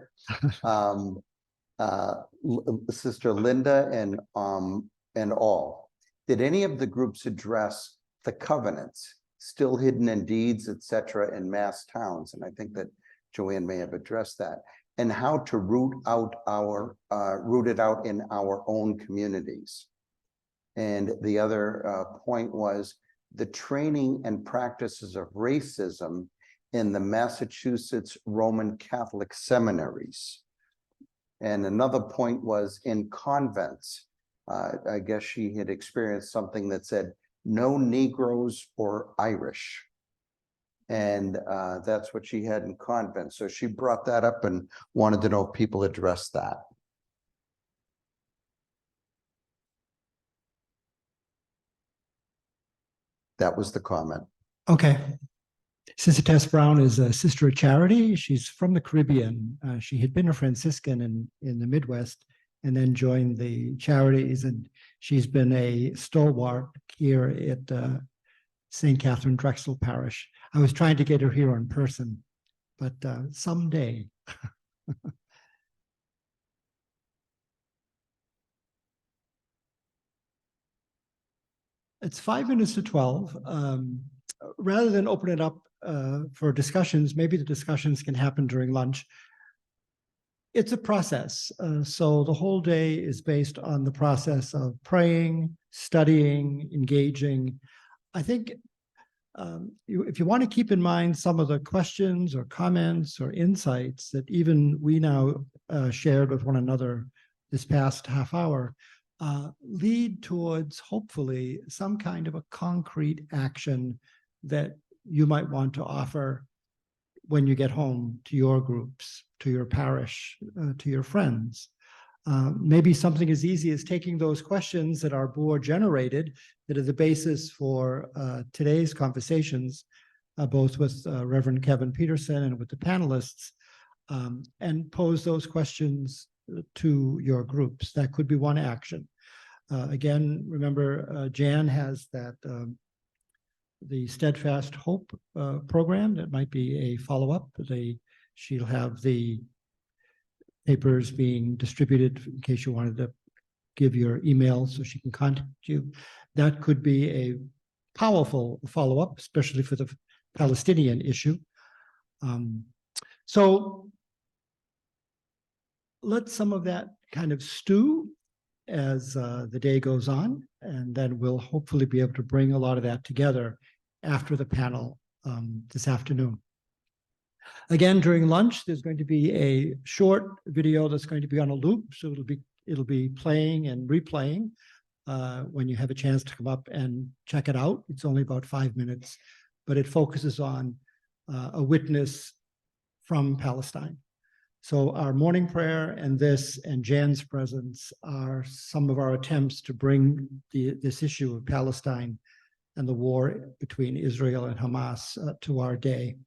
Sister Linda, and all. Did any of the groups address the covenants still hidden in deeds, etc., in mass towns? And I think that Joanne may have addressed that, and how to root it out in our own communities. And the other point was the training and practices of racism in the Massachusetts Roman Catholic seminaries. And another point was in convents. I guess she had experienced something that said, no Negroes or Irish. And that's what she had in convent. So she brought that up and wanted to know if people addressed that. That was the comment. Okay. Sister Tess Brown is a sister of charity. She's from the Caribbean. She had been a Franciscan in the Midwest and then joined the charities. And she's been a stalwart here at St. Catherine Drexel Parish. I was trying to get her here in person, but someday. It's 5 minutes to 12. Rather than open it up for discussions, maybe the discussions can happen during lunch. It's a process. So the whole day is based on the process of praying, studying, engaging. I think if you want to keep in mind some of the questions or comments or insights that even we now shared with one another this past half hour, lead towards hopefully some kind of a concrete action that you might want to offer when you get home to your groups, to your parish, to your friends. Maybe something as easy as taking those questions that our board generated that are the basis for today's conversations, both with Reverend Kevin Peterson and with the panelists, and pose those questions to your groups. That could be one action. Again, remember, Jan has that the Steadfast Hope program that might be a follow-up. She'll have the papers being distributed in case you wanted to give your email so she can contact you. That could be a powerful follow-up, especially for the Palestinian issue. So let some of that kind of stew as the day goes on, and then we'll hopefully be able to bring a lot of that together after the panel this afternoon. Again, during lunch, there's going to be a short video that's going to be on a loop, so it'll be playing and replaying when you have a chance to come up and check it out. It's only about 5 minutes, but it focuses on a witness from Palestine. So our morning prayer and this and Jan's presence are some of our attempts to bring this issue of Palestine and the war between Israel and Hamas to our day.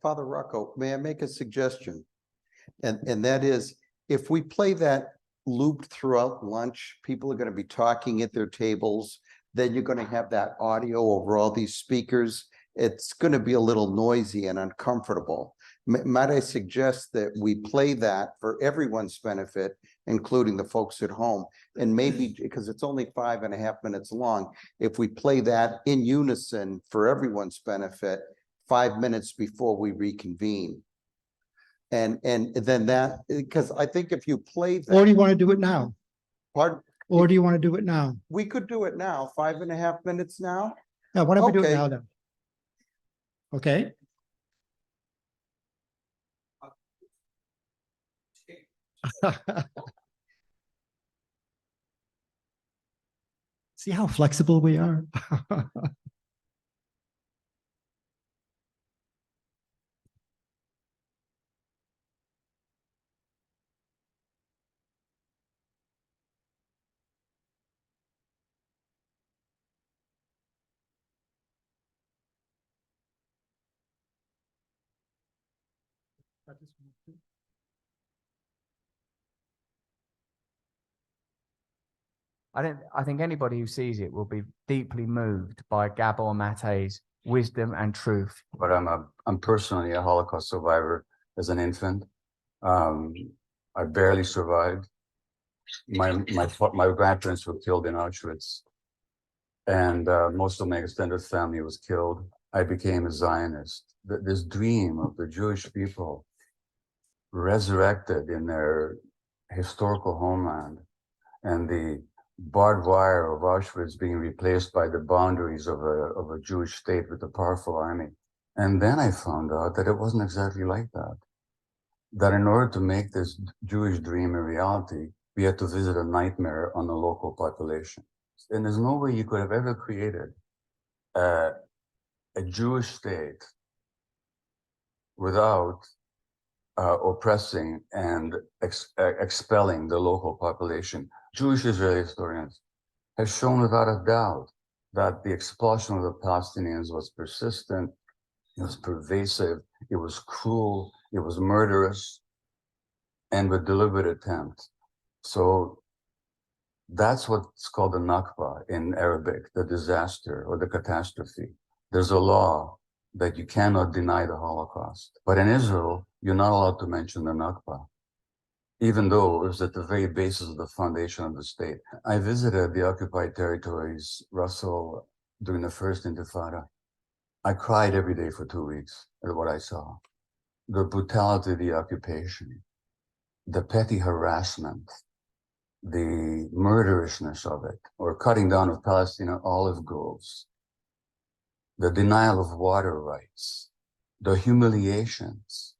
Father Rocco, may I make a suggestion? And that is, if we play that looped throughout lunch, people are going to be talking at their tables. Then you're going to have that audio over all these speakers. It's going to be a little noisy and uncomfortable. Might I suggest that we play that for everyone's benefit, including the folks at home? And maybe, because it's only 5.5 minutes long, if we play that in unison for everyone's benefit, 5 minutes before we reconvene. And then that, because I think if you play that. Or do you want to do it now? Pardon? Or do you want to do it now? We could do it now, 5.5 minutes now. Yeah, why don't we do it Okay. now then? Okay. See how flexible we are? I think anybody who sees it will be deeply moved by Gabor Mate's wisdom and truth. But I'm personally a Holocaust survivor as an infant. I barely survived. My grandparents were killed in Auschwitz, and most of my extended family was killed. I became a Zionist. This dream of the Jewish people resurrected in their historical homeland, and the barbed wire of Auschwitz being replaced by the boundaries of a Jewish state with a powerful army. And then I found out that it wasn't exactly like that. That in order to make this Jewish dream a reality, we had to visit a nightmare on the local population. And there's no way you could have ever created a Jewish state without oppressing and expelling the local population. Jewish Israeli historians have shown without a doubt that the expulsion of the Palestinians was persistent, it was pervasive, it was cruel, it was murderous, and with deliberate attempt. So that's what's called the Nakba in Arabic, the disaster or the catastrophe. There's a law that you cannot deny the Holocaust. But in Israel, you're not allowed to mention the Nakba, even though it was at the very basis of the foundation of the state. I visited the occupied territories, Russell, during the first Intifada. I cried every day for 2 weeks at what I saw. The brutality of the occupation, the petty harassment, the murderousness of it, or cutting down of Palestinian olive groves, the denial of water rights, the humiliations.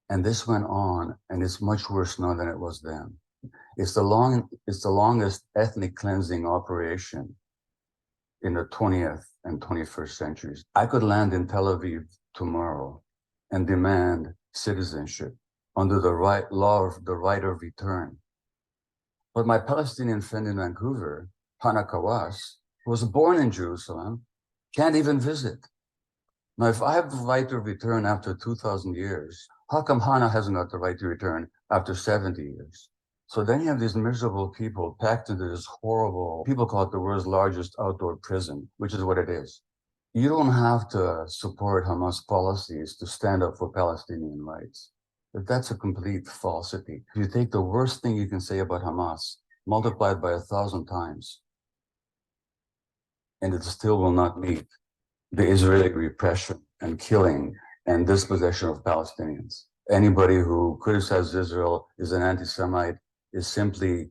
And this went on, and it's much worse now than it was then. It's the longest ethnic cleansing operation in the 20th and 21st centuries. I could land in Tel Aviv tomorrow and demand citizenship under the law of the right of return. But my Palestinian friend in Vancouver, Hannah Kawas, who was born in Jerusalem, can't even visit. Now, if I have the right to return after 2,000 years, how come Hannah hasn't got the right to return after 70 years? So then you have these miserable people packed into this horrible, people call it the world's largest outdoor prison, which is what it is. You don't have to support Hamas policies to stand up for Palestinian rights. But that's a complete falsity. If you take the worst thing you can say about Hamas, multiplied by 1,000 times, and it still will not meet the Israeli repression and killing and dispossession of Palestinians. Anybody who criticizes Israel is an anti-Semite is simply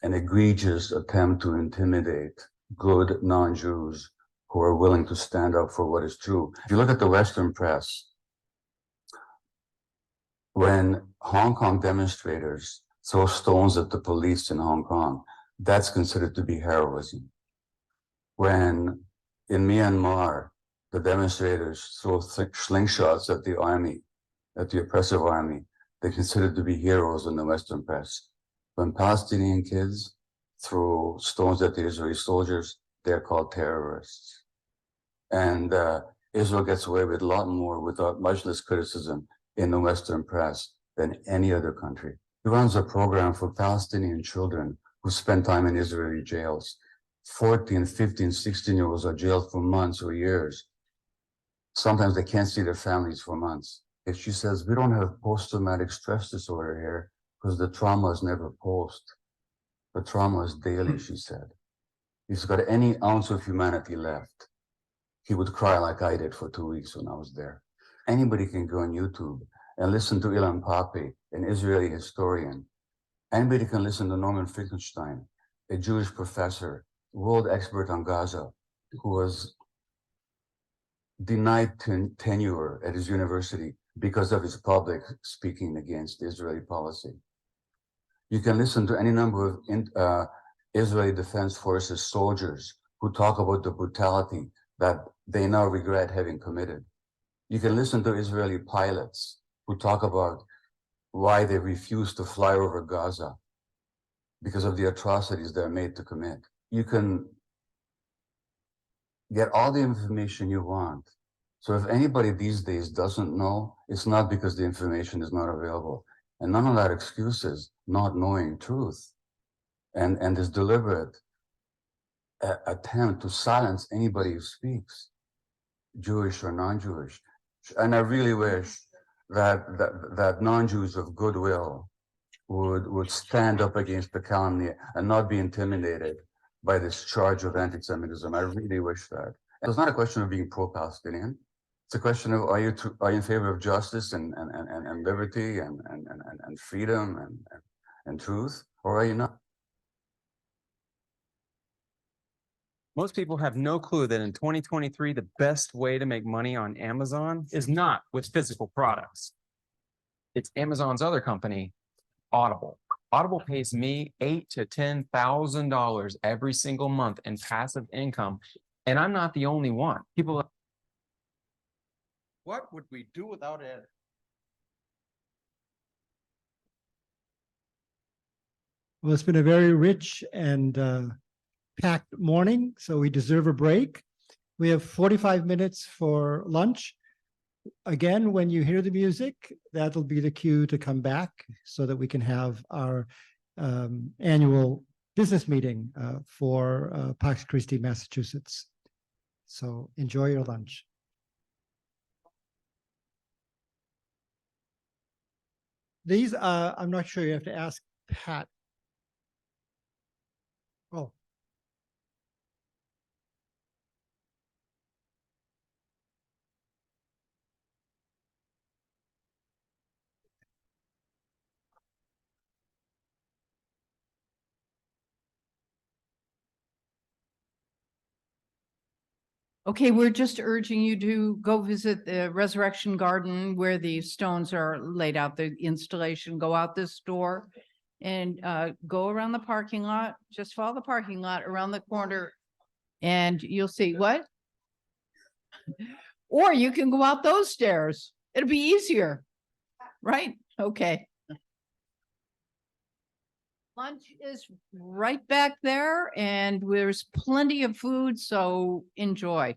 an egregious attempt to intimidate good non-Jews who are willing to stand up for what is true. If you look at the Western press, when Hong Kong demonstrators throw stones at the police in Hong Kong, that's considered to be heroism. When in Myanmar, the demonstrators throw slingshots at the army, that the oppressive army they considered to be heroes in the Western press. When Palestinian kids throw stones at the Israeli soldiers, they're called terrorists. And Israel gets away with a lot more without much less criticism in the Western press than any other country. He runs a program for Palestinian children who spend time in Israeli jails. 14, 15, 16-year-olds are jailed for months or years. Sometimes they can't see their families for months. If she says, we don't have post-traumatic stress disorder here because the trauma is never post. The trauma is daily, she said. If he's got any ounce of humanity left, he would cry like I did for 2 weeks when I was there. Anybody can go on YouTube and listen to Ilan Pappé, an Israeli historian. Anybody can listen to Norman Finkelstein, a Jewish professor, world expert on Gaza, who was denied tenure at his university because of his public speaking against Israeli policy. You can listen to any number of Israeli Defense Forces soldiers who talk about the brutality that they now regret having committed. You can listen to Israeli pilots who talk about why they refuse to fly over Gaza because of the atrocities they're made to commit. You can get all the information you want. So if anybody these days doesn't know, it's not because the information is not available. And none of that excuses not knowing truth and this deliberate attempt to silence anybody who speaks, Jewish or non-Jewish. And I really wish that non-Jews of goodwill would stand up against the calumny and not be intimidated by this charge of anti-Semitism. I really wish that. And it's not a question of being pro-Palestinian. It's a question of are you in favor of justice and liberty and freedom and truth, or are you not? Most people have no clue that in 2023, the best way to make money on Amazon is not with physical products. It's Amazon's other company, Audible. Audible pays me $8,000 to $10,000 every single month in passive income, and I'm not the only one. People. What would we do without it? Well, it's been a very rich and packed morning, so we deserve a break. We have 45 minutes for lunch. Again, when you hear the music, that'll be the cue to come back so that we can have our annual business meeting for Pax Christi, Massachusetts. So enjoy your lunch. These, I'm not sure, you have to ask Pat. Oh. Okay, we're just urging you to go visit the Resurrection Garden where the stones are laid out, the installation, go out this door and go around the parking lot, just follow the parking lot around the corner and you'll see what? Or you can go out those stairs. It'll be easier, right? Okay. Lunch is right back there and there's plenty of food, so enjoy.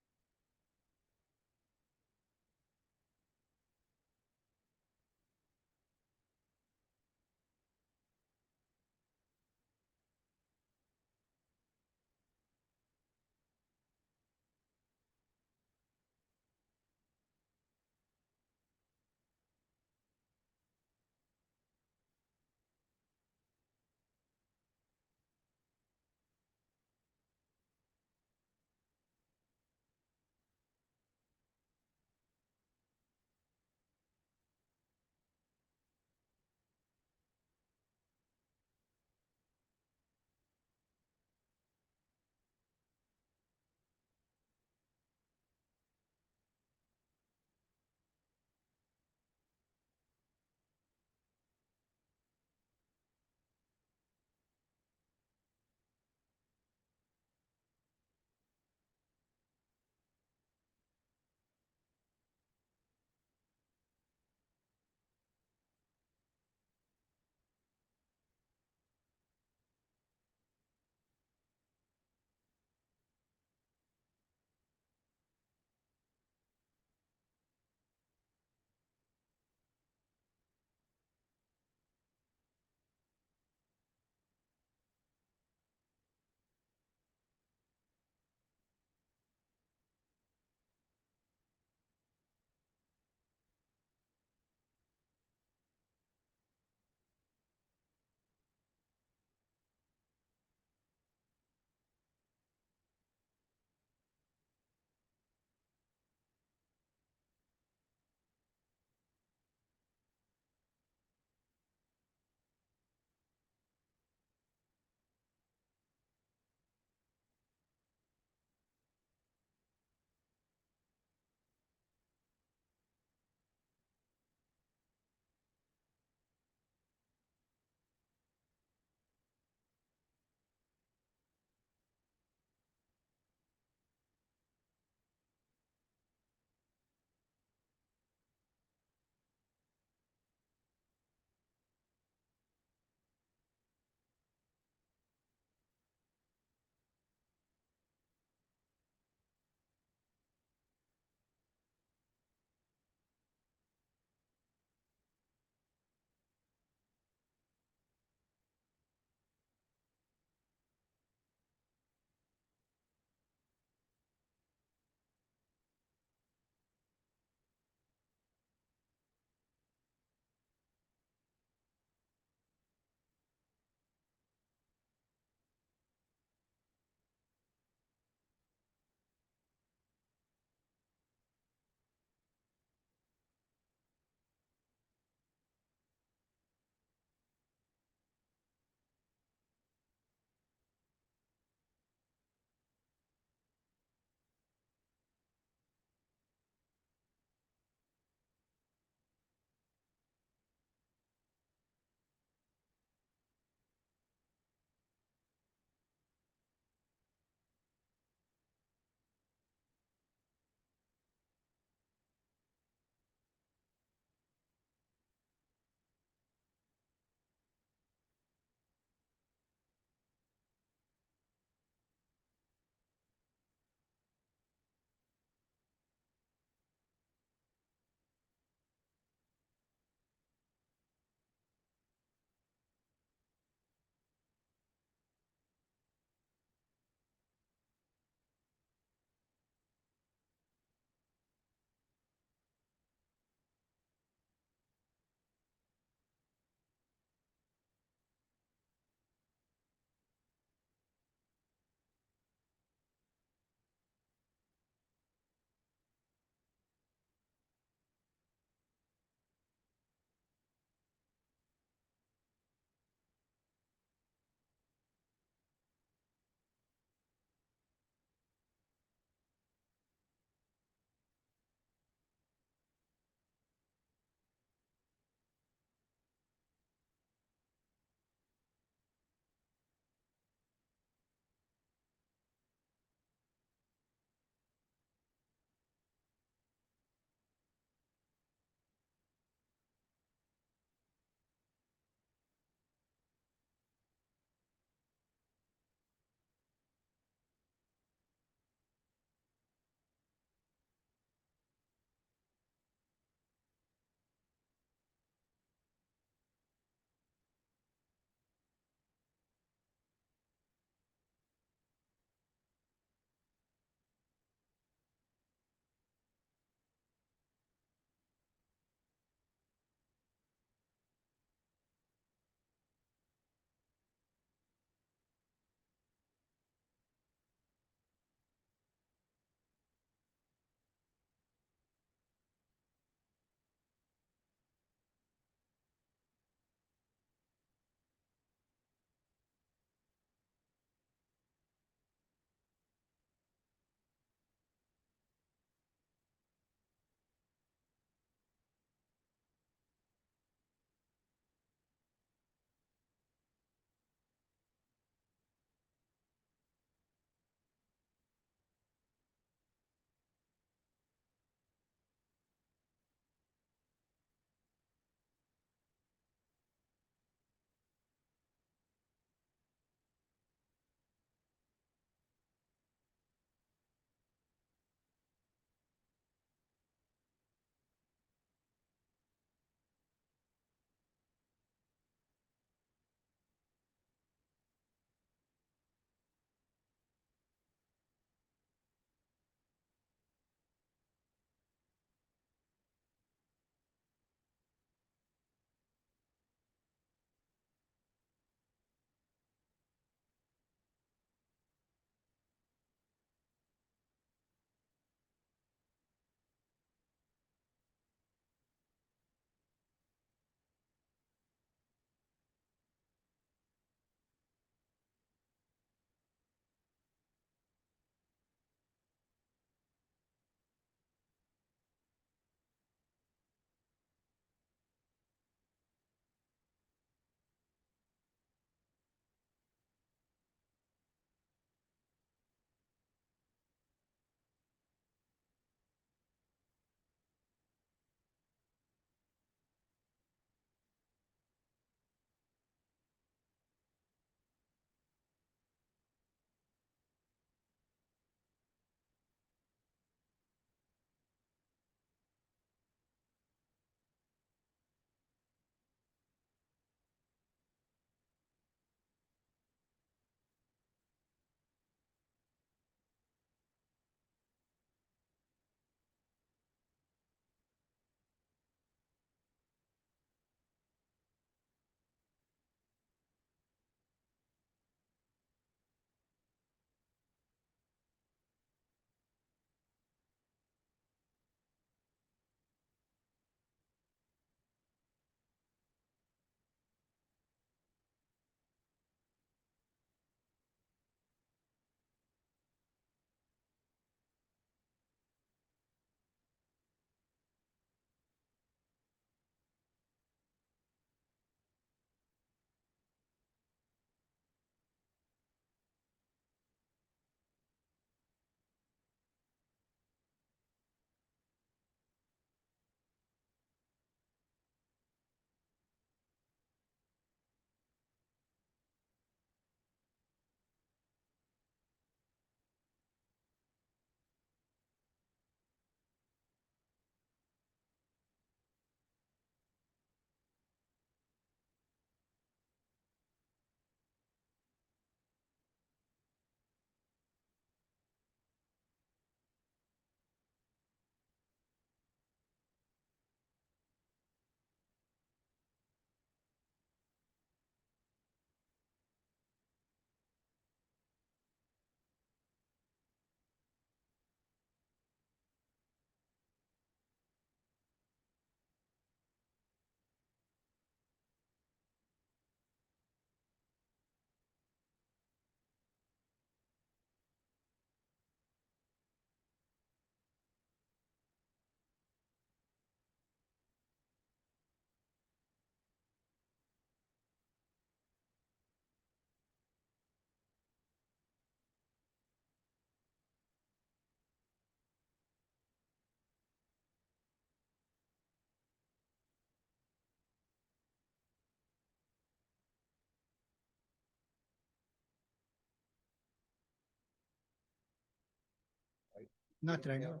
Not that I know.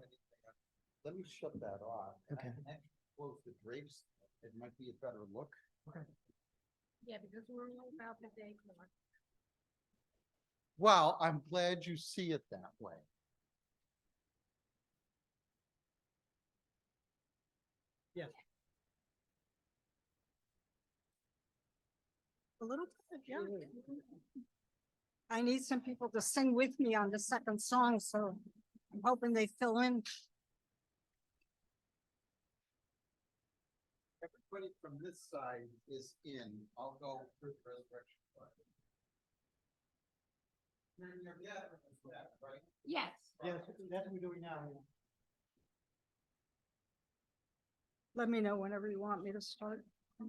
Let me shut that off. Okay. I can actually close the drapes. It might be a better look. Okay. Yeah, because we're all about the day clock. Well, I'm glad you see it that way. Yeah. A little bit, yeah. I need some people to sing with me on the second song, so I'm hoping they fill in. Everybody from this side is in. I'll go for the resurrection. Right? Yes. Yes, that's what we're doing now. Let me know whenever you want me to start. I'm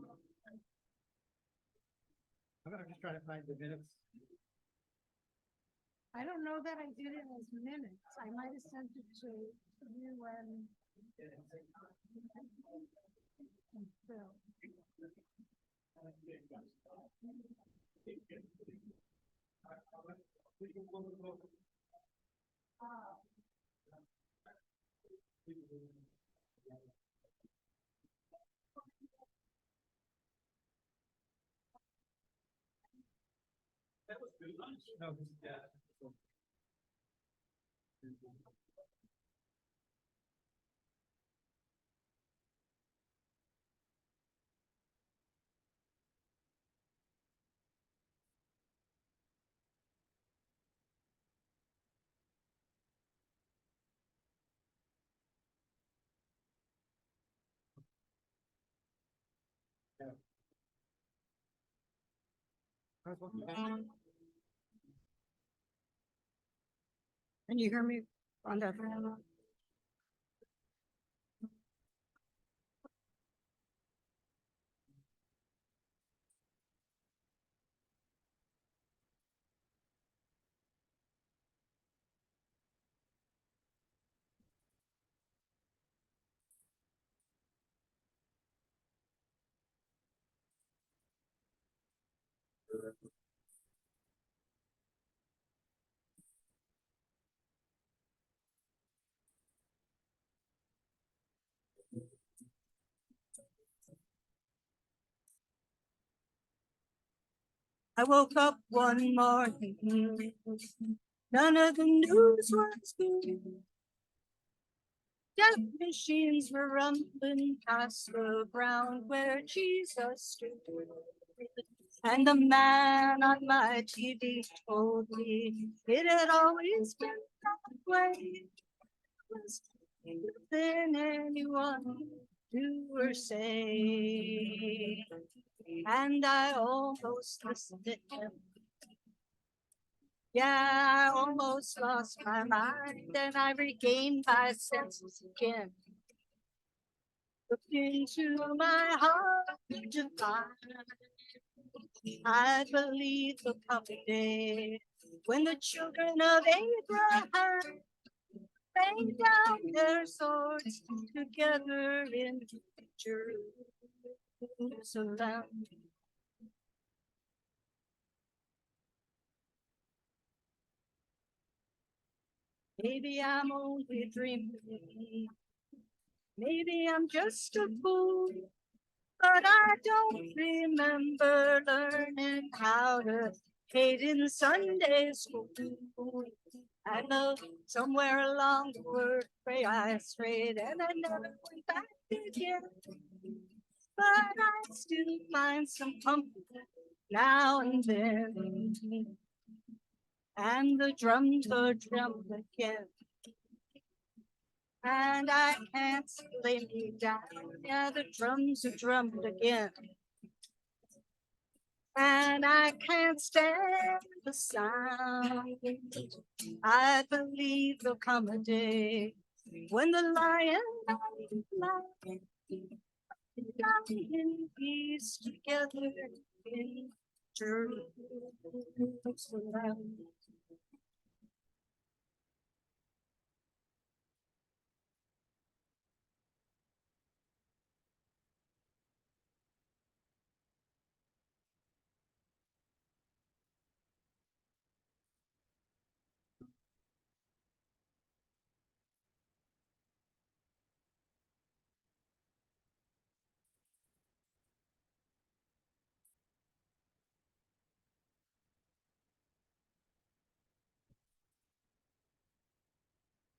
gonna just try to find the minutes. I don't know that I did it as minutes. I might have sent it to you and. Phil. No, Can you hear me on that? I woke up one morning, none of the news was good. Death machines were rumbling past the ground where Jesus stood. And the man on my TV told me it had always been that way. Than anyone do or say. And I almost listened to him. Yeah, I almost lost my mind, and I regained my senses again. Looked into my heart to find I believe the coming day when the children of Abraham laid down their swords together in Jerusalem. Maybe I'm only dreaming. Maybe I'm just a fool. But I don't remember learning how to hate in Sunday school. I know somewhere along the way I strayed and I never went back again. But I still find some comfort now and then. And the drums are drumming again. And I can't lay me down. Yeah, the drums are drummed again. And I can't stand the sound. I believe there'll come a day when the lion in peace together in Jerusalem.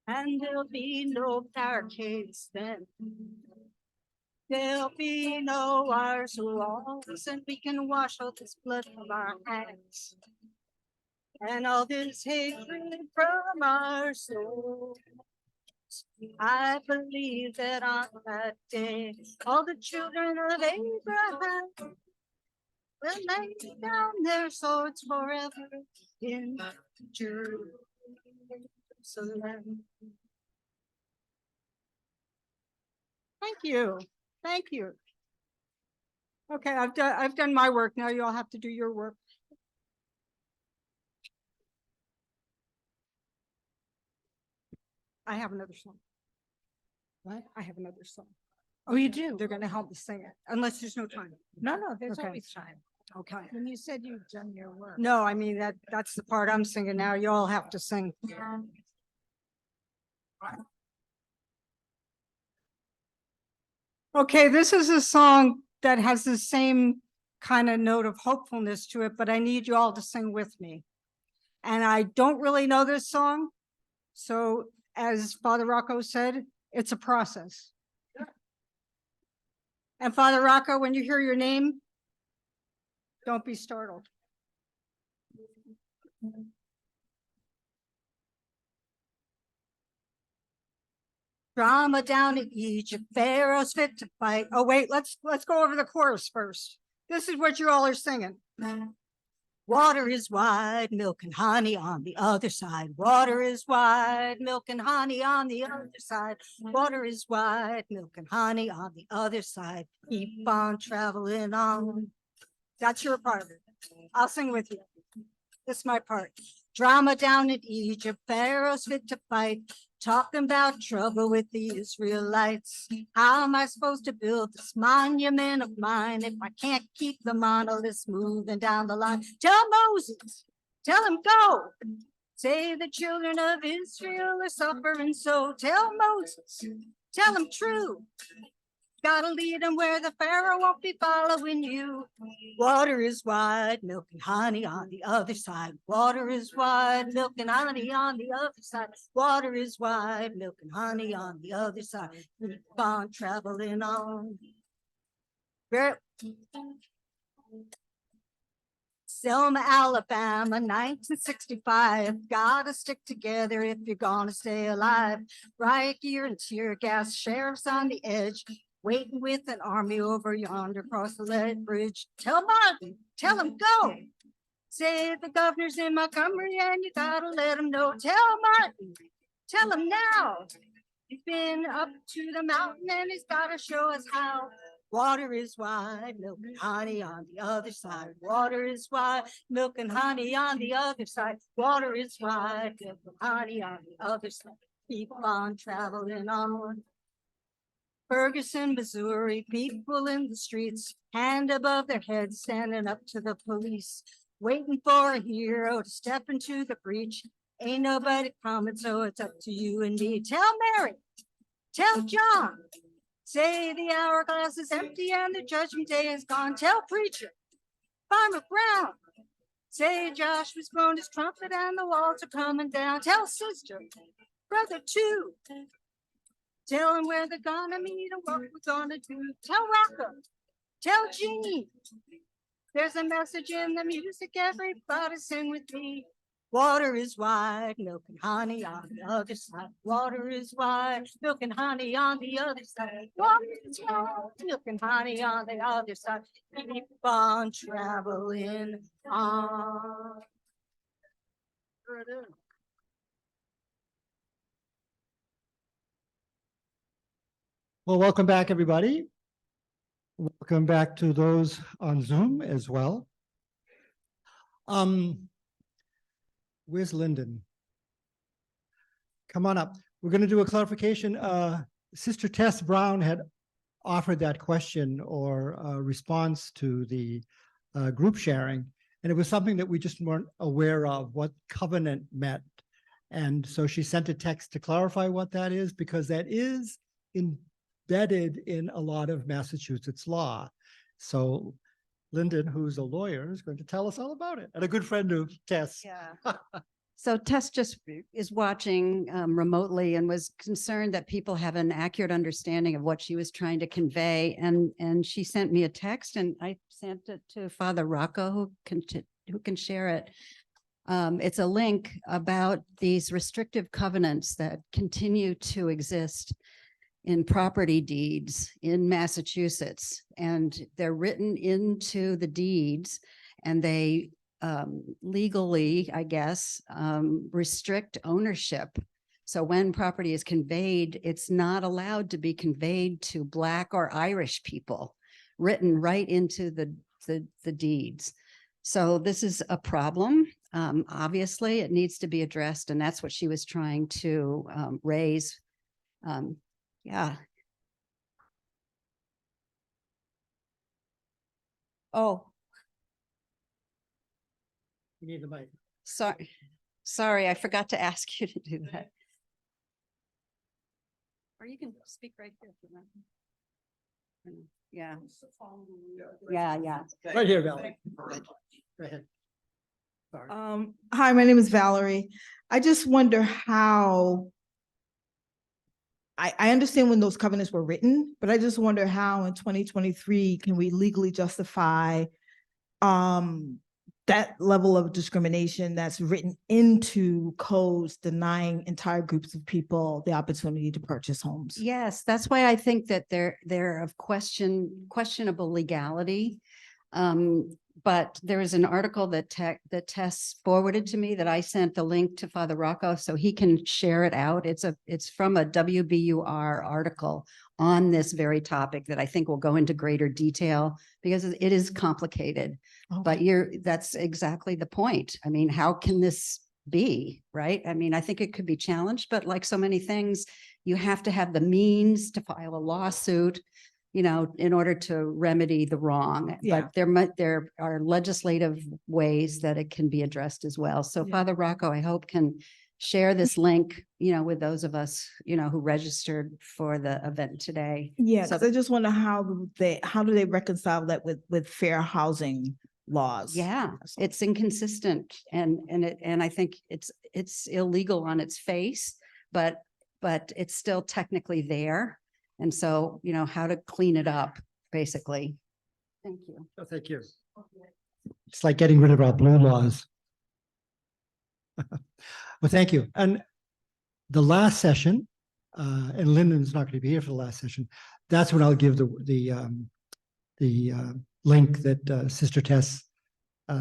And there'll be no barricades then. There'll be no wires or walls, and we can wash all this blood from our hands. And all this hatred from our souls. I believe that on that day, all the children of Abraham will lay down their swords forever in Jerusalem. Thank you. Thank you. Okay, I've done my work. Now you all have to do your work. I have another song. What? I have another song. Oh, you do? They're gonna help me sing it, unless there's no time. No, there's Okay. always time. Okay. When you said you've done your work. No, I mean, that's the part I'm singing now. You all have to sing. Okay, this is a song that has the same kind of note of hopefulness to it, but I need you all to sing with me. And I don't really know this song. So as Father Rocco said, it's a process. And Father Rocco, when you hear your name, don't be startled. Drama down in Egypt, Pharaoh's fit to fight. Oh wait, let's go over the chorus first. This is what you all are singing. Water is wide, milk and honey on the other side. Water is wide, milk and honey on the other side. Water is wide, milk and honey on the other side. Keep on traveling on. That's your part. I'll sing with you. This is my part. Drama down in Egypt, Pharaoh's fit to fight. Talking about trouble with the Israelites. How am I supposed to build this monument of mine if I can't keep the monoliths moving down the line? Tell Moses, tell him go. Say the children of Israel are suffering, so tell Moses, tell him true. Gotta lead them where the Pharaoh won't be following you. Water is wide, milk and honey on the other side. Water is wide, milk and honey on the other side. Water is wide, milk and honey on the other side. Keep on traveling on. Selma, Alabama, 1965. Gotta stick together if you're gonna stay alive. Riot gear and tear gas, sheriffs on the edge. Waiting with an army over yonder across the lead bridge. Tell Martin, tell him go. Say the governor's in Montgomery and you gotta let him know. Tell Martin, tell him now. He's been up to the mountain and he's gotta show us how. Water is wide, milk and honey on the other side. Water is wide, milk and honey on the other side. Water is wide, milk and honey on the other side. Keep on traveling on. Ferguson, Missouri, people in the streets, hand above their heads, standing up to the police, waiting for a hero to step into the breach. Ain't nobody coming, so it's up to you and me. Tell Mary, tell John, say the hourglass is empty and the judgment day is gone. Tell preacher, Farmer Brown, say Josh was blown his trumpet and the walls are coming down. Tell sister, brother too. Tell him where they're gonna meet and what we're gonna do. Tell Rocco, tell Jeannie, there's a message in the music, everybody sing with me. Water is wide, milk and honey on the other side. Water is wide, milk and honey on the other side. Water is wide, milk and honey on the other side. Keep on traveling on. Well, welcome back, everybody. Welcome back to those on Zoom as well. Where's Lyndon? Come on up. We're going to do a clarification. Sister Tess Brown had offered that question or response to the group sharing, and it was something that we just weren't aware of, what covenant meant. And so she sent a text to clarify what that is, because that is embedded in a lot of Massachusetts law. So Lyndon, who's a lawyer, is going to tell us all about it, and a good friend of Tess. Yeah. So Tess just is watching remotely and was concerned that people have an accurate understanding of what she was trying to convey. And she sent me a text and I sent it to Father Rocco who can share it. It's a link about these restrictive covenants that continue to exist in property deeds in Massachusetts. And they're written into the deeds and they legally, I guess, restrict ownership. So when property is conveyed, it's not allowed to be conveyed to Black or Irish people, written right into the deeds. So this is a problem. Obviously, it needs to be addressed, and that's what she was trying to raise. Yeah. Oh. You need the mic. Sorry, I forgot to ask you to do that. Or you can speak right here. If you want. Yeah. Yeah. Right here, Valerie. Go ahead. Hi, my name is Valerie. I just wonder how, I understand when those covenants were written, but I just wonder how in 2023 can we legally justify that level of discrimination that's written into codes denying entire groups of people the opportunity to purchase homes. Yes, that's why I think that they're of questionable legality. But there is an article that Tess forwarded to me that I sent the link to Father Rocco so he can share it out. It's from a WBUR article on this very topic that I think will go into greater detail because it is complicated. But that's exactly the point. I mean, how can this be, right? I mean, I think it could be challenged, but like so many things, you have to have the means to file a lawsuit, you know, in order to remedy the wrong. Yeah. But there are legislative ways that it can be addressed as well. So Father Rocco, I hope, can share this link, you know, with those of us, you know, who registered for the event today. Yeah, So because I just wonder how do they reconcile that with fair housing laws? yeah, it's inconsistent and I think it's illegal on its face, but it's still technically there. And so, you know, how to clean it up, basically. Thank you. Oh, thank you. It's like getting rid of our blue laws. Well, thank you. And the last session, and Lyndon's not going to be here for the last session. That's when I'll give the link that Sister Tess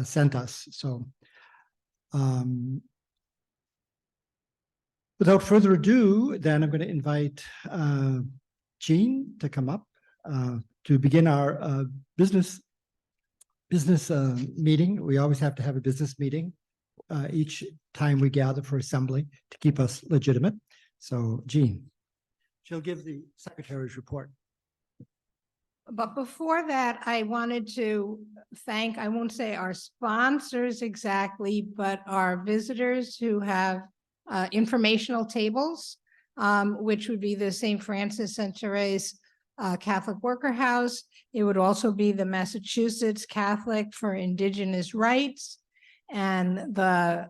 sent us. So, without further ado, then I'm going to invite Jean to come up to begin our business meeting. We always have to have a business meeting each time we gather for assembly to keep us legitimate. So Jean, she'll give the secretary's report. But before that, I wanted to thank, I won't say our sponsors exactly, but our visitors who have informational tables, which would be the St. Francis and Therese Catholic Worker House. It would also be the Massachusetts Catholic for Indigenous Rights and the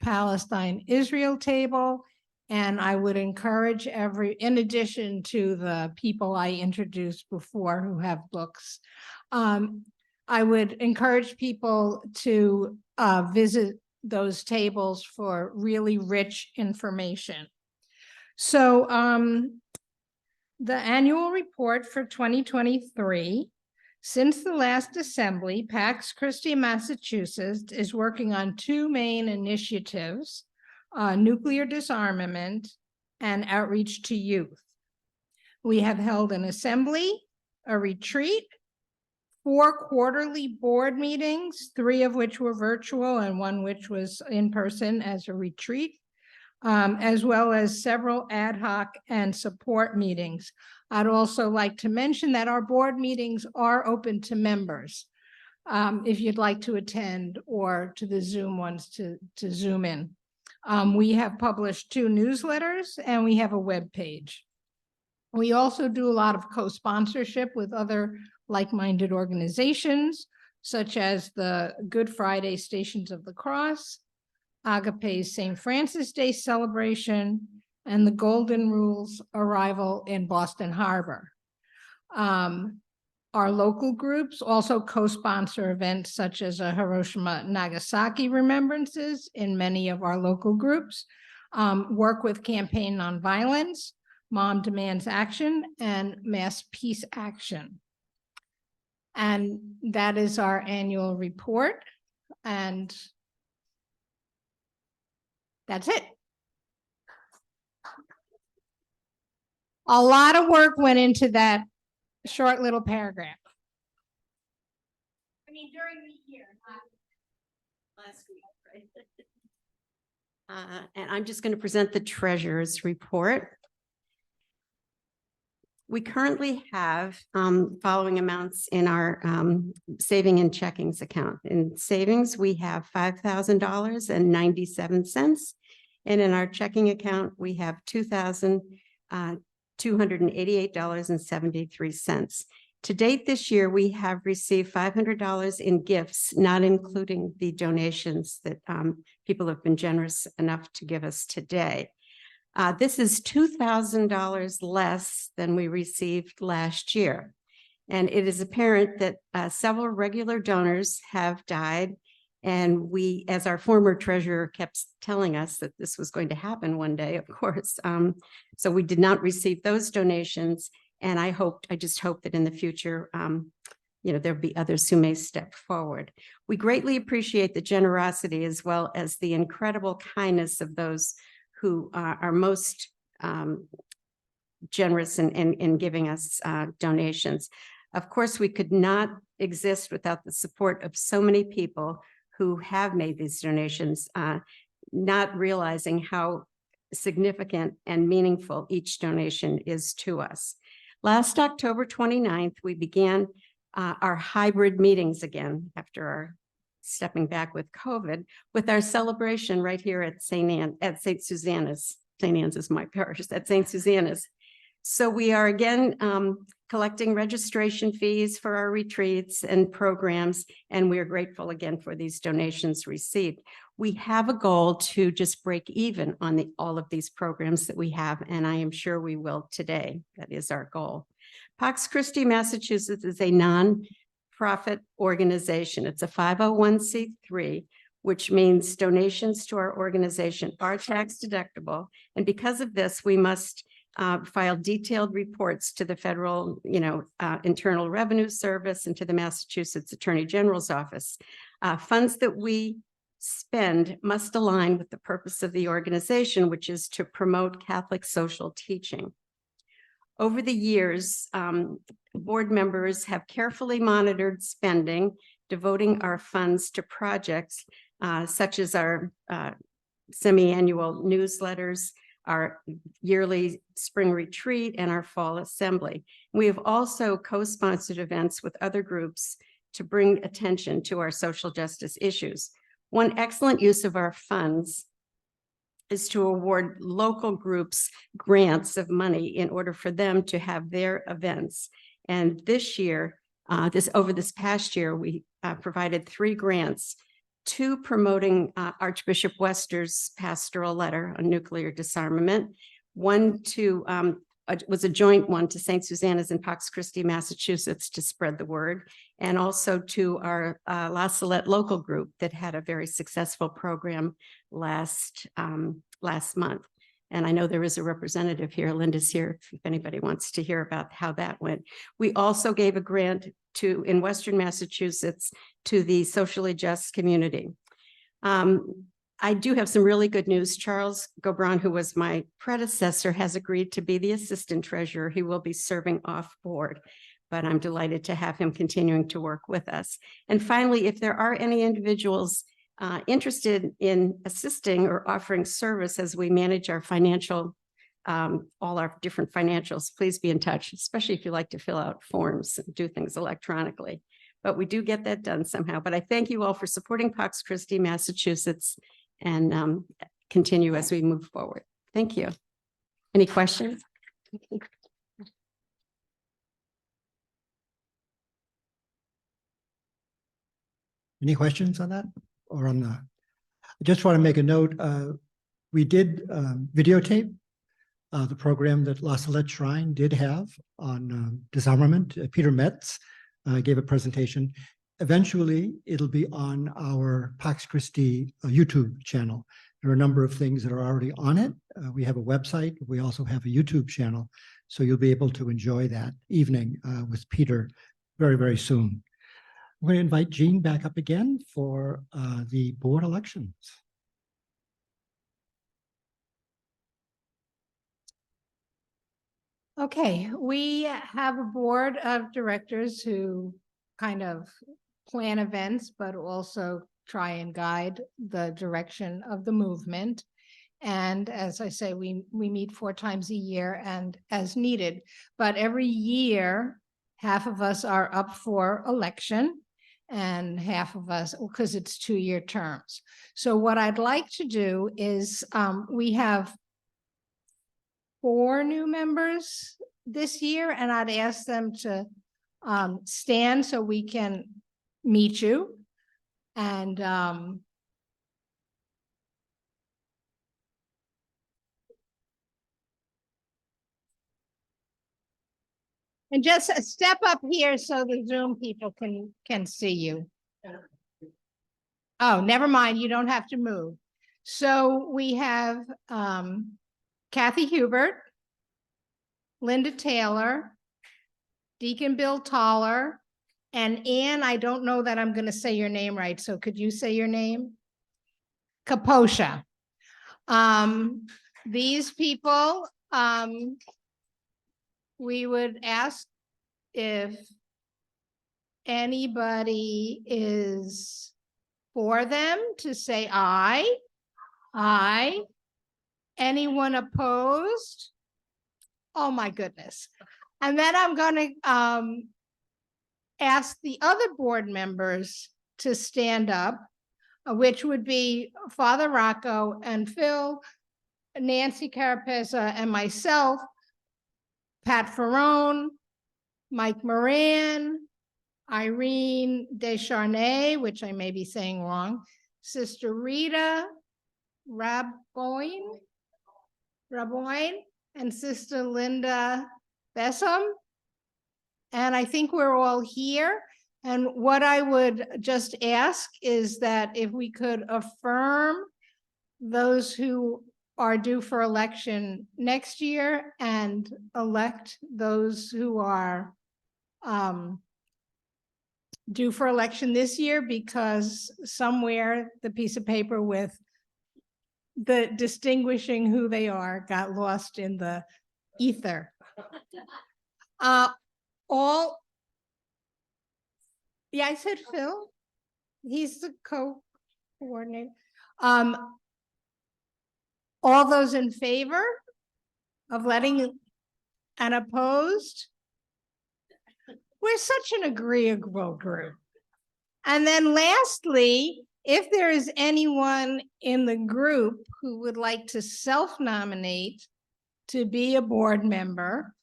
Palestine-Israel table. And I would encourage in addition to the people I introduced before who have books, I would encourage people to visit those tables for really rich information. So the annual report for 2023, since the last assembly, Pax Christi, Massachusetts is working on two main initiatives, nuclear disarmament and outreach to youth. We have held an assembly, a retreat, 4 quarterly board meetings, 3 of which were virtual and 1 which was in person as a retreat, as well as several ad hoc and support meetings. I'd also like to mention that our board meetings are open to members if you'd like to attend, or to the Zoom ones to Zoom in. We have published 2 newsletters and we have a web page. We also do a lot of co-sponsorship with other like-minded organizations, such as the Good Friday Stations of the Cross, Agape's St. Francis Day celebration, and the Golden Rule's arrival in Boston Harbor. Our local groups also co-sponsor events such as a Hiroshima Nagasaki remembrances in many of our local groups, work with Campaign Nonviolence, Mom Demands Action, and Mass Peace Action. And that is our annual report. And that's it. A lot of work went into that short little paragraph. I mean, during the year, not last week, right? And I'm just going to present the treasurer's report. We currently have following amounts in our saving and checkings account. In savings, we have $5,000.97. And in our checking account, we have $2,288.73. To date this year, we have received $500 in gifts, not including the donations that people have been generous enough to give us today. This is $2,000 less than we received last year. And it is apparent that several regular donors have died. And we, as our former treasurer kept telling us that this was going to happen one day, of course. So we did not receive those donations. And I just hope that in the future, there'll be others who may step forward. We greatly appreciate the generosity as well as the incredible kindness of those who are most generous in giving us donations. Of course, we could not exist without the support of so many people who have made these donations, not realizing how significant and meaningful each donation is to us. Last October 29th, we began our hybrid meetings again after our stepping back with COVID, with our celebration right here at St. Susanna's. St. Anne's is my parish, at St. Susanna's. So we are again collecting registration fees for our retreats and programs, and we are grateful again for these donations received. We have a goal to just break even on all of these programs that we have, and I am sure we will today. That is our goal. Pax Christi, Massachusetts is a non-profit organization. It's a 501c3, which means donations to our organization are tax deductible. And because of this, we must file detailed reports to the federal, Internal Revenue Service and to the Massachusetts Attorney General's office. Funds that we spend must align with the purpose of the organization, which is to promote Catholic social teaching. Over the years, board members have carefully monitored spending, devoting our funds to projects such as our semi-annual newsletters, our yearly spring retreat, and our fall assembly. We have also co-sponsored events with other groups to bring attention to our social justice issues. One excellent use of our funds is to award local groups grants of money in order for them to have their events. And this year, over this past year, we provided 3 grants, 2 promoting Archbishop Wester's pastoral letter on nuclear disarmament, one was a joint one to St. Susanna's in Pax Christi, Massachusetts, to spread the word, and also to our La Salette local group that had a very successful program last month. And I know there is a representative here, Linda's here, if anybody wants to hear about how that went. We also gave a grant in Western Massachusetts to the socially just community. I do have some really good news. Charles Gobron, who was my predecessor, has agreed to be the assistant treasurer. He will be serving off board, but I'm delighted to have him continuing to work with us. And finally, if there are any individuals interested in assisting or offering service as we manage our financial, all our different financials, please be in touch, especially if you like to fill out forms and do things electronically. But we do get that done somehow. But I thank you all for supporting Pax Christi, Massachusetts, and continue as we move forward. Thank you. Any questions? Any questions on that or on the? I just want to make a note. We did videotape the program that La Salette Shrine did have on disarmament. Peter Metz gave a presentation. Eventually, it'll be on our Pax Christi YouTube channel. There are a number of things that are already on it. We have a website. We also have a YouTube channel. So you'll be able to enjoy that evening with Peter very, very soon. We're going to invite Jean back up again for the board elections. Okay, we have a board of directors who kind of plan events, but also try and guide the direction of the movement. And as I say, we meet 4 times a year and as needed, but every year, half of us are up for election and half of us, because it's 2-year terms. So what I'd like to do is we have 4 new members this year, and I'd ask them to stand so we can meet you. And just step up here so the Zoom people can see you. Oh, never mind, you don't have to move. So we have Kathy Hubert, Linda Taylor, Deacon Bill Toller, and Ann, I don't know that I'm going to say your name right, so could you say your name? Kaposha. These people, we would ask if anybody is for them to say aye. Aye. Anyone opposed? Oh my goodness. And then I'm going to ask the other board members to stand up, which would be Father Rocco and Phil, Nancy Carapeza, and myself, Pat Ferrone, Mike Moran, Irene Descharnay, which I may be saying wrong, Sister Rita Raboyne, and Sister Linda Bessam. And I think we're all here. And what I would just ask is that if we could affirm those who are due for election next year and elect those who are due for election this year, because somewhere the piece of paper with the distinguishing who they are got lost in the ether. Yeah, I said Phil. He's the co-coordinator. All those in favor of letting and opposed? We're such an agreeable group. And then lastly, if there is anyone in the group who would like to self-nominate to be a board member,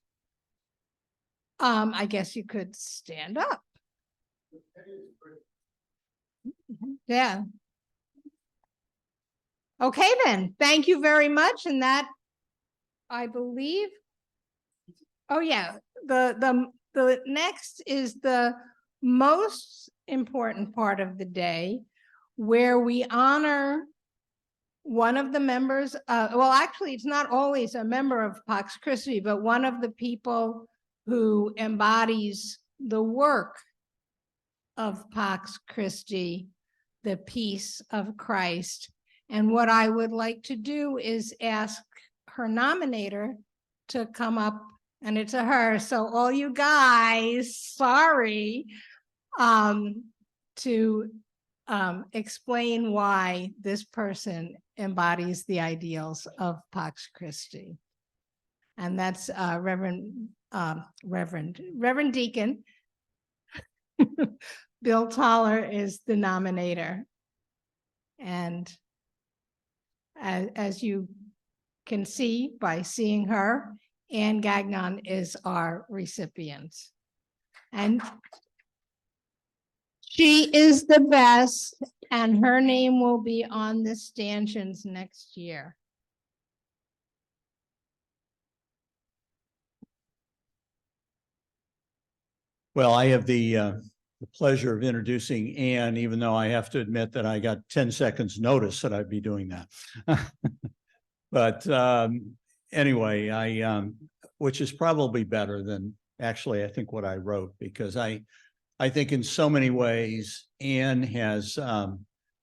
I guess you could stand up. Yeah. Okay, then. Thank you very much. And that, I believe, oh yeah, the next is the most important part of the day, where we honor one of the members, well, actually, it's not always a member of Pax Christi, but one of the people who embodies the work of Pax Christi, the peace of Christ. And what I would like to do is ask her nominator to come up, and it's a her. So all you guys, sorry, to explain why this person embodies the ideals of Pax Christi. And that's Reverend Deacon. Bill Toller is the nominator. And as you can see by seeing her, Anne Gagnon is our recipient. And she is the best. And her name will be on the stanchions next year. Well, I have the pleasure of introducing Ann, even though I have to admit that I got 10 seconds notice that I'd be doing that. But anyway, which is probably better than actually I think what I wrote, because I think in so many ways, Ann has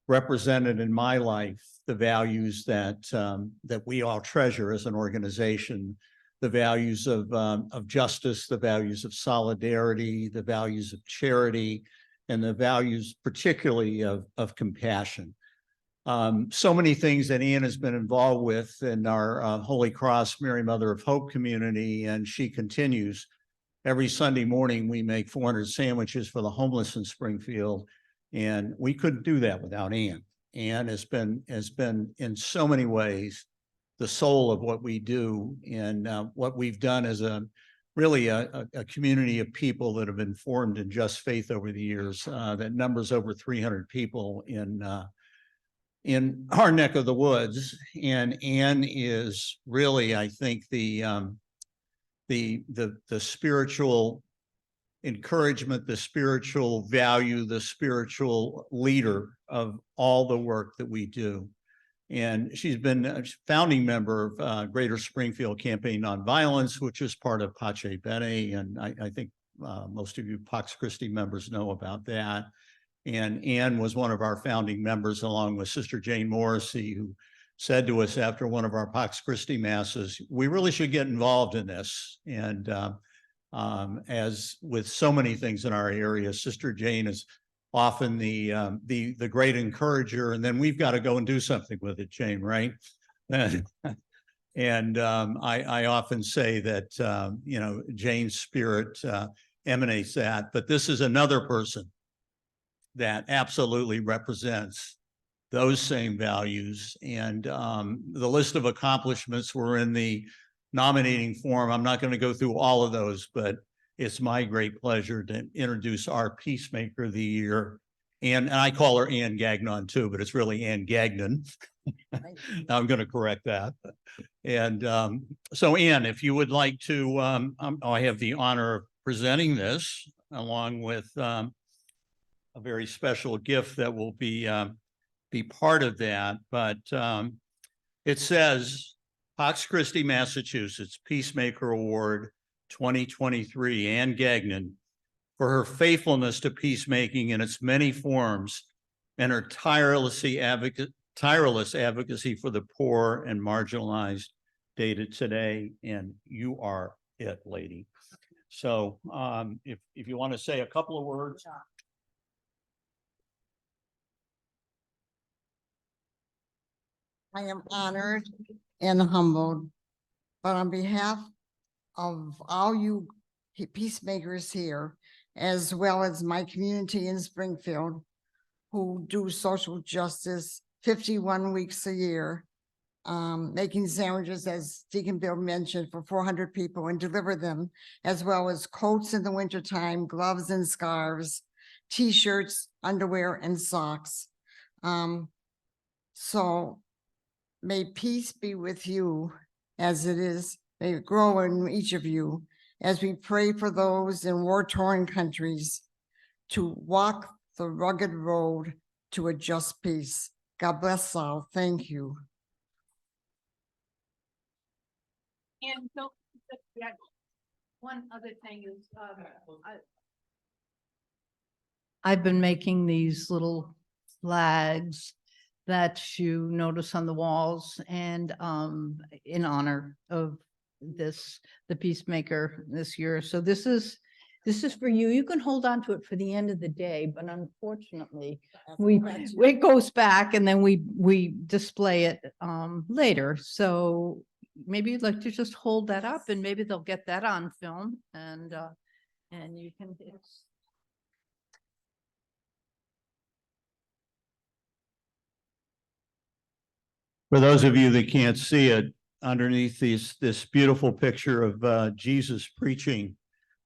represented in my life the values that we all treasure as an organization, the values of justice, the values of solidarity, the values of charity, and the values particularly of compassion. So many things that Ann has been involved with in our Holy Cross Mary Mother of Hope community, and she continues. Every Sunday morning, we make 400 sandwiches for the homeless in Springfield, and we couldn't do that without Ann. Ann has been in so many ways the soul of what we do, and what we've done as really a community of people that have been formed in just faith over the years, that numbers over 300 people in our neck of the woods. And Ann is really, I think, the spiritual encouragement, the spiritual value, the spiritual leader of all the work that we do. And she's been a founding member of Greater Springfield Campaign Nonviolence, which is part of Pace Bene. And I think most of you Pax Christi members know about that. And Ann was one of our founding members, along with Sister Jane Morrissey, who said to us after one of our Pax Christi masses, we really should get involved in this. And as with so many things in our area, Sister Jane is often the great encourager, and then we've got to go and do something with it, Jane, right? And I often say that Jane's spirit emanates that, but this is another person that absolutely represents those same values. And the list of accomplishments were in the nominating form. I'm not going to go through all of those, but it's my great pleasure to introduce our Peacemaker of the Year. And I call her Ann Gagnon too, but it's really Ann Gagnon. I'm going to correct that. And so Ann, if you would like to, I have the honor of presenting this along with a very special gift that will be part of that. But it says, Pax Christi, Massachusetts, Peacemaker Award 2023, Ann Gagnon, for her faithfulness to peacemaking in its many forms and her tireless advocacy for the poor and marginalized, dated today. And you are it, lady. So if you want to say a couple of words. I am honored and humbled, but on behalf of all you peacemakers here, as well as my community in Springfield, who do social justice 51 weeks a year, making sandwiches, as Deacon Bill mentioned, for 400 people and deliver them, as well as coats in the wintertime, gloves and scarves, t-shirts, underwear, and socks. So may peace be with you as it is, may it grow in each of you as we pray for those in war-torn countries to walk the rugged road to a just peace. God bless all. Thank you. And so, one other thing is, I've been making these little flags that you notice on the walls, and in honor of the Peacemaker this year. So this is for you. You can hold on to it for the end of the day, but unfortunately, it goes back and then we display it later. So maybe you'd like to just hold that up, and maybe they'll get that on film, and you can. For those of you that can't see it, underneath this beautiful picture of Jesus preaching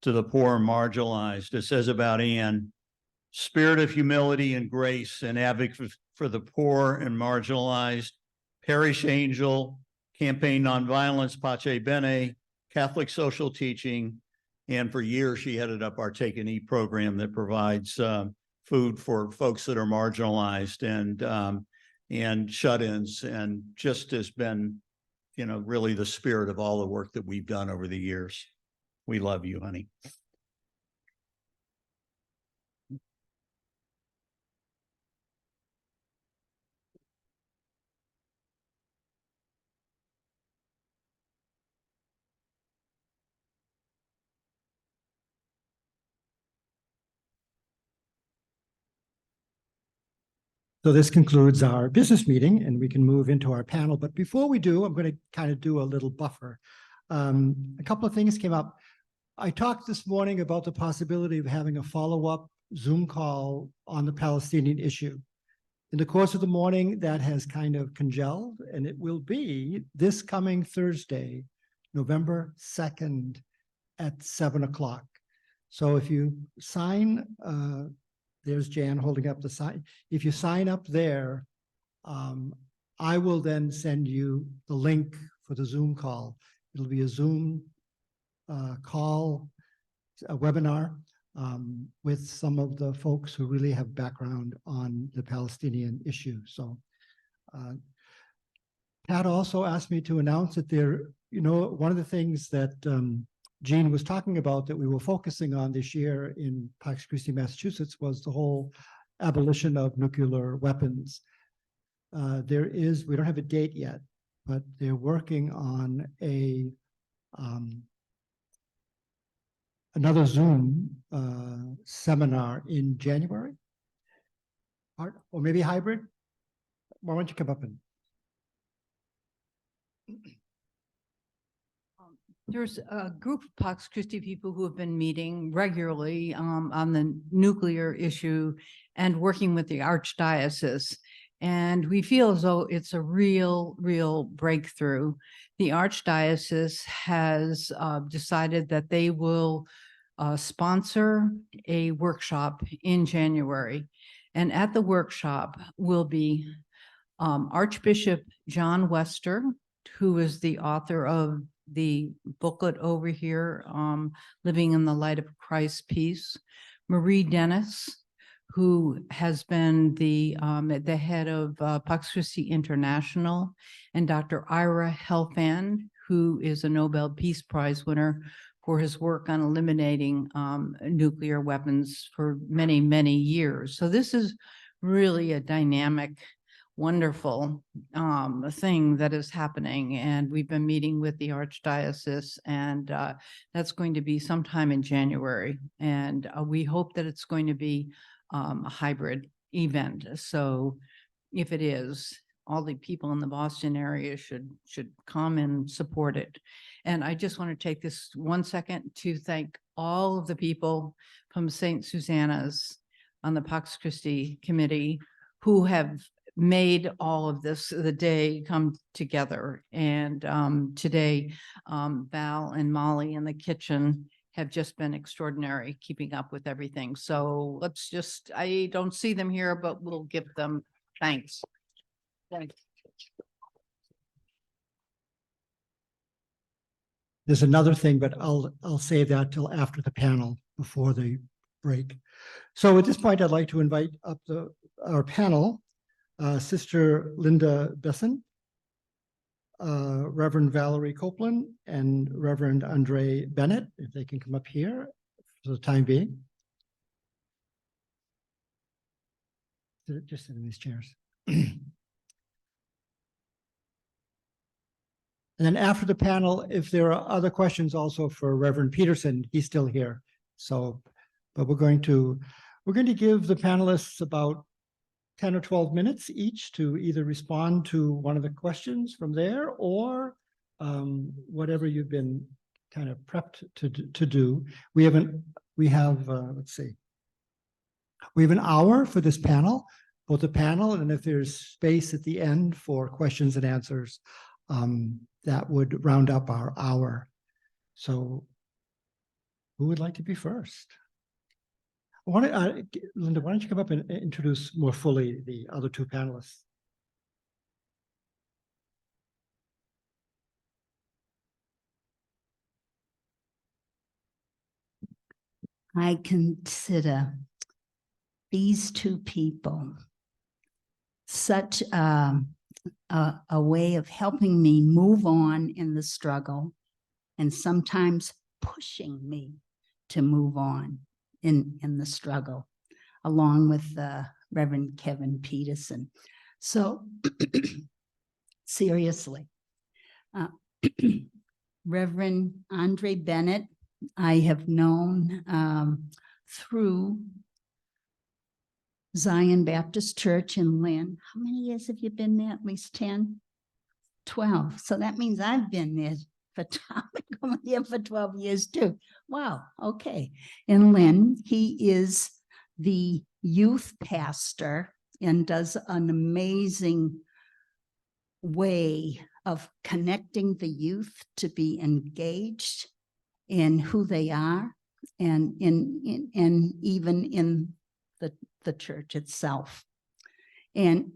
to the poor and marginalized, it says about Ann, spirit of humility and grace, and advocate for the poor and marginalized, parish angel, campaign nonviolence, Pace Bene, Catholic social teaching, and for years she headed up our Take and Eat program that provides food for folks that are marginalized and shut-ins, and just has been, you know, really the spirit of all the work that we've done over the years. We love you, honey. So this concludes our business meeting, and we can move into our panel. But before we do, I'm going to kind of do a little buffer. A couple of things came up. I talked this morning about the possibility of having a follow-up Zoom call on the Palestinian issue. In the course of the morning, that has kind of congealed, and it will be this coming Thursday, November 2nd at 7 o'clock. So if you sign, there's Jan holding up the sign. If you sign up there, I will then send you the link for the Zoom call. It'll be a Zoom call, a webinar with some of the folks who really have background on the Palestinian issue. So Pat also asked me to announce that there, you know, one of the things that Jean was talking about that we were focusing on this year in Pax Christi, Massachusetts, was the whole abolition of nuclear weapons. We don't have a date yet, but they're working on another Zoom seminar in January, or maybe hybrid. Why don't you come up and There's a group of Pax Christi people who have been meeting regularly on the nuclear issue and working with the Archdiocese. And we feel as though it's a real breakthrough. The Archdiocese has decided that they will sponsor a workshop in January. And at the workshop will be Archbishop John Wester, who is the author of the booklet over here, Living in the Light of Christ's Peace, Marie Dennis, who has been the head of Pax Christi International, and Dr. Ira Helfand, who is a Nobel Peace Prize winner for his work on eliminating nuclear weapons for many years. So this is really a dynamic, wonderful thing that is happening, and we've been meeting with the Archdiocese, and that's going to be sometime in January, and we hope that it's going to be a hybrid event. So if it is, all the people in the Boston area should come and support it. And I just want to take this 1 second to thank all of the people from St. Susanna's on the Pax Christi committee who have made all of this, the day, come together. And today, Val and Molly in the kitchen have just been extraordinary, keeping up with everything. So let's just, I don't see them here, but we'll give them thanks. Thanks. there's another thing, but I'll save that till after the panel before the break. So at this point, I'd like to invite up our panel, Sister Linda Besson, Reverend Valerie Copeland, and Reverend Andre Bennett, if they can come up here for the time being. Just sit in these chairs. And then after the panel, if there are other questions also for Reverend Peterson, he's still here. So, but we're going to give the panelists about 10 or 12 minutes each to either respond to one of the questions from there, or whatever you've been kind of prepped to do. We have let's see. We have an hour for this panel, both the panel, and if there's space at the end for questions and answers, that would round up our hour. So who would like to be first? Linda, why don't you come up and introduce more fully the other two panelists? I consider these two people such a way of helping me move on in the struggle and sometimes pushing me to move on in the struggle, along with Reverend Kevin Peterson. So seriously, Reverend Andre Bennett, I have known through Zion Baptist Church in Lynn. How many years have you been there? At least 10, 12. So that means I've been there for I'm here for 12 years too. Wow. Okay. In Lynn, he is the youth pastor and does an amazing way of connecting the youth to be engaged in who they are and even in the church itself. And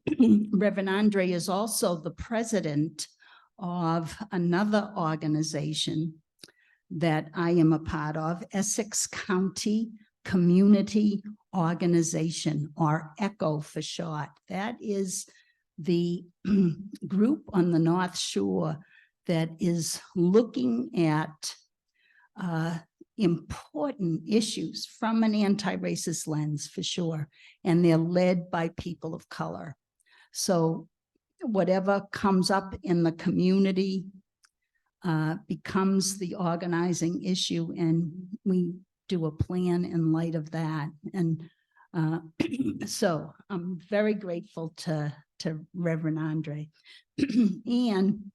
Reverend Andre is also the president of another organization that I am a part of, Essex County Community Organization, or ECHO for short. That is the group on the North Shore that is looking at important issues from an anti-racist lens, for sure, and they're led by people of color. So whatever comes up in the community becomes the organizing issue, and we do a plan in light of that. And so I'm very grateful to Reverend Andre. And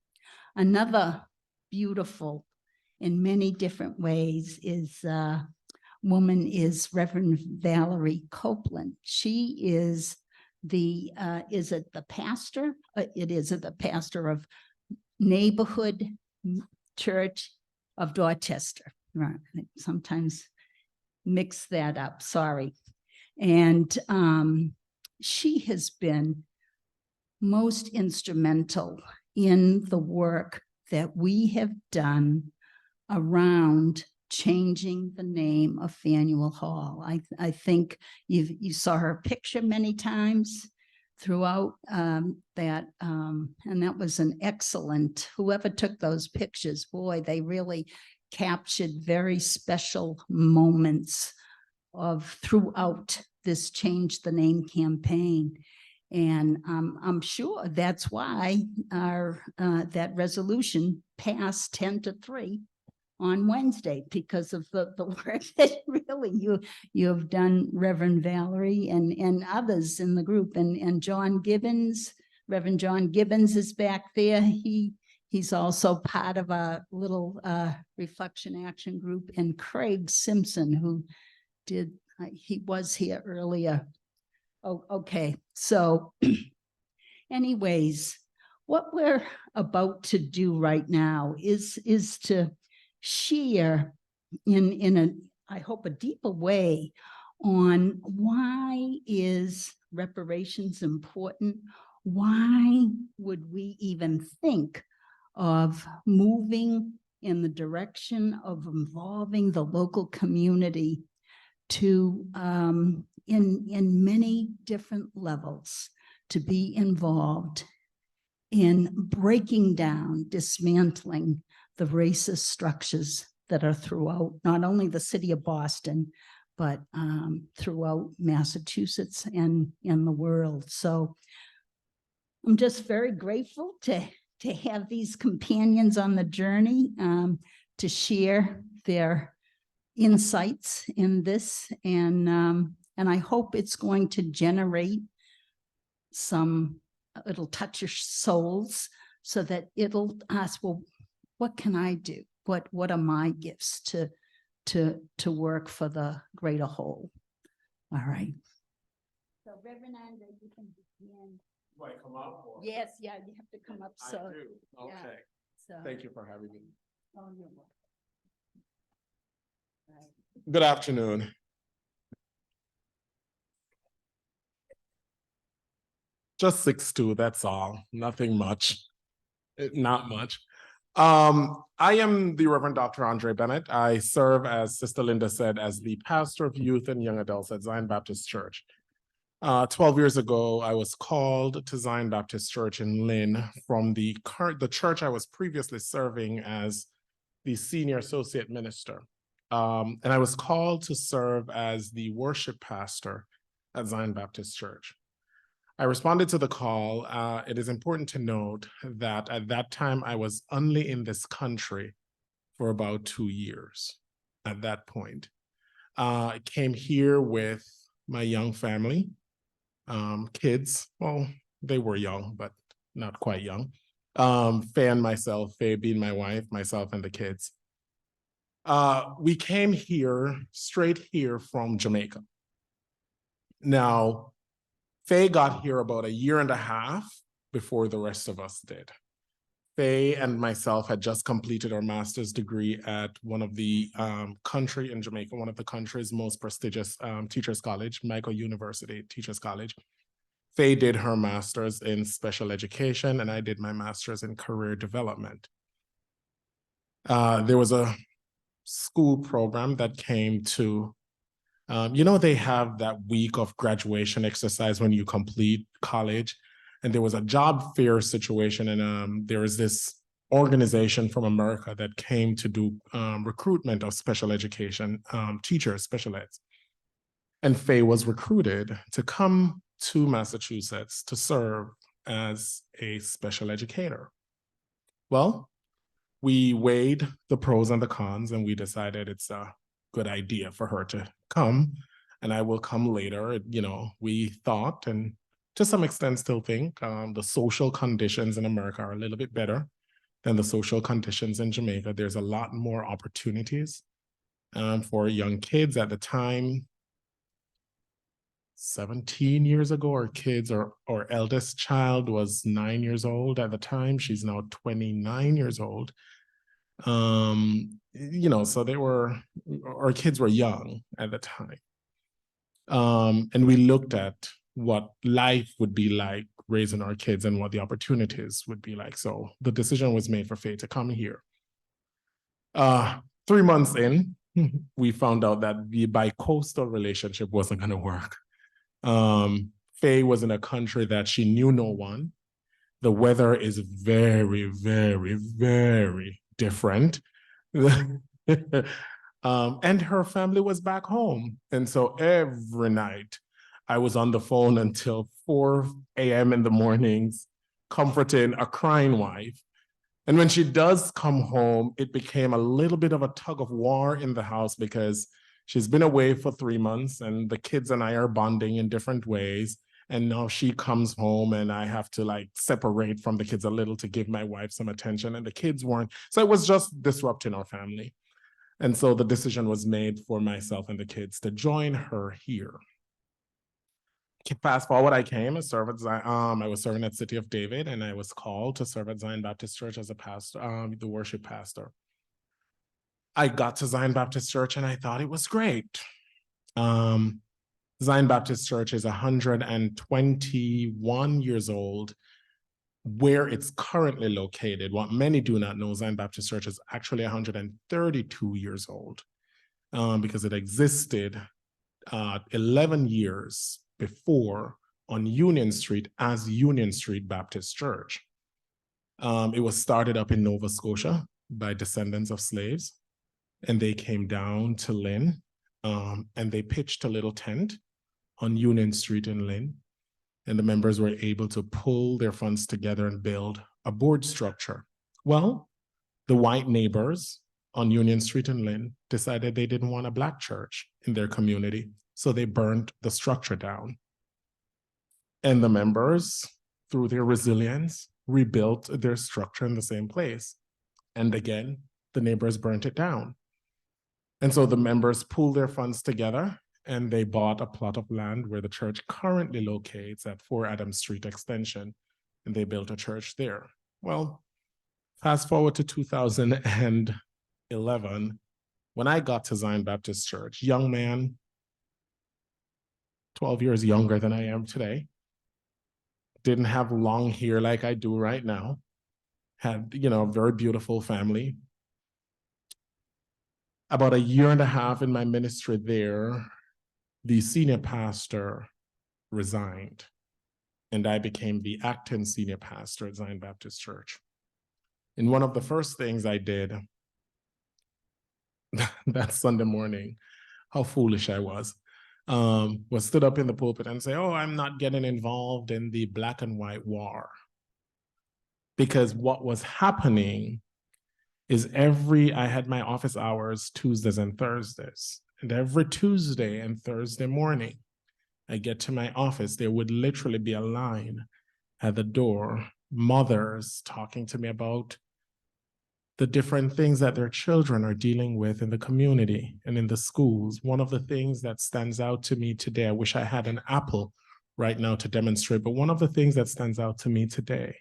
another beautiful, in many different ways, woman is Reverend Valerie Copeland. She is the pastor? It is the pastor of Neighborhood Church of Dorchester. Right. I sometimes mix that up, sorry. And she has been most instrumental in the work that we have done around changing the name of Faneuil Hall. I think you saw her picture many times throughout that, and that was an excellent, whoever took those pictures, boy, they really captured very special moments of throughout this Change the Name campaign. And I'm sure that's why that resolution passed 10-3 on Wednesday, because of the work that really you have done, Reverend Valerie and others in the group, and John Gibbons, Reverend John Gibbons is back there. He's also part of a little reflection action group, and Craig Simpson, who did, he was here earlier. Oh, okay. So anyways, what we're about to do right now is to share in a, I hope, a deeper way on why is reparations important? Why would we even think of moving in the direction of involving the local community to in many different levels, to be involved in breaking down, dismantling the racist structures that are throughout not only the city of Boston, but throughout Massachusetts and in the world. So I'm just very grateful to have these companions on the journey, to share their insights in this, and I hope it's going to generate it'll touch your souls, so that it'll ask, well, what can I do? What are my gifts to work for the greater whole? All right. So Reverend Andre, you can begin. Do I come up? Or? Yes, yeah, you have to come up. So I do. Okay. Yeah, so. Thank you for having me. Oh, you're welcome. Right. Good afternoon. just 6'2", that's all, nothing much, not much. I am the Reverend Dr. Andre Bennett. I serve, as Sister Linda said, as the pastor of youth and young adults at Zion Baptist Church. 12 years ago, I was called to Zion Baptist Church in Lynn from the church I was previously serving as the senior associate minister. And I was called to serve as the worship pastor at Zion Baptist Church. I responded to the call. It is important to note that at that time, I was only in this country for about 2 years at that point. I came here with my young family, kids. Well, they were young, but not quite young. Faye and myself, Faye being my wife, myself and the kids. We came here, straight here from Jamaica. Now, Faye got here about 1.5 years before the rest of us did. Faye and myself had just completed our master's degree at one of the country in Jamaica, one of the country's most prestigious teachers college, Michael University Teachers College. Faye did her master's in special education, and I did my master's in career development. There was a school program that came to they have that week of graduation exercise when you complete college, and there was a job fair situation, and there was this organization from America that came to do recruitment of special education teachers, special eds. And Faye was recruited to come to Massachusetts to serve as a special educator. Well, we weighed the pros and the cons, and we decided it's a good idea for her to come, and I will come later. We thought, and to some extent still think, the social conditions in America are a little bit better than the social conditions in Jamaica. There's a lot more opportunities for young kids. At the time, 17 years ago, our eldest child was 9 years old at the time. She's now 29 years old. So our kids were young at the time. And we looked at what life would be like raising our kids and what the opportunities would be like. So the decision was made for Faye to come here. 3 months in, we found out that the bi-coastal relationship wasn't going to work. Faye was in a country that she knew no one. The weather is very, very, very different. And her family was back home. And so every night I was on the phone until 4 a.m. in the mornings, comforting a crying wife. And when she does come home, it became a little bit of a tug of war in the house because she's been away for 3 months and the kids and I are bonding in different ways. And now she comes home and I have to separate from the kids a little to give my wife some attention, and the kids weren't. So it was just disrupting our family. And so the decision was made for myself and the kids to join her here. Fast forward, I came and served at Zion. I was serving at City of David, and I was called to serve at Zion Baptist Church as a pastor, the worship pastor. I got to Zion Baptist Church and I thought it was great. Zion Baptist Church is 121 years old. Where it's currently located, what many do not know, Zion Baptist Church is actually 132 years old because it existed 11 years before on Union Street as Union Street Baptist Church. It was started up in Nova Scotia by descendants of slaves, and they came down to Lynn and they pitched a little tent on Union Street in Lynn, and the members were able to pull their funds together and build a board structure. Well, the white neighbors on Union Street in Lynn decided they didn't want a Black church in their community, so they burned the structure down. And the members, through their resilience, rebuilt their structure in the same place. And again, the neighbors burnt it down. And so the members pooled their funds together and they bought a plot of land where the church currently locates at 4 Adams Street Extension, and they built a church there. Well, fast forward to 2011, when I got to Zion Baptist Church, young man, 12 years younger than I am today, didn't have long hair like I do right now. Had, a very beautiful family. About a year and a half in my ministry there, the senior pastor resigned, and I became the acting senior pastor at Zion Baptist Church. And one of the first things I did that Sunday morning, how foolish I was stood up in the pulpit and say, oh, I'm not getting involved in the black and white war. Because what was happening is I had my office hours Tuesdays and Thursdays. And every Tuesday and Thursday morning, I get to my office, there would literally be a line at the door, mothers talking to me about the different things that their children are dealing with in the community and in the schools. One of the things that stands out to me today, I wish I had an apple right now to demonstrate, but one of the things that stands out to me today,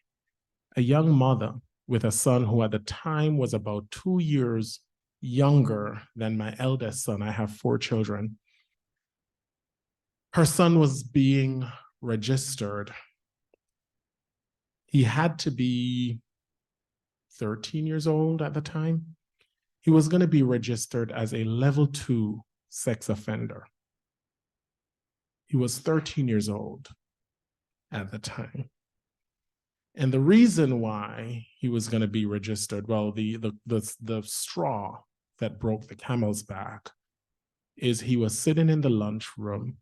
a young mother with a son who at the time was about 2 years younger than my eldest son. I have 4 children. Her son was being registered. He had to be 13 years old at the time. He was going to be registered as a level 2 sex offender. He was 13 years old at the time. And the reason why he was going to be registered, well, the straw that broke the camel's back is he was sitting in the lunchroom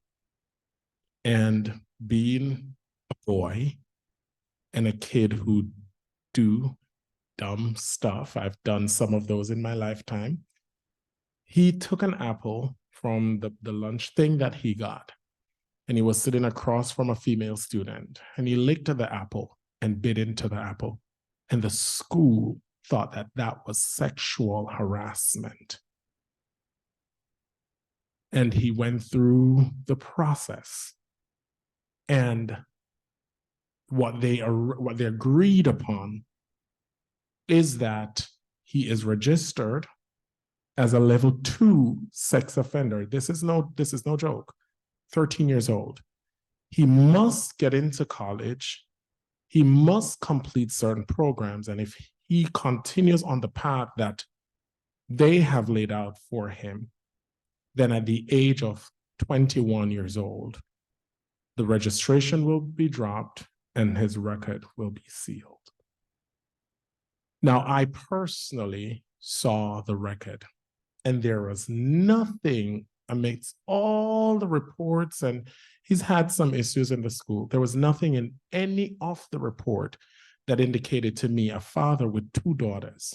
and being a boy and a kid who do dumb stuff. I've done some of those in my lifetime. He took an apple from the lunch thing that he got, and he was sitting across from a female student, and he licked at the apple and bit into the apple. And the school thought that that was sexual harassment. And he went through the process. And what they agreed upon is that he is registered as a level 2 sex offender. This is no joke. 13 years old. He must get into college. He must complete certain programs. And if he continues on the path that they have laid out for him, then at the age of 21 years old, the registration will be dropped and his record will be sealed. Now, I personally saw the record, and there was nothing amidst all the reports, and he's had some issues in the school. There was nothing in any of the report that indicated to me, a father with 2 daughters,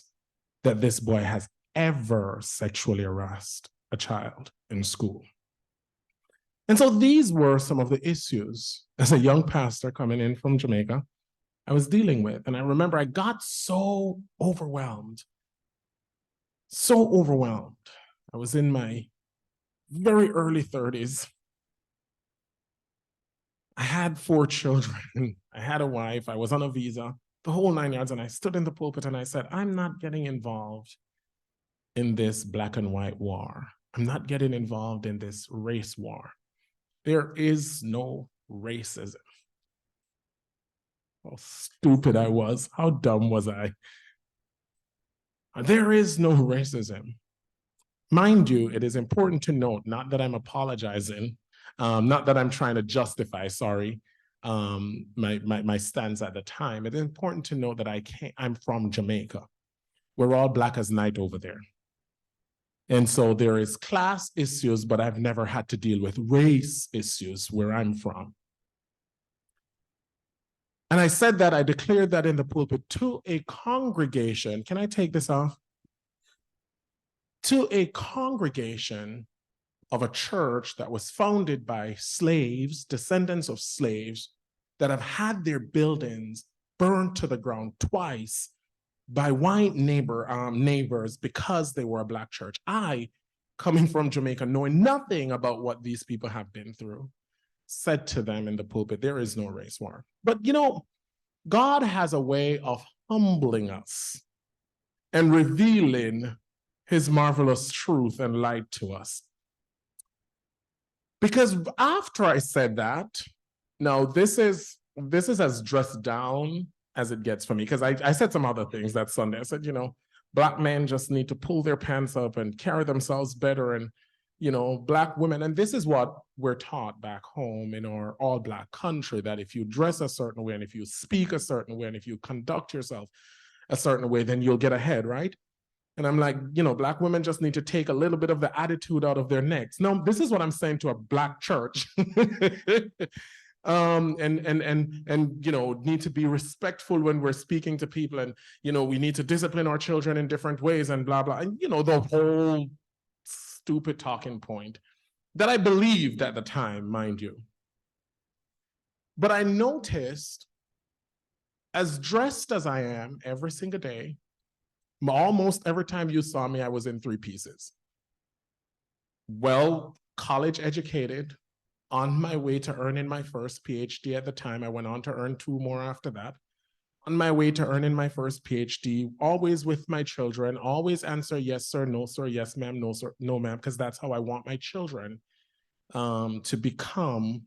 that this boy has ever sexually harassed a child in school. And so these were some of the issues as a young pastor coming in from Jamaica I was dealing with. And I remember I got so overwhelmed. I was in my very early 30s. I had 4 children. I had a wife. I was on a visa, the whole 9 yards. And I stood in the pulpit and I said, I'm not getting involved in this black and white war. I'm not getting involved in this race war. There is no racism. How stupid I was. How dumb was I? There is no racism. Mind you, it is important to note, not that I'm apologizing, not that I'm trying to justify, my stance at the time. It is important to note that I'm from Jamaica. We're all black as night over there. And so there is class issues, but I've never had to deal with race issues where I'm from. And I said that, I declared that in the pulpit to a congregation. Can I take this off? To a congregation of a church that was founded by slaves, descendants of slaves, that have had their buildings burned to the ground twice by white neighbors because they were a black church. I, coming from Jamaica, knowing nothing about what these people have been through, said to them in the pulpit, there is no race war. But God has a way of humbling us and revealing his marvelous truth and light to us. Because after I said that, now this is this is as dressed down as it gets for me, because I said some other things that Sunday. I said, Black men just need to pull their pants up and carry themselves better, and Black women, and this is what we're taught back home in our all Black country, that if you dress a certain way and if you speak a certain way and if you conduct yourself a certain way, then you'll get ahead, right? And I'm like, Black women just need to take a little bit of the attitude out of their necks. No, this is what I'm saying to a Black church. Need to be respectful when we're speaking to people, and we need to discipline our children in different ways, and blah blah, and the whole stupid talking point that I believed at the time, mind you. But I noticed, as dressed as I am every single day, almost every time you saw me, I was in three pieces. Well, college educated, on my way to earning my first PhD at the time. I went on to earn 2 more after that. On my way to earning my first PhD, always with my children, always answer yes, sir, no, sir, yes, ma'am, no, sir, no, ma'am, because that's how I want my children to become.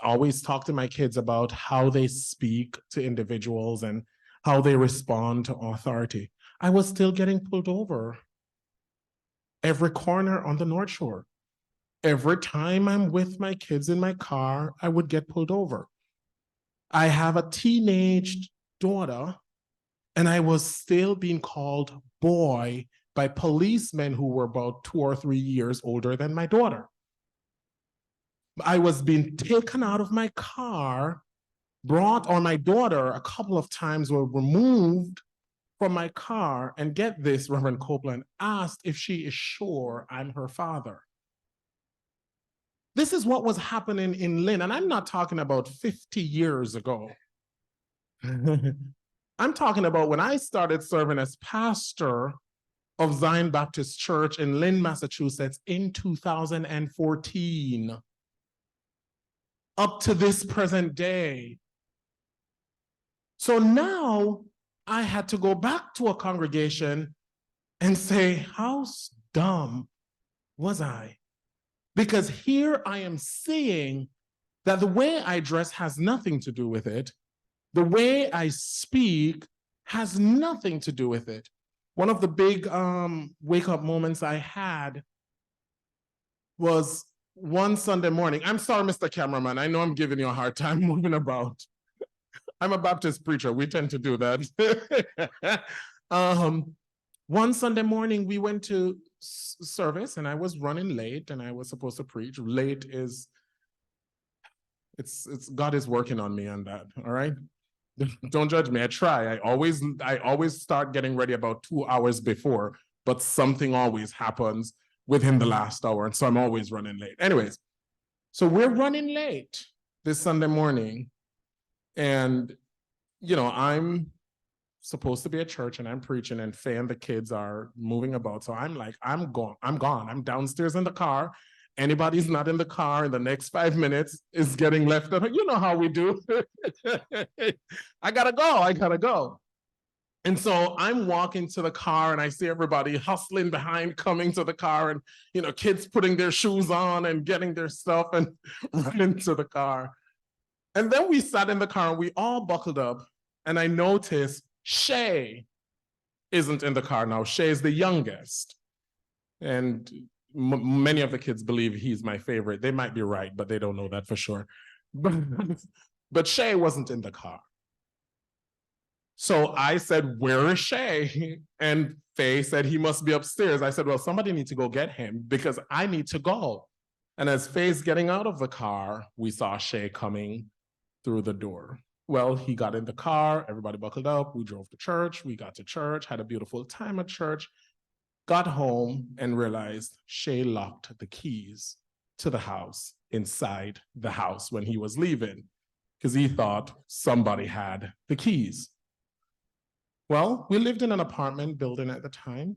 Always talk to my kids about how they speak to individuals and how they respond to authority. I was still getting pulled over every corner on the North Shore. Every time I'm with my kids in my car, I would get pulled over. I have a teenage daughter, and I was still being called boy by policemen who were about 2 or 3 years older than my daughter. I was being taken out of my car, my daughter a couple of times were removed from my car, and get this, Reverend Copeland, asked if she is sure I'm her father. This is what was happening in Lynn, and I'm not talking about 50 years ago. I'm talking about when I started serving as pastor of Zion Baptist Church in Lynn, Massachusetts in 2014, up to this present day. So now I had to go back to a congregation and say, how dumb was I? Because here I am seeing that the way I dress has nothing to do with it. The way I speak has nothing to do with it. One of the big wake-up moments I had was one Sunday morning. I'm sorry, Mr. Cameraman. I know I'm giving you a hard time moving about. I'm a Baptist preacher. We tend to do that. One Sunday morning, we went to service, and I was running late, and I was supposed to preach. Late is, it's God is working on me on that, all right? Don't judge me, I try. I always start getting ready about 2 hours before, but something always happens within the last hour, and so I'm always running late. Anyways, so we're running late this Sunday morning, and, I'm supposed to be at church, and I'm preaching, and Faye and the kids are moving about. So I'm like, I'm gone. I'm downstairs in the car. Anybody's not in the car in the next 5 minutes is getting left. You know how we do. I gotta go. And so I'm walking to the car, and I see everybody hustling behind, coming to the car, and, kids putting their shoes on and getting their stuff and running to the car. And then we sat in the car, and we all buckled up, and I noticed Shay isn't in the car now. Shay is the youngest. And many of the kids believe he's my favorite. They might be right, but they don't know that for sure. But Shay wasn't in the car. So I said, where is Shay? And Faye said, he must be upstairs. I said, well, somebody needs to go get him because I need to go. And as Faye's getting out of the car, we saw Shay coming through the door. Well, he got in the car, everybody buckled up, we drove to church, we got to church, had a beautiful time at church, got home and realized Shay locked the keys to the house inside the house when he was leaving because he thought somebody had the keys. Well, we lived in an apartment building at the time.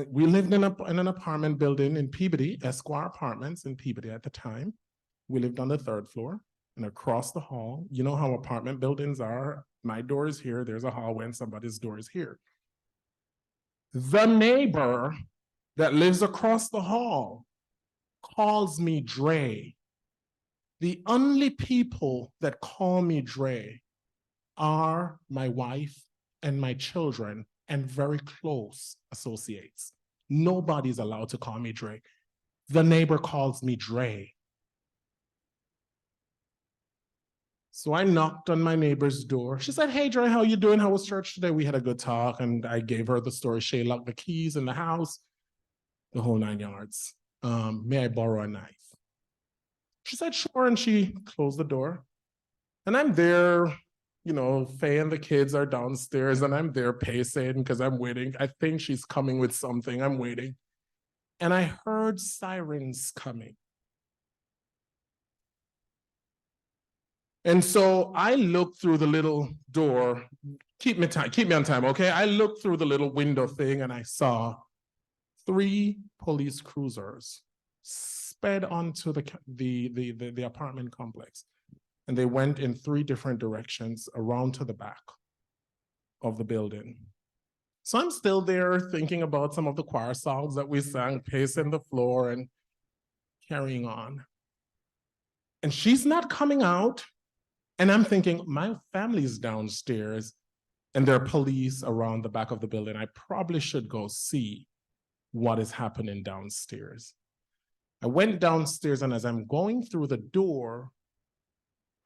We lived in an apartment building in Peabody, Esquire Apartments in Peabody at the time. We lived on the 3rd floor. And across the hall, you know how apartment buildings are. My door is here, there's a hallway, and somebody's door is here. The neighbor that lives across the hall calls me Dre. The only people that call me Dre are my wife and my children and very close associates. Nobody's allowed to call me Dre. The neighbor calls me Dre. So I knocked on my neighbor's door. She said, "Hey, Dre, how you doing? How was church today?" We had a good talk, and I gave her the story. She locked the keys in the house, the whole 9 yards. May I borrow a knife? She said, "Sure," and she closed the door. And I'm there, you know, Faye and the kids are downstairs, and I'm there pacing because I'm waiting. I think she's coming with something. I'm waiting. And I heard sirens coming. And so I looked through the little door. Keep me on time, okay? I looked through the little window thing and I saw 3 police cruisers sped onto the apartment complex. And they went in 3 different directions around to the back of the building. So I'm still there thinking about some of the choir songs that we sang, pacing the floor and carrying on. And she's not coming out. And I'm thinking, my family's downstairs and there are police around the back of the building. I probably should go see what is happening downstairs. I went downstairs, and as I'm going through the door,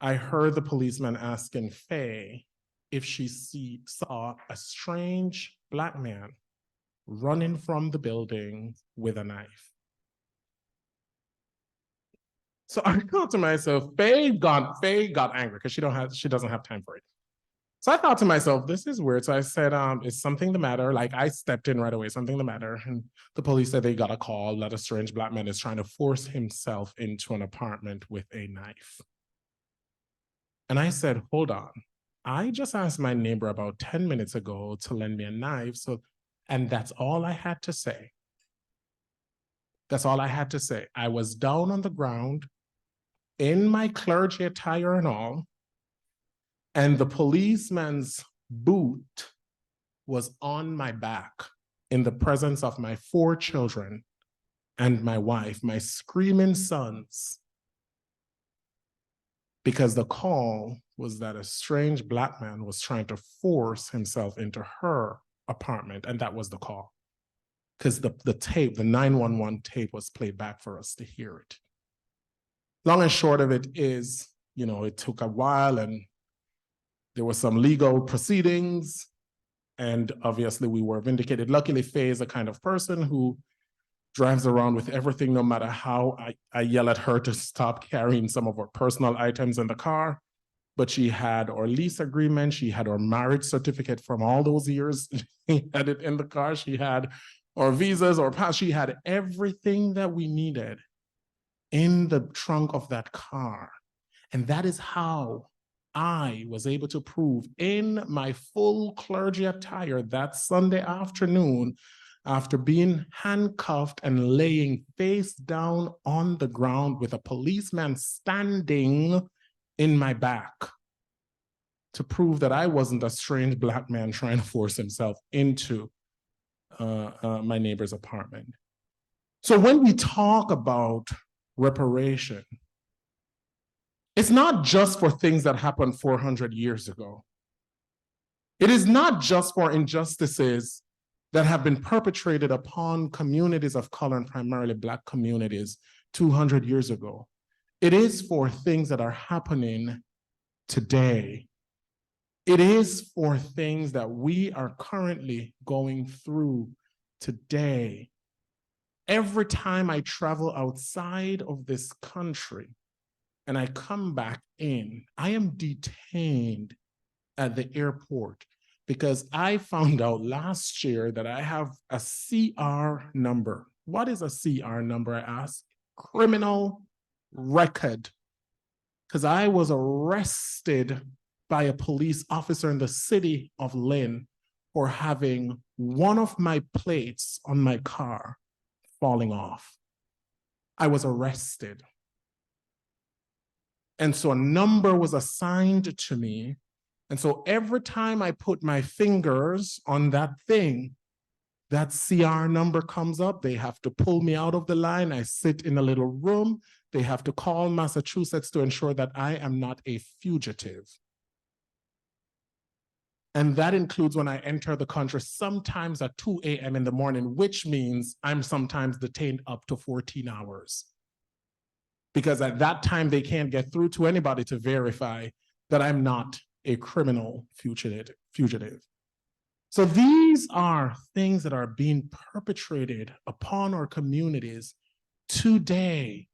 I heard the policeman asking Faye if she saw a strange Black man running from the building with a knife. So I thought to myself, Faye got angry because she doesn't have time for it. So I thought to myself, this is weird. So I said, is something the matter? Like, I stepped in right away, something the matter? And the police said they got a call that a strange Black man is trying to force himself into an apartment with a knife. And I said, hold on. I just asked my neighbor about 10 minutes ago to lend me a knife. And that's all I had to say. That's all I had to say. I was down on the ground in my clergy attire and all, and the policeman's boot was on my back in the presence of my 4 children and my wife, my screaming sons, because the call was that a strange Black man was trying to force himself into her apartment, and that was the call. Because the tape, the 911 tape was played back for us to hear it. Long and short of it is, you know, it took a while and there were some legal proceedings, and obviously we were vindicated. Luckily, Faye is the kind of person who drives around with everything, no matter how I yell at her to stop carrying some of her personal items in the car. But she had our lease agreement, she had our marriage certificate from all those years. She had it in the car, she had our visas, our pass, she had everything that we needed in the trunk of that car. And that is how I was able to prove in my full clergy attire that Sunday afternoon, after being handcuffed and laying face down on the ground with a policeman standing in my back, to prove that I wasn't a strange Black man trying to force himself into my neighbor's apartment. So when we talk about reparation, it's not just for things that happened 400 years ago. It is not just for injustices that have been perpetrated upon communities of color, and primarily Black communities 200 years ago. It is for things that are happening today. It is for things that we are currently going through today. Every time I travel outside of this country and I come back in, I am detained at the airport because I found out last year that I have a CR number. What is a CR number, I asked? Criminal record. Because I was arrested by a police officer in the city of Lynn for having one of my plates on my car falling off. I was arrested. And so a number was assigned to me. And so every time I put my fingers on that thing, that CR number comes up. They have to pull me out of the line. I sit in a little room. They have to call Massachusetts to ensure that I am not a fugitive. And that includes when I enter the country, sometimes at 2 a.m. in the morning, which means I'm sometimes detained up to 14 hours. Because at that time, they can't get through to anybody to verify that I'm not a criminal fugitive. So these are things that are being perpetrated upon our communities today.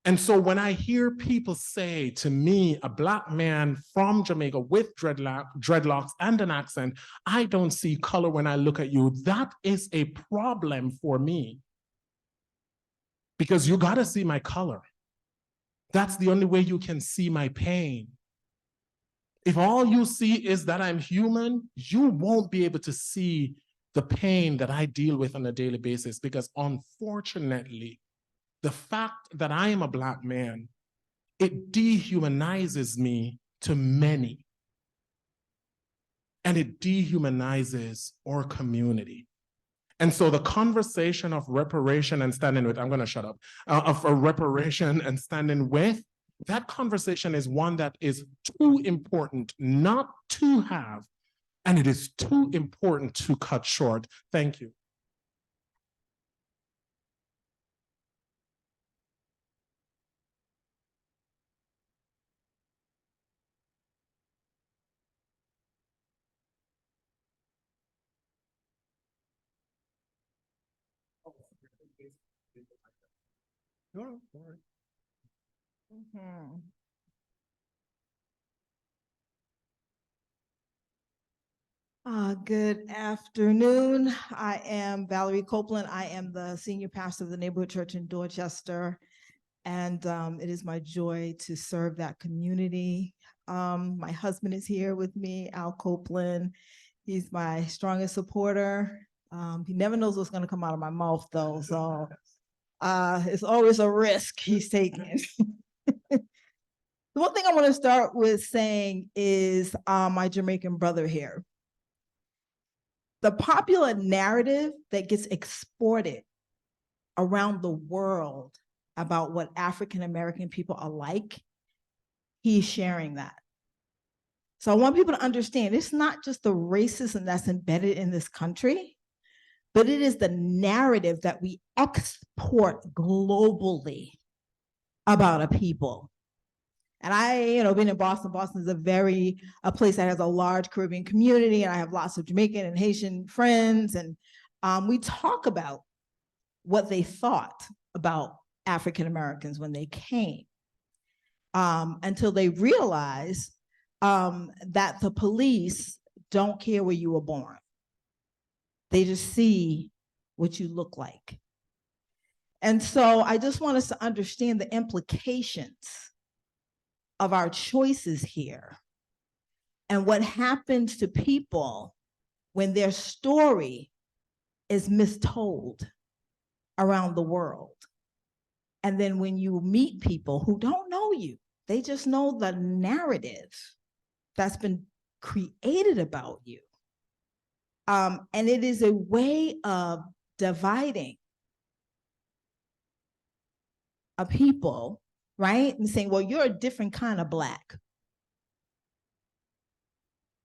And so when I hear people say to me, a Black man from Jamaica with dreadlocks and an accent, I don't see color when I look at you, that is a problem for me. Because you gotta see my color. That's the only way you can see my pain. If all you see is that I'm human, you won't be able to see the pain that I deal with on a daily basis, because unfortunately, the fact that I am a Black man, it dehumanizes me to many. And it dehumanizes our community. And so the conversation of reparation and standing with, I'm gonna shut up, of a reparation and standing with, that conversation is one that is too important not to have, and it is too important to cut short. Thank you. No, sorry. Good afternoon. I am Valerie Copeland. I am the senior pastor of the neighborhood church in Dorchester. And it is my joy to serve that community. My husband is here with me, Al Copeland. He's my strongest supporter. He never knows what's going to come out of my mouth, though. So it's always a risk he's taking. The one thing I want to start with saying is my Jamaican brother here. The popular narrative that gets exported around the world about what African-American people are like, he's sharing that. So I want people to understand it's not just the racism that's embedded in this country, but it is the narrative that we export globally about a people. And I, been in Boston. Boston is a place that has a large Caribbean community, and I have lots of Jamaican and Haitian friends. And we talk about what they thought about African Americans when they came, until they realize that the police don't care where you were born. They just see what you look like. And so I just want us to understand the implications of our choices here and what happens to people when their story is mistold around the world. And then when you meet people who don't know you, they just know the narrative that's been created about you. And it is a way of dividing a people, right? And saying, well, you're a different kind of Black.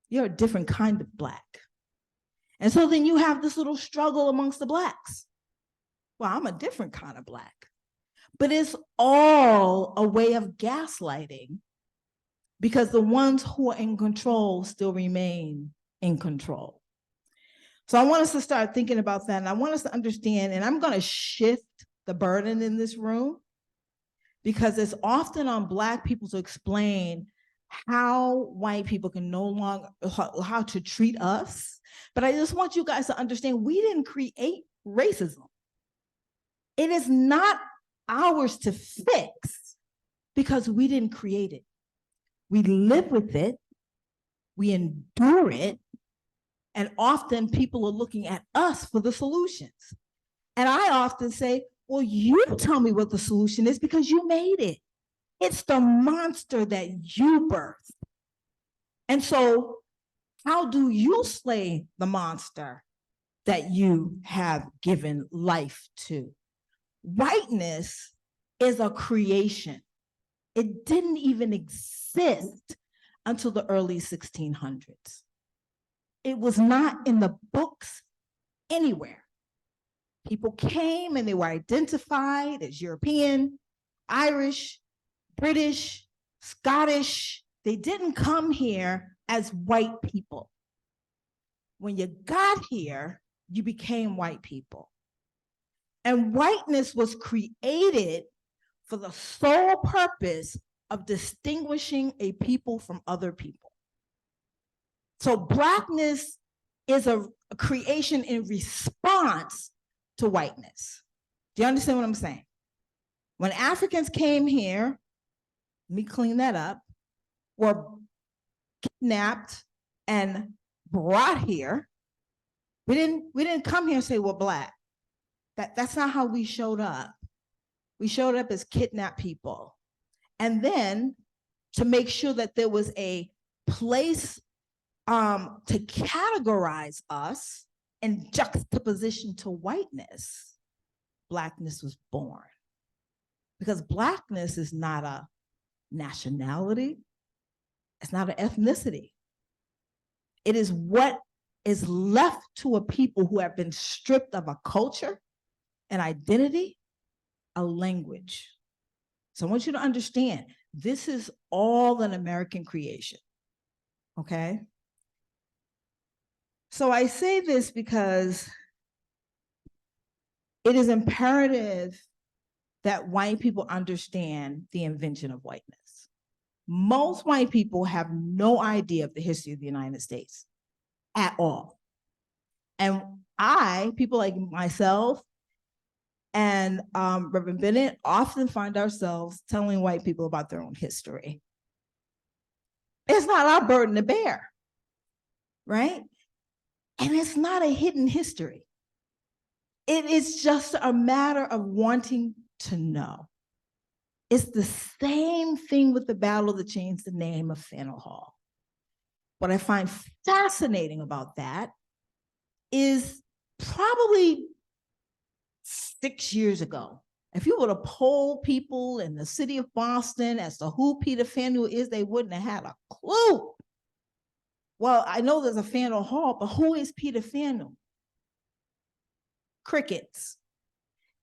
You're a different kind of Black. And so then you have this little struggle amongst the Blacks. Well, I'm a different kind of Black. But it's all a way of gaslighting, because the ones who are in control still remain in control. So I want us to start thinking about that. And I want us to understand, and I'm going to shift the burden in this room, because it's often on Black people to explain how white people can no longer, how to treat us. But I just want you guys to understand, we didn't create racism. It is not ours to fix because we didn't create it. We live with it, we endure it, and often people are looking at us for the solutions. And I often say, well, you tell me what the solution is because you made it. It's the monster that you birthed. And so how do you slay the monster that you have given life to? Whiteness is a creation. It didn't even exist until the early 1600s. It was not in the books anywhere. People came and they were identified as European, Irish, British, Scottish. They didn't come here as white people. When you got here, you became white people. And whiteness was created for the sole purpose of distinguishing a people from other people. So Blackness is a creation in response to whiteness. Do you understand what I'm saying? When Africans came here, let me clean that up, were kidnapped and brought here, we didn't come here and say we're Black. That's not how we showed up. We showed up as kidnapped people. And then to make sure that there was a place to categorize us in juxtaposition to whiteness, Blackness was born. Because Blackness is not a nationality, it's not an ethnicity. It is what is left to a people who have been stripped of a culture, an identity, a language. So I want you to understand, this is all an American creation, okay? So I say this because it is imperative that white people understand the invention of whiteness. Most white people have no idea of the history of the United States at all. And people like myself and Reverend Bennett often find ourselves telling white people about their own history. It's not our burden to bear, right? And it's not a hidden history. It is just a matter of wanting to know. It's the same thing with the battle that changed the name of Faneuil Hall. What I find fascinating about that is probably 6 years ago, if you were to poll people in the city of Boston as to who Peter Faneuil is, they wouldn't have had a clue. Well, I know there's a Faneuil Hall, but who is Peter Faneuil? Crickets.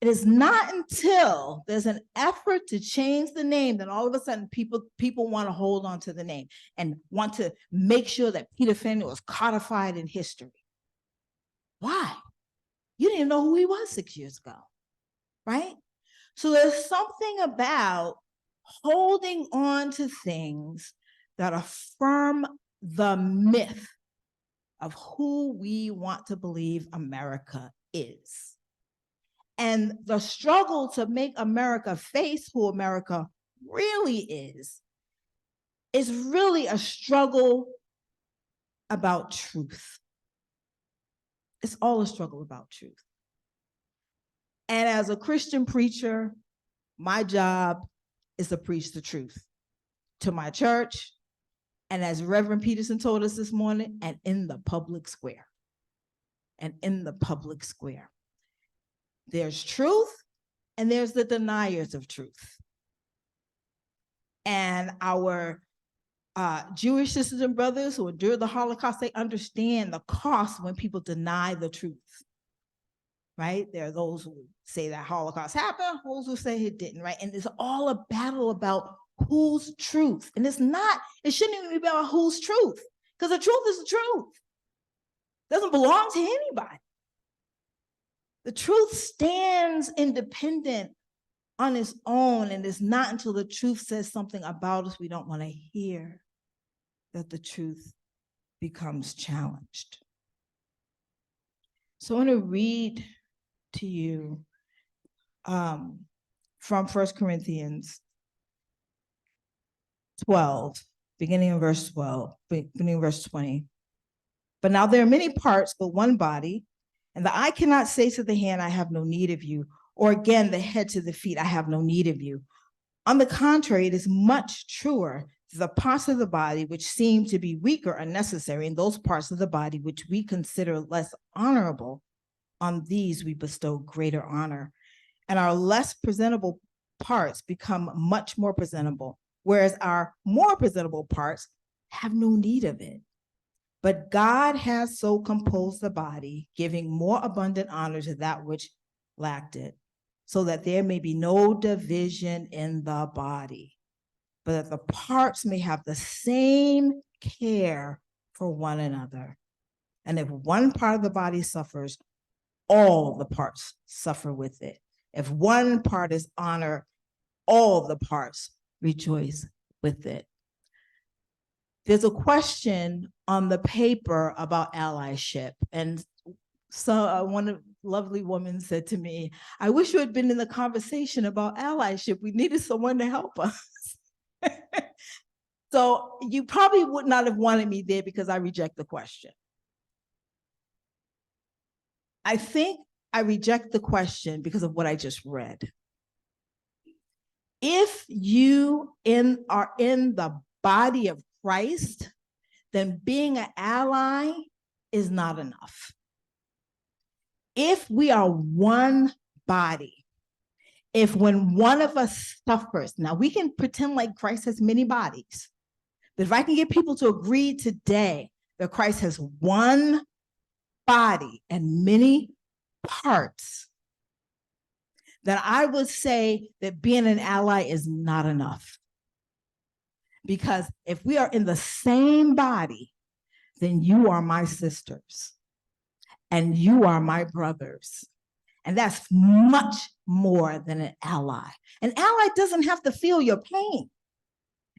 It is not until there's an effort to change the name that all of a sudden people want to hold on to the name and want to make sure that Peter Faneuil is codified in history. Why? You didn't know who he was 6 years ago, right? So there's something about holding on to things that affirm the myth of who we want to believe America is. And the struggle to make America face who America really is really a struggle about truth. It's all a struggle about truth. And as a Christian preacher, my job is to preach the truth to my church, and as Reverend Peterson told us this morning, and in the public square. And in the public square. There's truth, and there's the deniers of truth. And our Jewish sisters and brothers who endured the Holocaust, they understand the cost when people deny the truth, right? There are those who say that Holocaust happened, those who say it didn't, right? And it's all a battle about whose truth. And it shouldn't even be about whose truth, because the truth is the truth. It doesn't belong to anybody. The truth stands independent on its own, and it's not until the truth says something about us we don't want to hear that the truth becomes challenged. So I want to read to you from 1 Corinthians 12, beginning in verse 12, beginning in verse 20. But now there are many parts, but one body, and the eye cannot say to the hand, I have no need of you, or again, the head to the feet, I have no need of you. On the contrary, it is much truer. The parts of the body which seem to be weaker are necessary, and those parts of the body which we consider less honorable, on these we bestow greater honor. And our less presentable parts become much more presentable, whereas our more presentable parts have no need of it. But God has so composed the body, giving more abundant honor to that which lacked it, so that there may be no division in the body, but that the parts may have the same care for one another. And if one part of the body suffers, all the parts suffer with it. If one part is honored, all the parts rejoice with it. There's a question on the paper about allyship. And so one lovely woman said to me, I wish you had been in the conversation about allyship. We needed someone to help us. So you probably would not have wanted me there because I reject the question. I think I reject the question because of what I just read. If you are in the body of Christ, then being an ally is not enough. If we are one body, if when one of us suffers, now we can pretend like Christ has many bodies, but if I can get people to agree today that Christ has one body and many parts, then I would say that being an ally is not enough. Because if we are in the same body, then you are my sisters and you are my brothers. And that's much more than an ally. An ally doesn't have to feel your pain.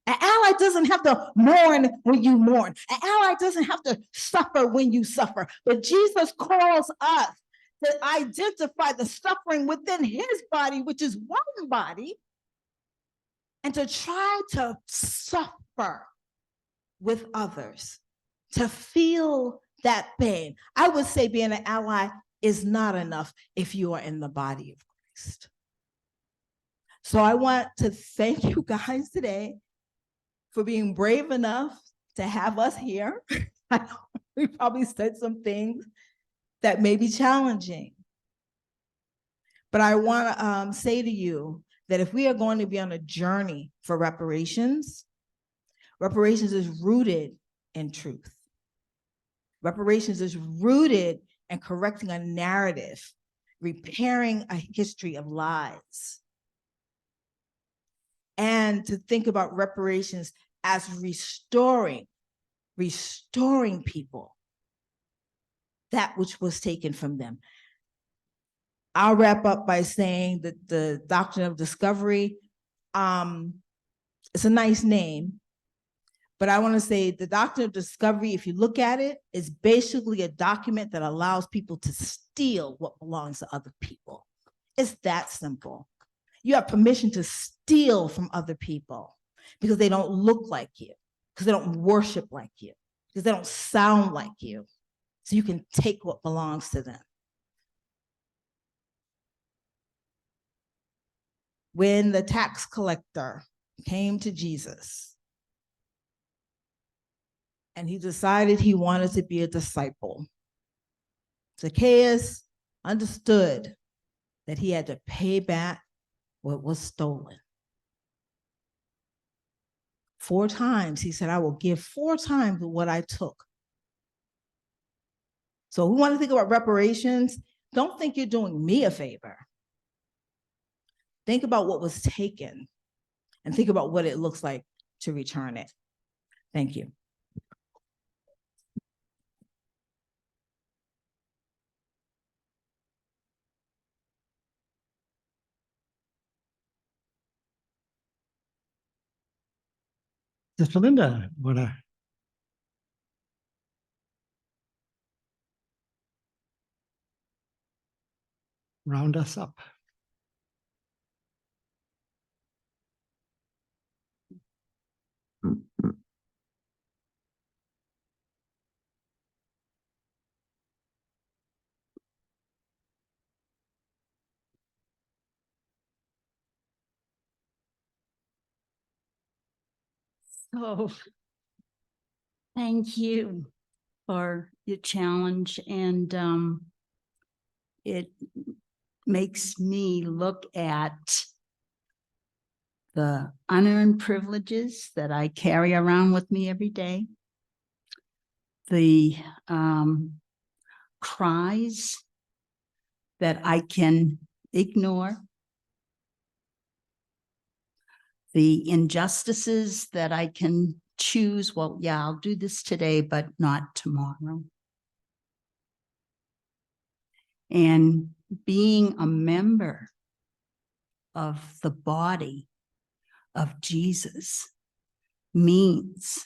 An ally doesn't have to mourn when you mourn. An ally doesn't have to suffer when you suffer. But Jesus calls us to identify the suffering within his body, which is one body, and to try to suffer with others, to feel that pain. I would say being an ally is not enough if you are in the body of Christ. So I want to thank you guys today for being brave enough to have us here. We probably said some things that may be challenging. But I want to say to you that if we are going to be on a journey for reparations, reparations is rooted in truth. Reparations is rooted in correcting a narrative, repairing a history of lies. And to think about reparations as restoring people that which was taken from them. I'll wrap up by saying that the doctrine of discovery, it's a nice name, but I want to say the doctrine of discovery, if you look at it, is basically a document that allows people to steal what belongs to other people. It's that simple. You have permission to steal from other people because they don't look like you, because they don't worship like you, because they don't sound like you. So you can take what belongs to them. When the tax collector came to Jesus and he decided he wanted to be a disciple, Zacchaeus understood that he had to pay back what was stolen. 4 times he said, I will give 4 times what I took. So we want to think about reparations. Don't think you're doing me a favor. Think about what was taken and think about what it looks like to return it. Thank you. Sister Linda, want to? Round us up. So thank you for your challenge, and it makes me look at the unearned privileges that I carry around with me every day, the cries that I can ignore, the injustices that I can choose, well, yeah, I'll do this today, but not tomorrow. And being a member of the body of Jesus means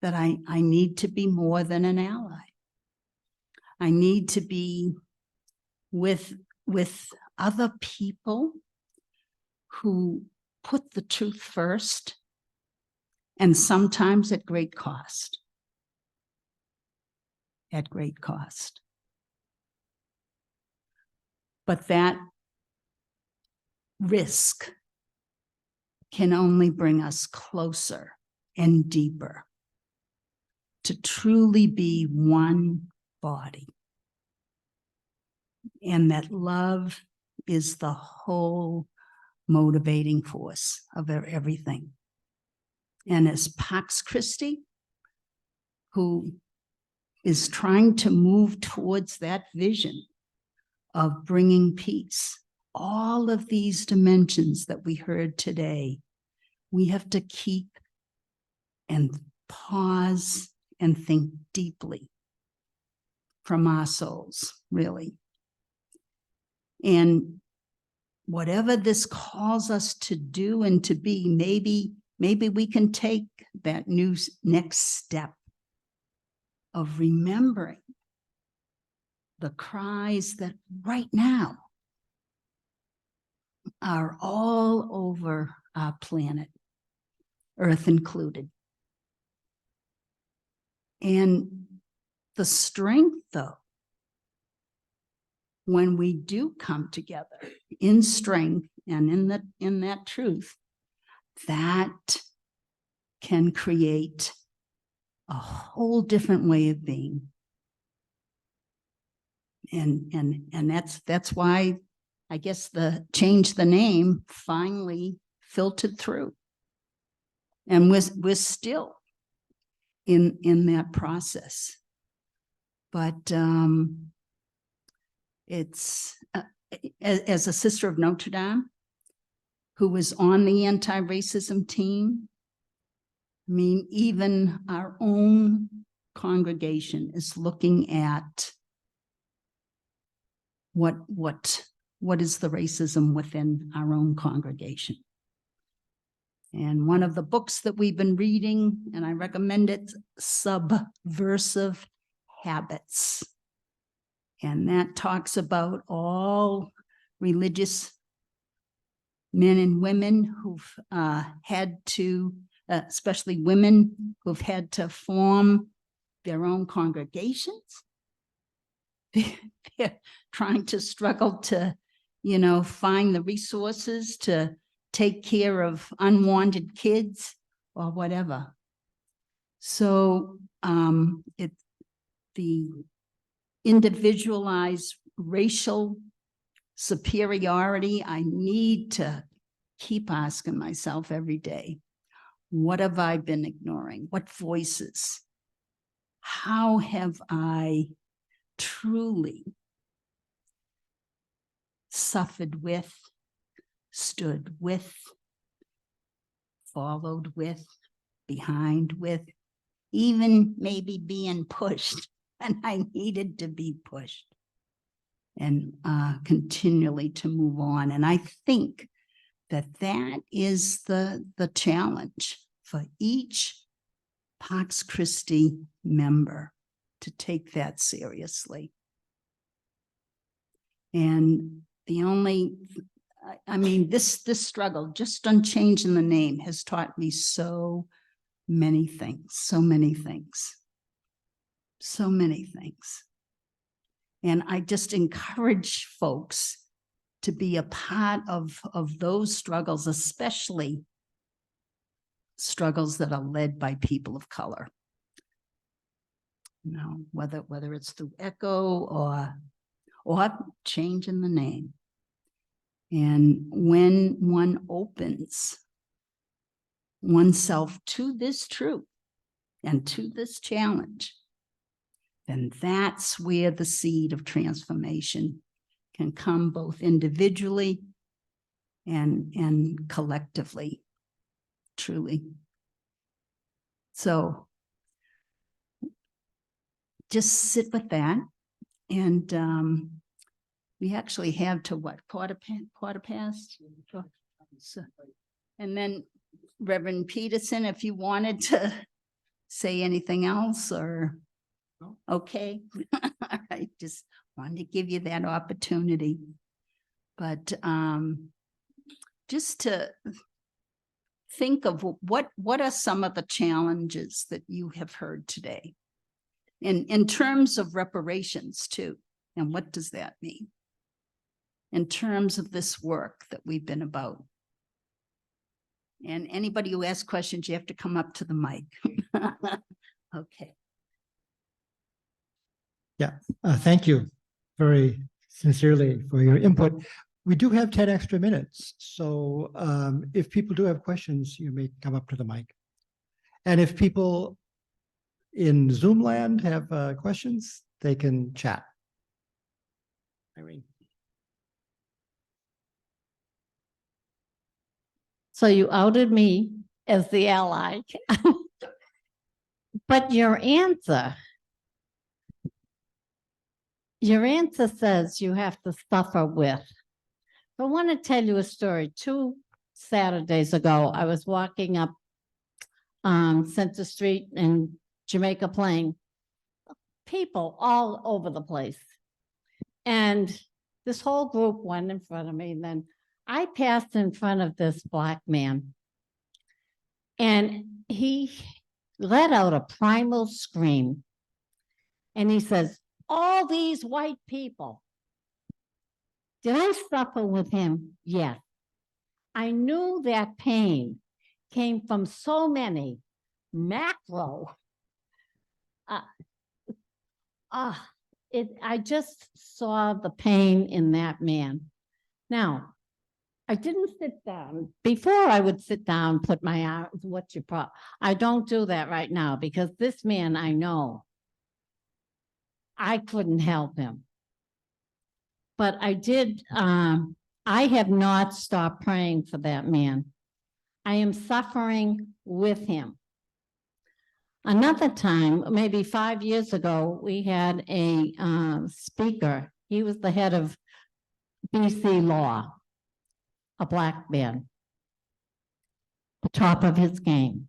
that I need to be more than an ally. I need to be with other people who put the truth first, and sometimes at great cost. At great cost. But that risk can only bring us closer and deeper to truly be one body. And that love is the whole motivating force of everything. And as Pax Christi, who is trying to move towards that vision of bringing peace, all of these dimensions that we heard today, we have to keep and pause and think deeply from our souls, really. And whatever this calls us to do and to be, maybe we can take that new next step of remembering the cries that right now are all over our planet, Earth included. And the strength, though, when we do come together in strength and in that truth, that can create a whole different way of being. And that's why I guess the change the name finally filtered through. And we're still in that process. But it's as a sister of Notre Dame who was on the anti-racism team, I mean, even our own congregation is looking at what is the racism within our own congregation. And one of the books that we've been reading, and I recommend it, Subversive Habits. And that talks about all religious men and women who've had to, especially women who've had to form their own congregations. They're trying to struggle to, find the resources to take care of unwanted kids or whatever. So the individualized racial superiority, I need to keep asking myself every day, what have I been ignoring? What voices? How have I truly suffered with, stood with, followed with, behind with, even maybe being pushed when I needed to be pushed, and continually to move on. And I think that is the challenge for each Pax Christi member, to take that seriously. And the only, this struggle just on changing the name has taught me so many things, so many things. And I just encourage folks to be a part of those struggles, especially struggles that are led by people of color. Whether it's through ECHO or changing the name. And when one opens oneself to this truth and to this challenge, then that's where the seed of transformation can come both individually and collectively, truly. So just sit with that. And we actually have to what, quarter past? So, and then Reverend Peterson, if you wanted to say anything else or, okay. All right, just wanted to give you that opportunity. But just to think of what are some of the challenges that you have heard today in terms of reparations too, and what does that mean in terms of this work that we've been about? And anybody who asks questions, you have to come up to the mic. Okay. Yeah, thank you very sincerely for your input. We do have 10 extra minutes, so if people do have questions, you may come up to the mic. And if people in Zoom land have questions, they can chat. Irene. So you outed me as the ally. But your answer says you have to suffer with. I want to tell you a story. 2 Saturdays ago, I was walking up Center Street in Jamaica Plain, people all over the place. And this whole group went in front of me, and then I passed in front of this Black man. And he let out a primal scream. And he says, all these white people. Did I suffer with him? Yes. I knew that pain came from so many macro. I just saw the pain in that man. Now, I didn't sit down. Before I would sit down, put my arms, what's your problem? I don't do that right now because this man, I know, I couldn't help him. But I did, I have not stopped praying for that man. I am suffering with him. Another time, maybe 5 years ago, we had a speaker. He was the head of BC Law, a Black man, the top of his game.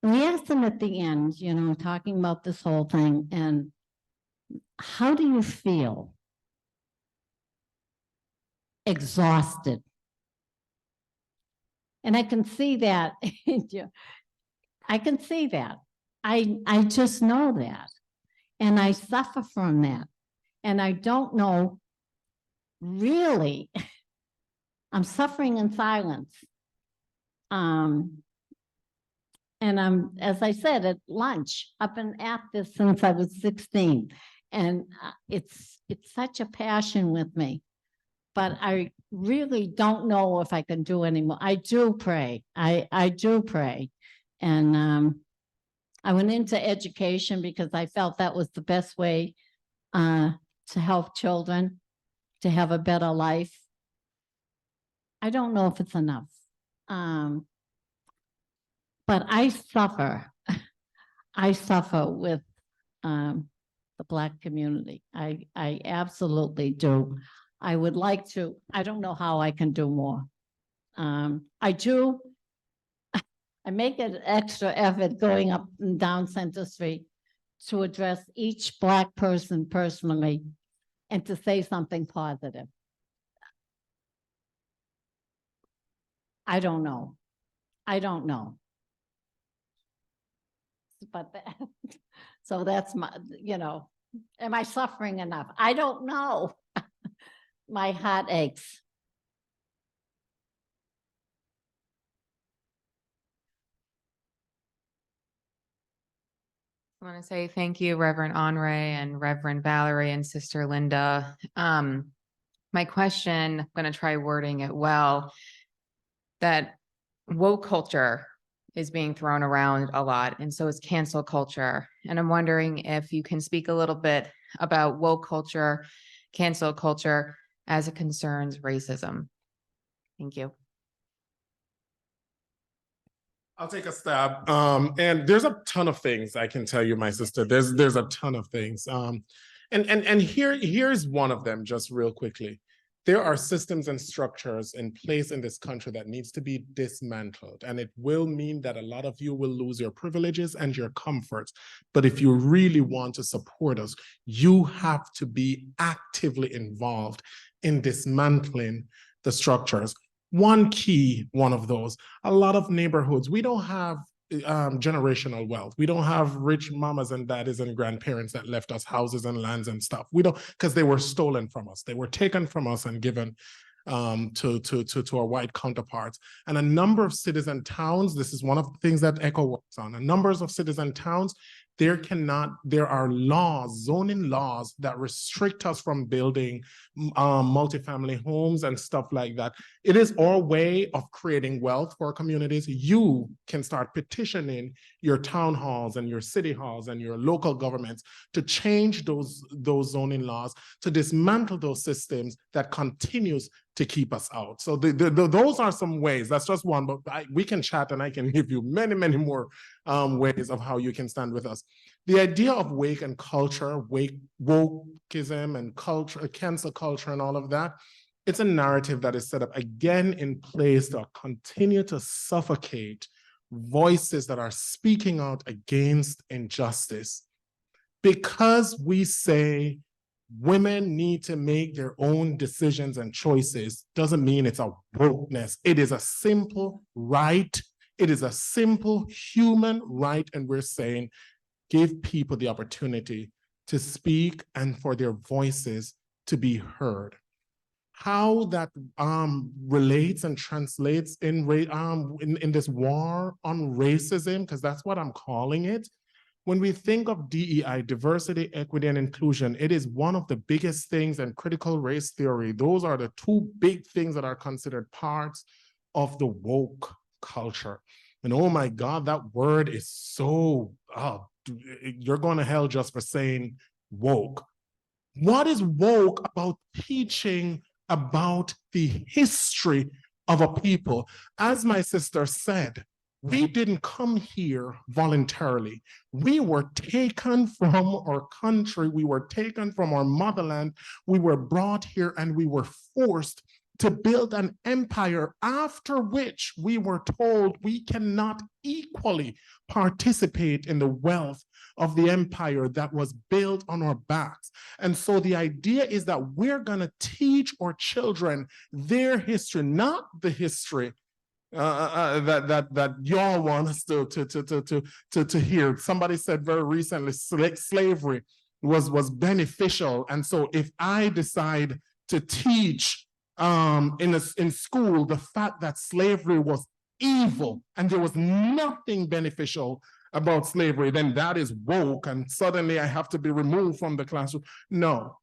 And we asked him at the end, you know, talking about this whole thing, and how do you feel? Exhausted. And I can see that. I can see that. I just know that. And I suffer from that. And I don't know really. I'm suffering in silence. And I'm, as I said, at lunch, I've been at this since I was 16. And it's such a passion with me. But I really don't know if I can do anymore. I do pray. I do pray. And I went into education because I felt that was the best way to help children to have a better life. I don't know if it's enough. But I suffer. I suffer with the Black community. I absolutely do. I would like to, I don't know how I can do more. I make an extra effort going up and down Center Street to address each Black person personally and to say something positive. I don't know. I don't know. But so that's my, you know, am I suffering enough? I don't know. My heart aches. I want to say thank you, Reverend Henri and Reverend Valerie and Sister Linda. my question, I'm going to try wording it well, that woke culture is being thrown around a lot, and so is cancel culture. And I'm wondering if you can speak a little bit about woke culture, cancel culture as it concerns racism. Thank you. I'll take a stab. And there's a ton of things I can tell you, my sister. There's a ton of things. And here's one of them, just real quickly. There are systems and structures in place in this country that needs to be dismantled. And it will mean that a lot of you will lose your privileges and your comforts. But if you really want to support us, you have to be actively involved in dismantling the structures. One of those, a lot of neighborhoods, we don't have generational wealth. We don't have rich mamas and daddies and grandparents that left us houses and lands and stuff. We don't, because they were stolen from us. They were taken from us and given to our white counterparts. And a number of cities and towns, this is one of the things that ECHO works on, a number of cities and towns, there are laws, zoning laws that restrict us from building multifamily homes and stuff like that. It is our way of creating wealth for communities. You can start petitioning your town halls and your city halls and your local governments to change those zoning laws, to dismantle those systems that continues to keep us out. So those are some ways. That's just one, but we can chat and I can give you many, many more ways of how you can stand with us. The idea of wokeism and culture, cancel culture and all of that, it's a narrative that is set up again in place to continue to suffocate voices that are speaking out against injustice. Because we say women need to make their own decisions and choices doesn't mean it's a wokeness. It is a simple right. It is a simple human right. And we're saying, give people the opportunity to speak and for their voices to be heard. How that relates and translates in this war on racism, because that's what I'm calling it. When we think of DEI, diversity, equity, and inclusion, it is one of the biggest things in critical race theory. Those are the two big things that are considered parts of the woke culture. And oh my God, that word is so, you're going to hell just for saying woke. What is woke about teaching about the history of a people? As my sister said, we didn't come here voluntarily. We were taken from our country. We were taken from our motherland. We were brought here and we were forced to build an empire, after which we were told we cannot equally participate in the wealth of the empire that was built on our backs. And so the idea is that we're going to teach our children their history, not the history that y'all want us to hear. Somebody said very recently, slavery was beneficial. And so if I decide to teach in school the fact that slavery was evil and there was nothing beneficial about slavery, then that is woke and suddenly I have to be removed from the classroom. No.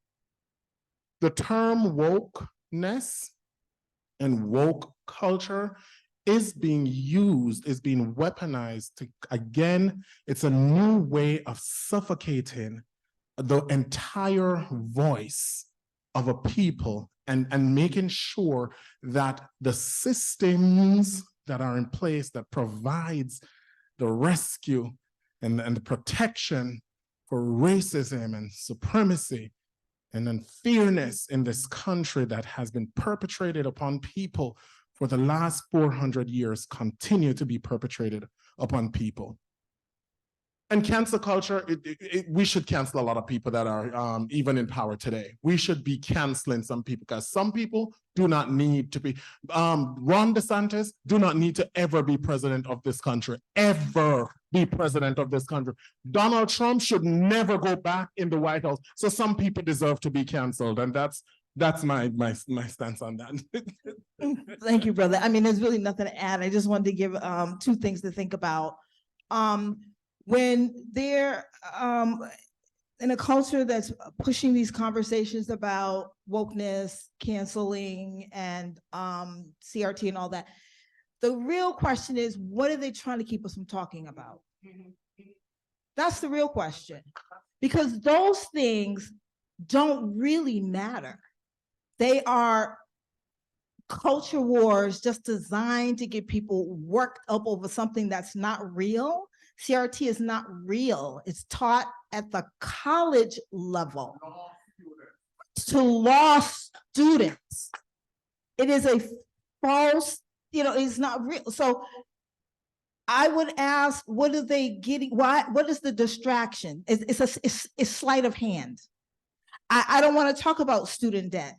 The term wokeness and woke culture is being used, is being weaponized to, again, it's a new way of suffocating the entire voice of a people and making sure that the systems that are in place that provides the rescue and the protection for racism and supremacy and unfairness in this country that has been perpetrated upon people for the last 400 years continue to be perpetrated upon people. And cancel culture, we should cancel a lot of people that are even in power today. We should be canceling some people because some people do not need to be. Ron DeSantis do not need to ever be president of this country, ever be president of this country. Donald Trump should never go back in the White House. So some people deserve to be canceled, and that's my stance on that. Thank you, brother. I mean, there's really nothing to add. I just wanted to give two things to think about. When there, in a culture that's pushing these conversations about wokeness, canceling, and CRT and all that, the real question is, what are they trying to keep us from talking about? That's the real question, because those things don't really matter. They are culture wars just designed to get people worked up over something that's not real. CRT is not real. It's taught at the college level to law students. It is a false, it's not real. So I would ask, what are they getting? What is the distraction? It's sleight of hand. I don't want to talk about student debt.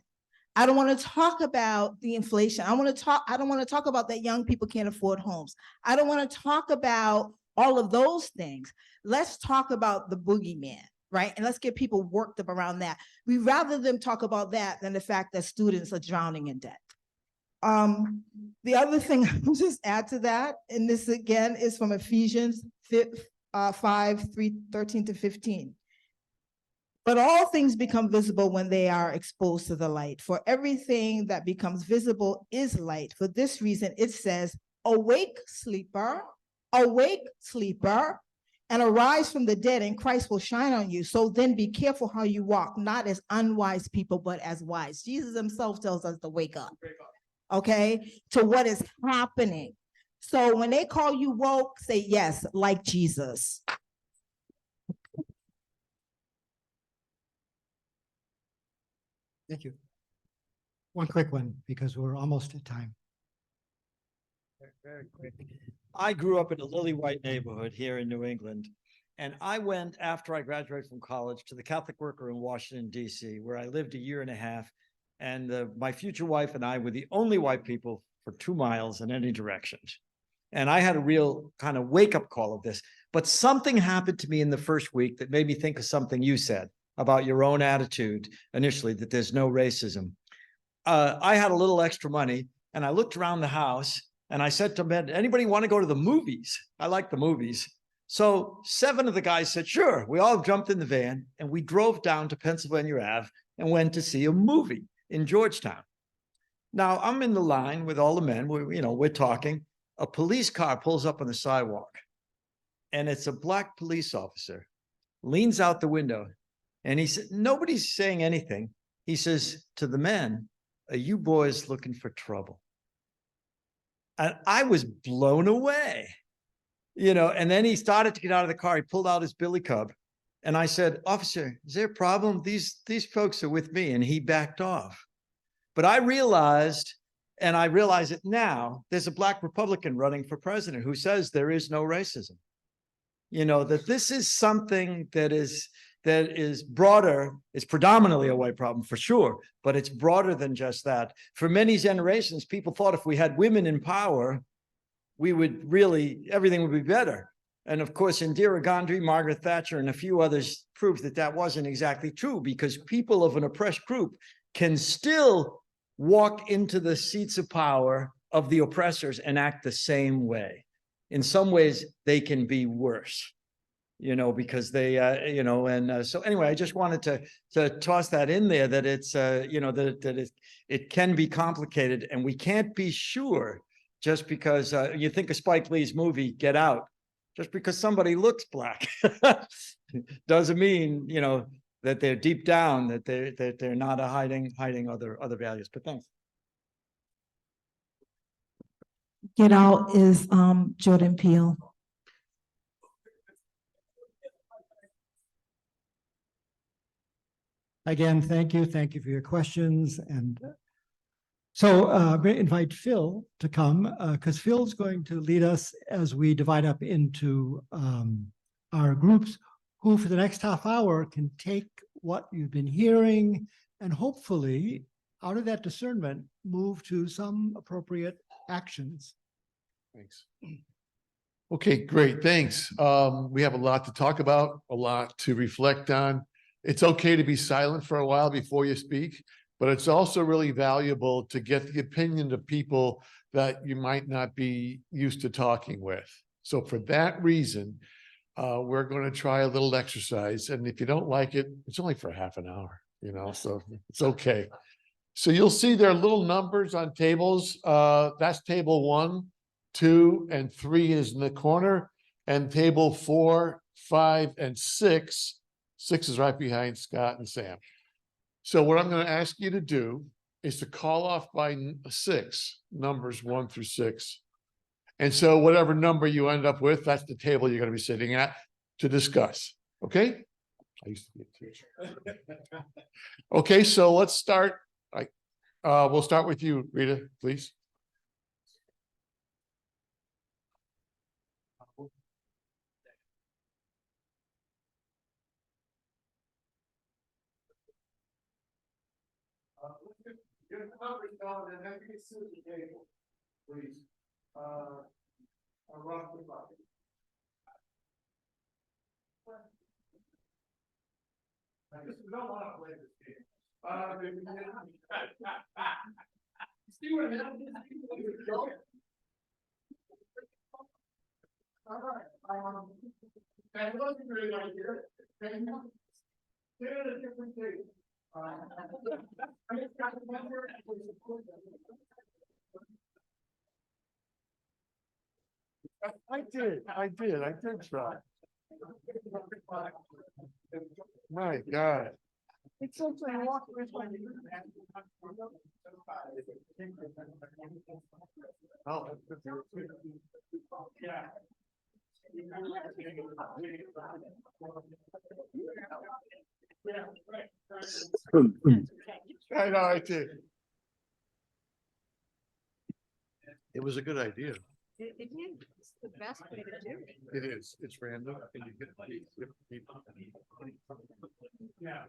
I don't want to talk about the inflation. I don't want to talk about that young people can't afford homes. I don't want to talk about all of those things. Let's talk about the boogeyman, right? And let's get people worked up around that. We'd rather them talk about that than the fact that students are drowning in debt. The other thing I'll just add to that, and this again is from Ephesians 5:13-15. But all things become visible when they are exposed to the light. For everything that becomes visible is light. For this reason, it says, awake, sleeper, and arise from the dead, and Christ will shine on you. So then be careful how you walk, not as unwise people, but as wise. Jesus himself tells us to wake up, okay, to what is happening. So when they call you woke, say yes, like Jesus. Thank you. One quick one, because we're almost at time. Very quick. I grew up in a lily white neighborhood here in New England, and I went after I graduated from college to the Catholic Worker in Washington, D.C., where I lived a year and a half. And my future wife and I were the only white people for 2 miles in any direction. And I had a real kind of wake-up call of this. But something happened to me in the first week that made me think of something you said about your own attitude initially, that there's no racism. I had a little extra money, and I looked around the house, and I said to men, anybody want to go to the movies? I like the movies. So 7 of the guys said, sure. We all jumped in the van, and we drove down to Pennsylvania Ave and went to see a movie in Georgetown. Now, I'm in the line with all the men. We're talking. A police car pulls up on the sidewalk, and it's a black police officer, leans out the window, and he said, nobody's saying anything. He says to the men, are you boys looking for trouble? And I was blown away, and then he started to get out of the car. He pulled out his billy club, and I said, officer, is there a problem? These folks are with me. And he backed off. But I realized, and I realize it now, there's a black Republican running for president who says there is no racism. That this is something that is broader. It's predominantly a white problem for sure, but it's broader than just that. For many generations, people thought if we had women in power, everything would be better. And of course, Indira Gandhi, Margaret Thatcher, and a few others proved that wasn't exactly true, because people of an oppressed group can still walk into the seats of power of the oppressors and act the same way. In some ways, they can be worse, because they, so anyway, I just wanted to toss that in there, that it's, it can be complicated, and we can't be sure just because you think of Spike Lee's movie, Get Out, just because somebody looks black doesn't mean, that they're deep down, that they're not hiding other values. But thanks. Get Out is Jordan Peele. Again, thank you. Thank you for your questions. And so I'm going to invite Phil to come, because Phil's going to lead us as we divide up into our groups, who for the next half hour can take what you've been hearing and hopefully out of that discernment move to some appropriate actions. Thanks. Okay, great. Thanks. We have a lot to talk about, a lot to reflect on. It's okay to be silent for a while before you speak, but it's also really valuable to get the opinion of people that you might not be used to talking with. So for that reason, we're going to try a little exercise. And if you don't like it, it's only for half an hour, you know, so it's okay. So you'll see there are little numbers on tables. That's table 1, 2, and 3 is in the corner. And table 4, 5, and 6 is right behind Scott and Sam. So what I'm going to ask you to do is to call off by 6, numbers 1 through 6. And so whatever number you end up with, that's the table you're going to be sitting at to discuss. Okay? I used to be a teacher. Okay, so let's start. We'll start with you, Rita, please. Get the numbers down and then you can sit at the table, please. Rock the bucket. We don't want to play this game. See what happens? All right. That wasn't a great idea. Sit at a different table. I did try. My God. It's something I walk with my. Oh. Yeah. I know, I did. It was a good idea. It is. It's the best way to do it. It is. It's random and you get different people. Yeah.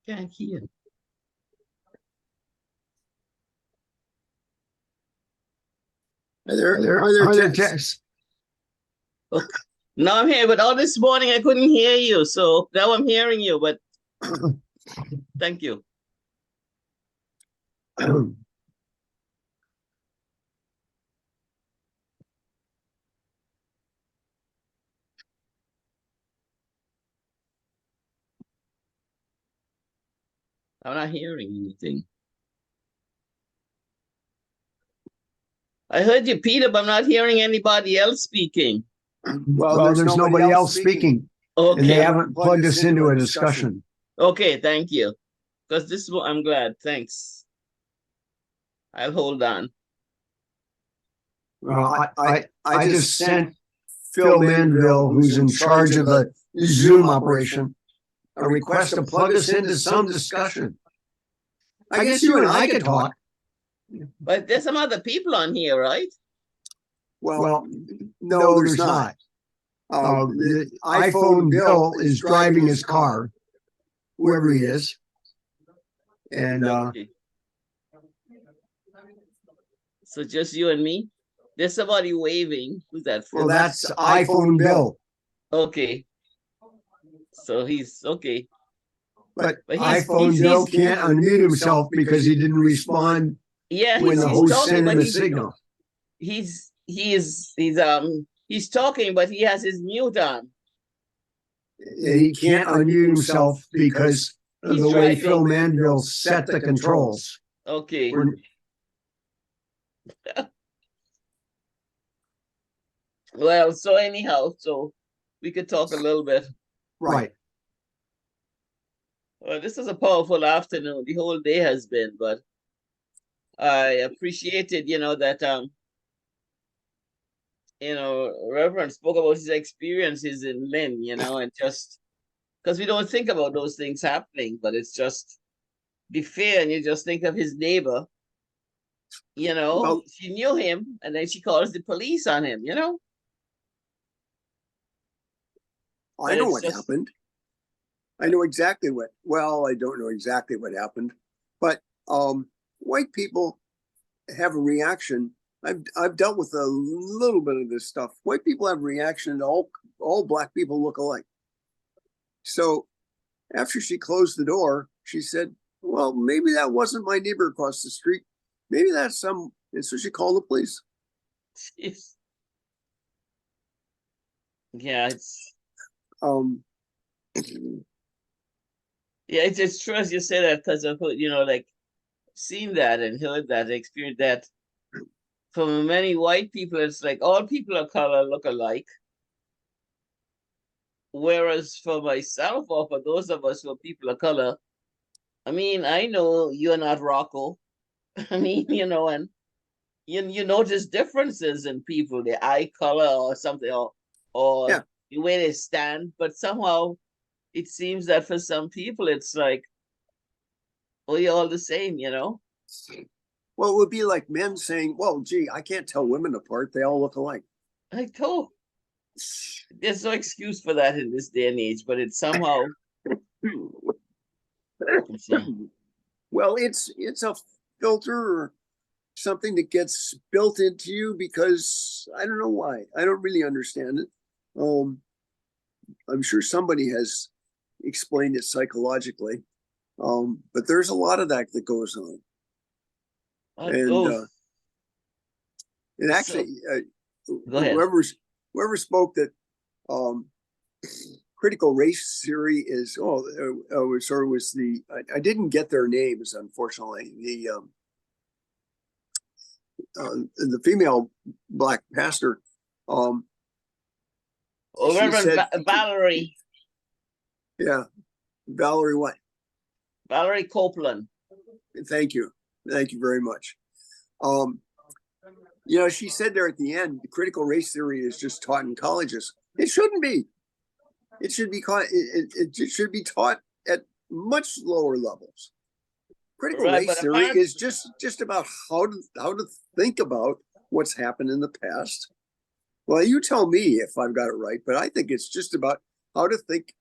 Can't hear. Are there texts? Okay. Now I'm here, but all this morning I couldn't hear you, so now I'm hearing you, but thank you. I'm not hearing anything. I heard you, Peter, but I'm not hearing anybody else speaking. Well, there's nobody else speaking. Okay. And they haven't plugged us into a discussion. Okay, thank you. Because this is what I'm glad. Thanks. I'll hold on. Well, I just sent Phil Manville, who's in charge of the Zoom operation, a request to plug us into some discussion. I guess you and I could talk. But there's some other people on here, right? Well, no, there's not. The iPhone Bill is driving his car, whoever he is. And Okay. So just you and me? There's somebody waving. Who's that? well, that's iPhone Bill. Okay. So he's okay. But he's- iPhone he's- Bill he's- can't unmute himself because he didn't respond Yeah, when he's the host talking, sent but him a he's- signal. He's talking, but he has his mute on. He can't unmute himself because of He's the way driving. Phil Manville set the controls. Okay. Well, so anyhow, so we could talk a little bit. Right. Well, this is a powerful afternoon. The whole day has been, but I appreciated, that Reverend spoke about his experiences in Lynn, and just because we don't think about those things happening, but it's just be fair, and you just think of his neighbor. Well, she knew him, and then she calls the police on him. I But know it's what just- happened. I know exactly well, I don't know exactly what happened, but white people have a reaction. I've dealt with a little bit of this stuff. White people have a reaction to all black people look alike. So after she closed the door, she said, well, maybe that wasn't my neighbor across the street. Maybe that's some, and so she called the police. Yeah, it's yeah, it's true as you say that, because I've like seen that and heard that, experienced that from many white people. It's like all people of color look alike. Whereas for myself, or for those of us who are people of color, I mean, I know you're not Rocco. I mean, and you notice differences in people, the eye color or something, or yeah. the way they stand. But somehow it seems that for some people, it's like, oh, you're all the same, Well, it would be like men saying, well, gee, I can't tell women apart. They all look alike. I told. There's no excuse for that in this day and age, but it's somehow. Well, it's a filter or something that gets built into you because I don't know why. I don't really understand it. I'm sure somebody has explained it psychologically. But there's a lot of that goes on. And actually, Go ahead. whoever spoke that critical race theory is sorry, was the I didn't get their names, unfortunately. The female black pastor. Reverend Valerie. Yeah, Valerie what? Valerie Copeland. Thank you very much. She said there at the end, the critical race theory is just taught in colleges. It shouldn't be. It should be should be taught at much lower levels. Critical race theory is just about how to think about what's happened in the past. Well, you tell me if I've got it right, but I think it's just about how to think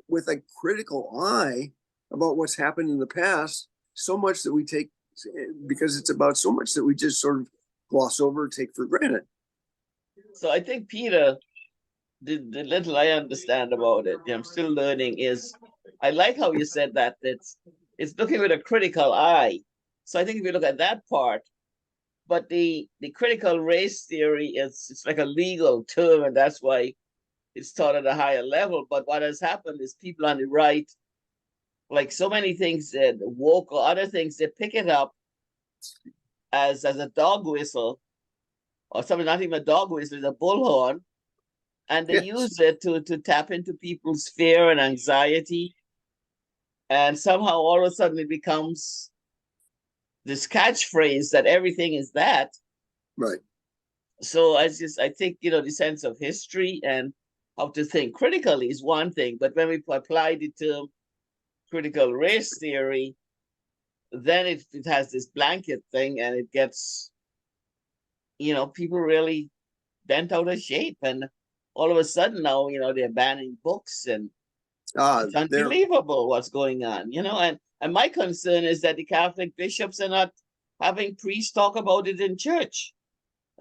with a critical eye about what's happened in the past, so much that we take, because it's about so much that we just sort of gloss over, take for granted. So I think, Peter, the little I understand about it, I'm still learning, is I like how you said that it's looking with a critical eye. So I think if you look at that part, but the critical race theory it's like a legal term, and that's why it's taught at a higher level. But what has happened is people on the right, like so many things, woke or other things, they pick it up as a dog whistle, or something, not even a dog whistle, it's a bullhorn, and they use it to tap into people's fear and anxiety. And somehow all of a sudden it becomes this catchphrase that everything is that. Right. So I think, the sense of history and how to think critically is one thing, but when we apply the term critical race theory, then it has this blanket thing, and it gets, people really bent out of shape, and all of a sudden now, they're banning books, and it's unbelievable what's going on, and my concern is that the Catholic bishops are not having priests talk about it in church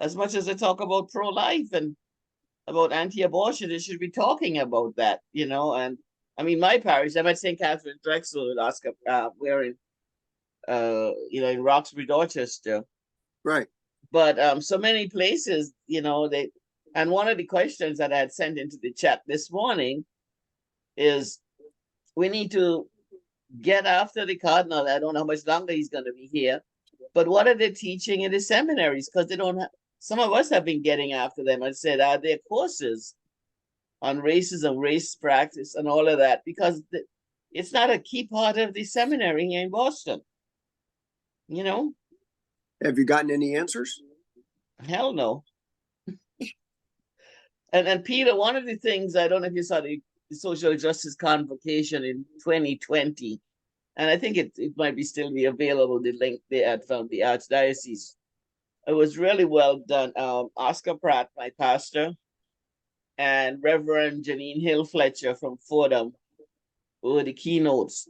as much as they talk about pro-life and about anti-abortion. They should be talking about that, and I mean, my parish, I'm at St. Catherine Drexel in Oscar, we're in, in Roxbury, Dorchester. Right. But so many places, and one of the questions that I had sent into the chat this morning is we need to get after the cardinal. I don't know how much longer he's going to be here, But what are they teaching in the seminaries? Because they don't have, some of us have been getting after them and said, are there courses on racism, race practice, and all of that? Because it's not a key part of the seminary here in Boston. You know? Have you gotten any answers? Hell no. And Peter, one of the things, I don't know if you saw the social justice convocation in 2020, and I think it might be still be available, the link they had from the Archdiocese. It was really well done. Oscar Pratt, my pastor, and Reverend Janine Hill Fletcher from Fordham were the keynotes.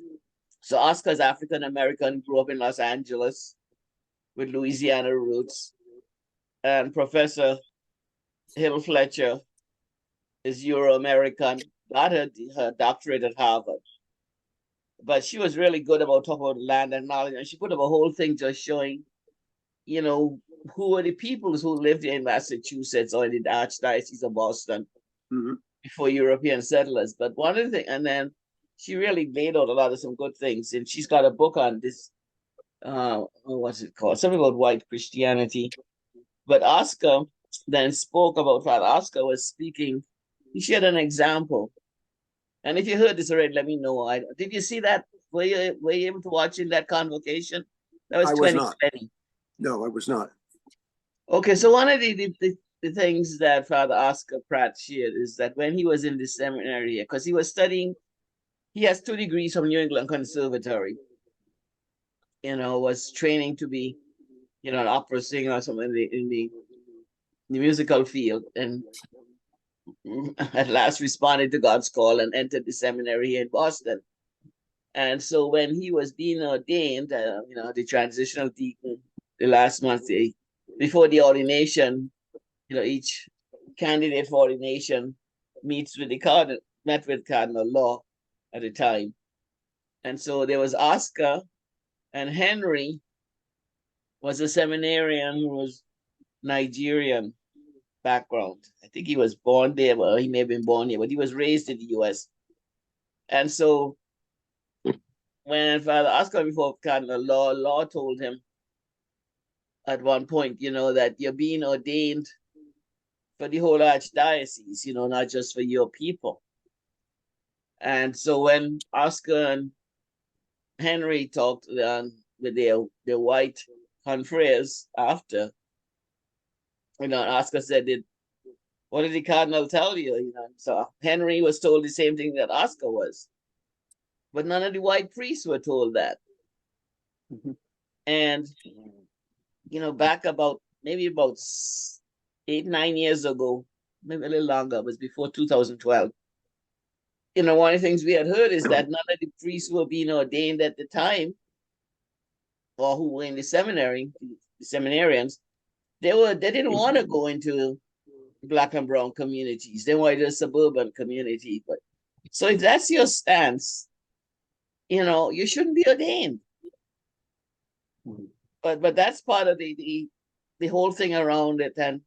So Oscar's African American, grew up in Los Angeles with Louisiana roots. And Professor Hill Fletcher is Euro-American, got her doctorate at Harvard. But she was really good about talking about land and knowledge. And she put up a whole thing just showing, you know, who are the peoples who lived in Massachusetts or in the Archdiocese of Boston before European settlers. But one of the things, and then she really laid out a lot of some good things. And she's got a book on this, what's it called? Something about white Christianity. But Oscar then spoke about, Father Oscar was speaking, he shared an example. And if you heard this already, let me know. Did you see that? Were you able to watch in that convocation? That was 2020. No, I was not. Okay, so one of the things that Father Oscar Pratt shared is that when he was in the seminary, because he was studying, he has 2 degrees from New England Conservatory, you know, was training to be, you know, an opera singer or something in the musical field, and at last responded to God's call and entered the seminary here in Boston. And so when he was being ordained, you know, the transitional deacon, the last month, before the ordination, you know, each candidate for ordination meets with the cardinal, met with Cardinal Law at the time. And so there was Oscar, and Henry was a seminarian who was Nigerian background. I think he was born there, well, he may have been born here, but he was raised in the US. And so when Father Oscar before Cardinal Law told him at one point, you know, that you're being ordained for the whole archdiocese, you know, not just for your people. And so when Oscar and Henry talked with their white confreres after, you know, Oscar said, what did the cardinal tell you? You know, so Henry was told the same thing that Oscar was, but none of the white priests were told that. And, you know, back maybe about 8-9 years ago, maybe a little longer, it was before 2012. You know, one of the things we had heard is that none of the priests who were being ordained at the time, or who were in the seminary, the seminarians, they didn't want to go into Black and brown communities. They wanted a suburban community. But so if that's your stance, you know, you shouldn't be ordained. But that's part of the whole thing around it. And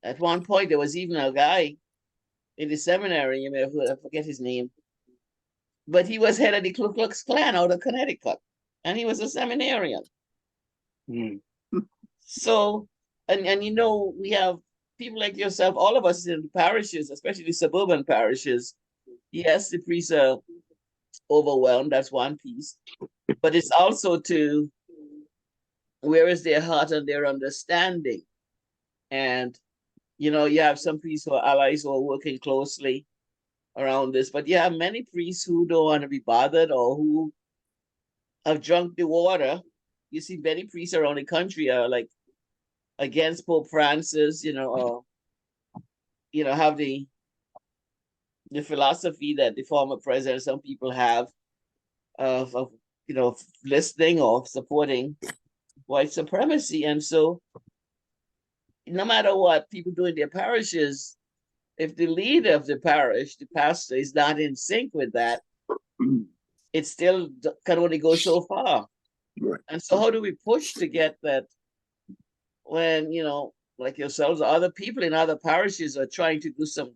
at one point there was even a guy in the seminary, you may have heard, I forget his name, but he was head of the Ku Klux Klan out of Connecticut, and he was a seminarian. So, and you know, we have people like yourself, all of us in the parishes, especially the suburban parishes. Yes, the priests are overwhelmed, that's one piece, but it's also to where is their heart and their understanding. And, you know, you have some priests who are allies who are working closely around this, but you have many priests who don't want to be bothered or who have drunk the water. You see many priests around the country are like against Pope Francis, you know, have the philosophy that the former president, some people have of you know, listening or supporting white supremacy. And so no matter what people do in their parishes, if the leader of the parish, the pastor, is not in sync with that, it still can only go so far. Right. And so how do we push to get that when, you know, like yourselves or other people in other parishes are trying to do some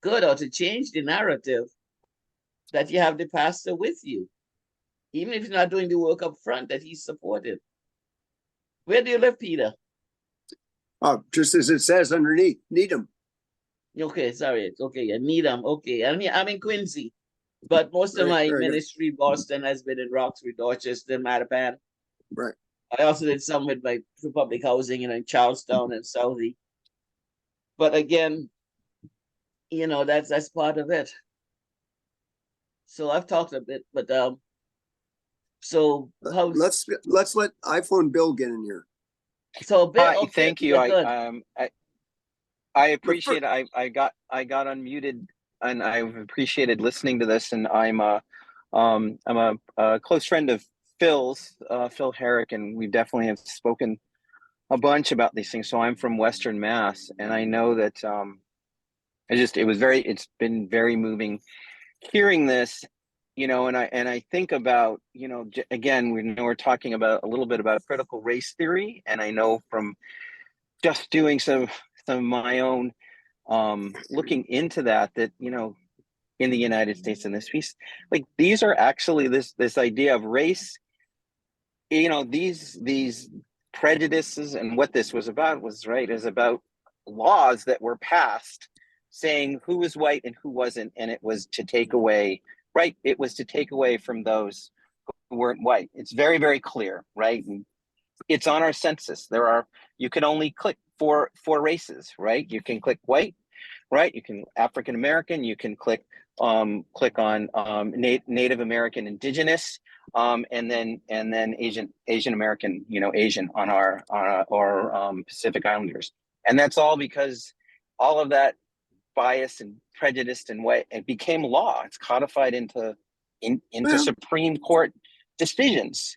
good or to change the narrative, that you have the pastor with you, even if you're not doing the work up front, that he's supported? Where do you live, Peter? Just as it says underneath, Needham. Okay, sorry. Okay, yeah, Needham. Okay, I'm in Quincy, but most of Right, my very good. ministry, Boston, has been in Roxbury, Dorchester, Mattapan. Right. I also did some with my public housing, in Charlestown and Southie. But again, that's part of it. So I've talked a bit, but so let's let iPhone Bill get in here. So Bill, Hi, okay, thank you. yeah, good. I appreciate it. I got unmuted, and I've appreciated listening to this. And I'm a close friend of Phil's, Phil Herrick, and we definitely have spoken a bunch about these things. So I'm from Western Mass, and I know that it's been very moving hearing this, and I think about, again, we're talking about a little bit about critical race theory, and I know from just doing some of my own looking into that in the United States in this piece, like these are actually this idea of race, these prejudices, and what this was about is about laws that were passed saying who was white and who wasn't, and it was to take away, right? It was to take away from those who weren't white. It's very, very clear, right? And it's on our census. You can only click four races, right? You can click white, right? You can African American. You can click on Native American, Indigenous, and then Asian American, Asian on our Pacific Islanders, and that's all because all of that bias and prejudice and way it became law. It's codified into Supreme Court decisions,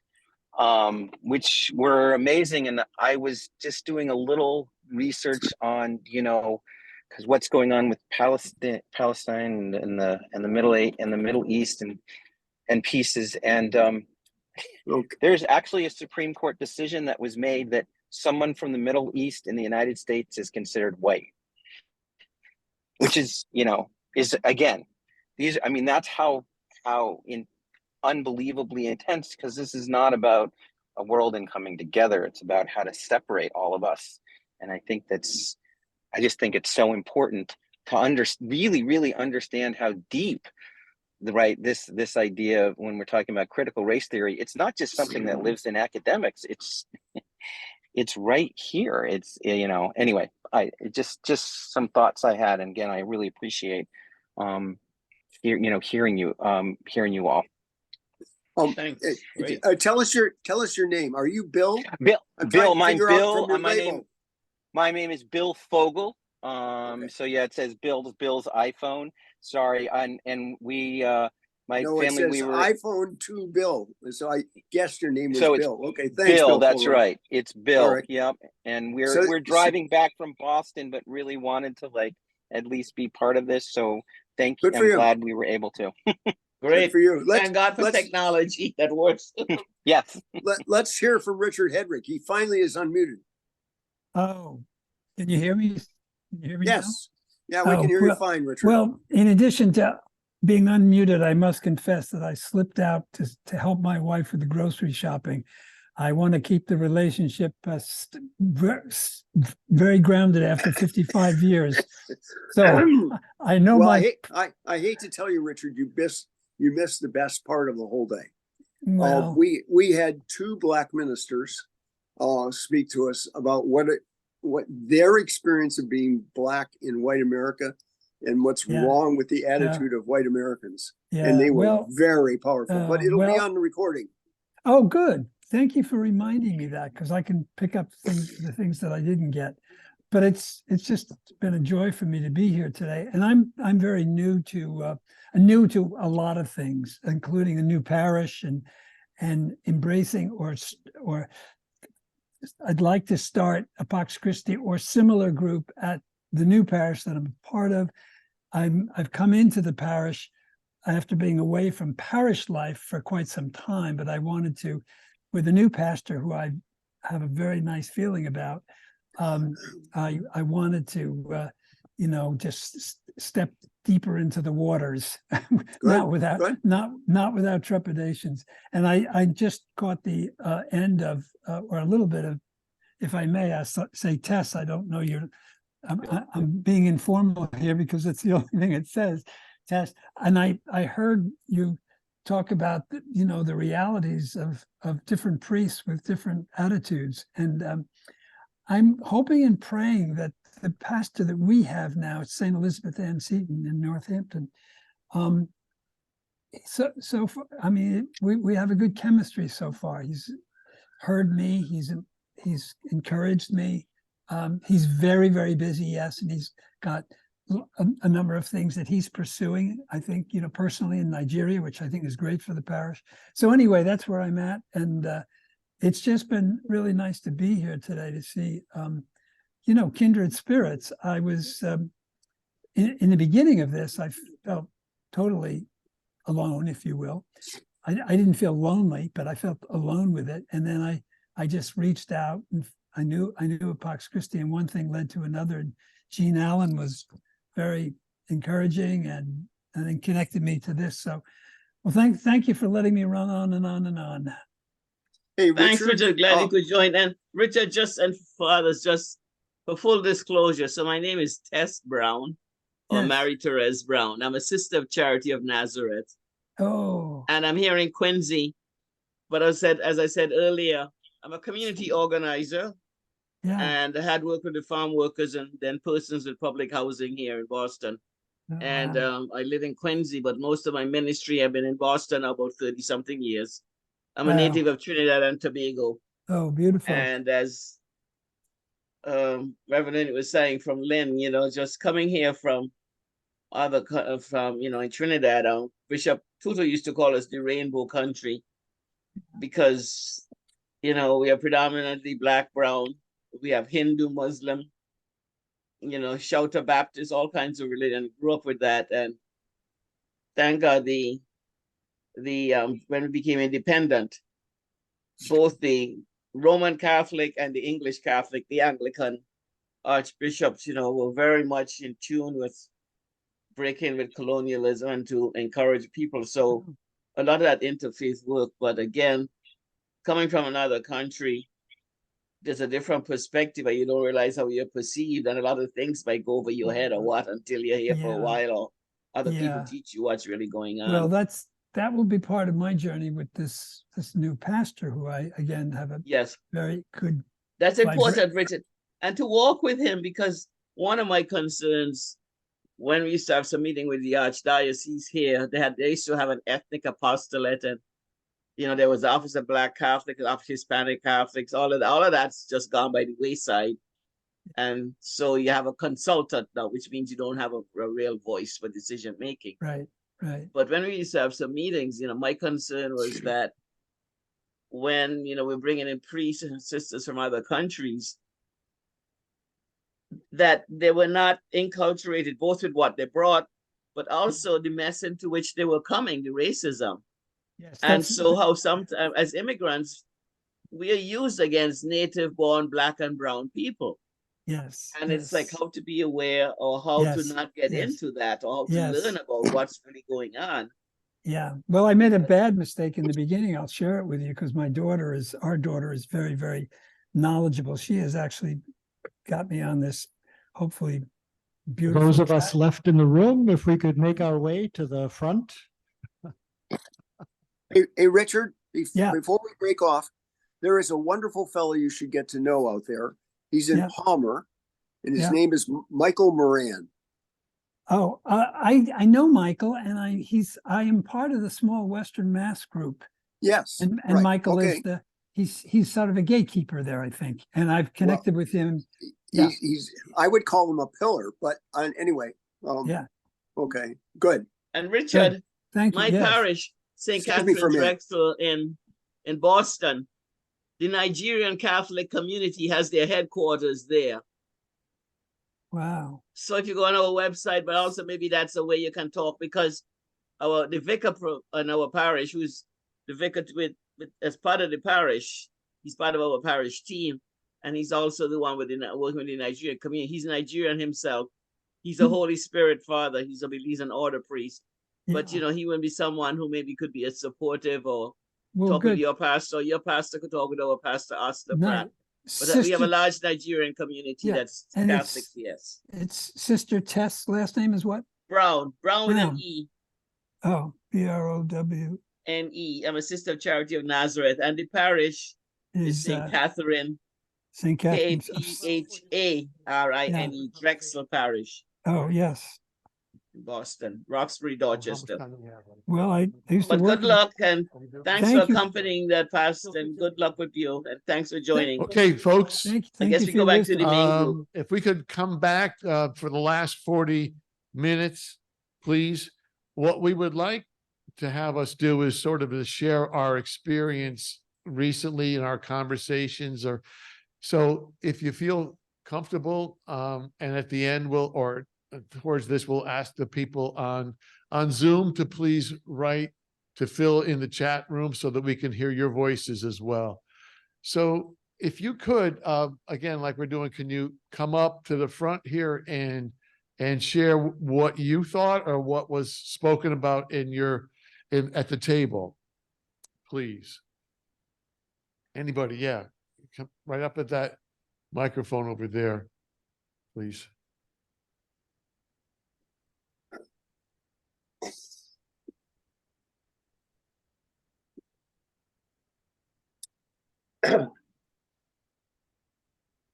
which were amazing. And I was just doing a little research on, because what's going on with Palestine and the Middle East and pieces. And there's actually a Supreme Court decision that was made that someone from the Middle East in the United States is considered white, which is, is again, that's how unbelievably intense, because this is not about a world and coming together. It's about how to separate all of us. And I just think it's so important to really, really understand how deep this idea of, when we're talking about critical race theory, it's not just something that lives in academics. It's right here. It's, anyway, just some thoughts I had. And again, I really appreciate, hearing you all. Thanks. Tell us your name. Are you Bill? Bill, my name is Bill Fogel. Okay. So yeah, it says Bill's iPhone. Sorry. And we, my family, we were iPhone 2 Bill. So I guessed your name was Bill. Okay. Thanks, Bill. That's Fogel. Right. It's Bill. Right. Yep. And we're driving back from Boston, but really wanted to at least be part of this. So thank you. I'm glad we were able to. Great. Good for you. Thank God for technology that works. Yes. Let's hear from Richard Hedrick. He finally is unmuted. Oh, can you hear me? Can you hear me yes. Now? Yeah, we can hear you fine, Richard. Well, in addition to being unmuted, I must confess that I slipped out to help my wife with the grocery shopping. I want to keep the relationship very grounded after 55 years. So I know I hate to tell you, Richard, you missed the best part of the whole day. Well, we had two Black ministers speak to us about what their experience of being Black in white America and what's wrong with the attitude of white Americans. Yeah. And they were very powerful, but it'll be on the recording. Oh, good. Thank you for reminding me that, because I can pick up the things that I didn't get. But it's just been a joy for me to be here today, and I'm very new to a lot of things, including a new parish and embracing or I'd like to start a Pax Christi or similar group at the new parish that I'm a part of. I've come into the parish after being away from parish life for quite some time, but I wanted to, with a new pastor who I have a very nice feeling about, I wanted to, just step deeper into the waters, not without trepidations. And I just caught the end of, or a little bit of if I may, say Tess, I don't know I'm being informal here because it's the only thing it says, Tess. And I heard you talk about, the realities of different priests with different attitudes. And I'm hoping and praying that the pastor that we have now at St. Elizabeth Ann Seton in Northampton, we have a good chemistry so far. He's heard me, he's encouraged me. He's very, very busy, yes, and he's got a number of things that he's pursuing, I think, personally in Nigeria, which I think is great for the parish. So anyway, that's where I'm at. And it's just been really nice to be here today to see, kindred spirits. I was, in the beginning of this, I felt totally alone, if you will. I didn't feel lonely, but I felt alone with it. And then I just reached out, and I knew of Pax Christi, and one thing led to another. And Jean Allen was very encouraging and then connected me to this. So, well, thank you for letting me run on and on and on. Hey, thanks, Richard. Glad you could join. And Richard, and for others, just for full disclosure, so my name is Tess Brown, or Yes. Mary Therese Brown. I'm a Sister of Charity of Nazareth. Oh. And I'm here in Quincy. But as I said earlier, I'm a community organizer. Yeah. And I had worked with the farm workers and then persons with public housing here in Boston. Oh, And wow. I live in Quincy, but most of my ministry, I've been in Boston about 30-something years. I'm a Wow. native of Trinidad and Tobago. Oh, beautiful. And as Reverend was saying from Lynn, just coming here from in Trinidad, Bishop Tutu used to call us the rainbow country because, we are predominantly Black, brown. We have Hindu, Muslim, Shouter Baptist, all kinds of religion. Grew up with that. And thank God when we became independent, both the Roman Catholic and the English Catholic, the Anglican archbishops, were very much in tune with breaking with colonialism and to encourage people. So a lot of that interfaith work, but again, coming from another country, there's a different perspective and you don't realize how you're perceived, and a lot of things might go over your head or what until you're here for a while, or other people teach you what's really going on. Well, that will be part of my journey with this new pastor, who I again have a very good. That's important, Richard, and to walk with him, because one of my concerns when we used to have some meeting with the archdiocese here, they used to have an ethnic apostolate, and there was the Office of Black Catholics, the Office of Hispanic Catholics, all of that's just gone by the wayside. And so you have a consultant now, which means you don't have a real voice for decision making. Right. But when we used to have some meetings, my concern was that when, we're bringing in priests and sisters from other countries, that they were not enculturated both with what they brought, but also the mess into which they were coming, the racism. Yes, and so how sometimes as immigrants, we are used against native born Black and brown people. Yes. And it's like how to be aware, or how to not get into that, or how to learn about what's really going on. Yeah. Well, I made a bad mistake in the beginning. I'll share it with you because our daughter is very, very knowledgeable. She has actually got me on this, hopefully, beautiful. Those of us left in the room, if we could make our way to the front. Hey, Richard, before we break off, there is a wonderful fellow you should get to know out there. He's in Palmer, and his name is Michael Moran. Oh, I know Michael, and I am part of the small Western Mass group. Yes, and Michael is he's sort of a gatekeeper there, I think, and I've connected with him. Yeah, I would call him a pillar, but anyway. Okay, good. And Richard, thank you. My parish, St. Catherine's Drexel in Boston, the Nigerian Catholic community has their headquarters there. Wow. So if you go on our website, but also maybe that's a way you can talk, because the vicar in our parish, who's the vicar as part of the parish, he's part of our parish team, and he's also the one working with the Nigerian community. He's Nigerian himself. He's a Holy Spirit father. He's an order priest. But he wouldn't be someone who maybe could be as supportive or talk with your pastor. Your pastor could talk with our pastor, Asta Pratt. But we have a Sister, large Nigerian community Yeah, that's and Catholic, it's- yes. it's Sister Tess' last name is what? Brown with an Brown. E. Oh, BROW N-E. I'm a sister of Charity of Nazareth, and the parish is is St. Catherine, St. Catherine's. K-A-T-H-A-R-I-N-E, Drexel Parish Oh, yes. in Boston, Roxbury, Dorchester. Well, I used to But work. good luck, and thanks Thank for you. accompanying that past, and good luck with you, and thanks for joining. Okay, folks. I guess we go back to the main group. If we could come back for the last 40 minutes, please. What we would like to have us do is sort of to share our experience recently in our conversations, or so if you feel comfortable, and at the end or towards this, we'll ask the people on Zoom to please write to fill in the chat room so that we can hear your voices as well. So if you could, again, like we're doing, can you come up to the front here and share what you thought or what was spoken about at the table, please? Anybody? Yeah. Come right up at that microphone over there, please.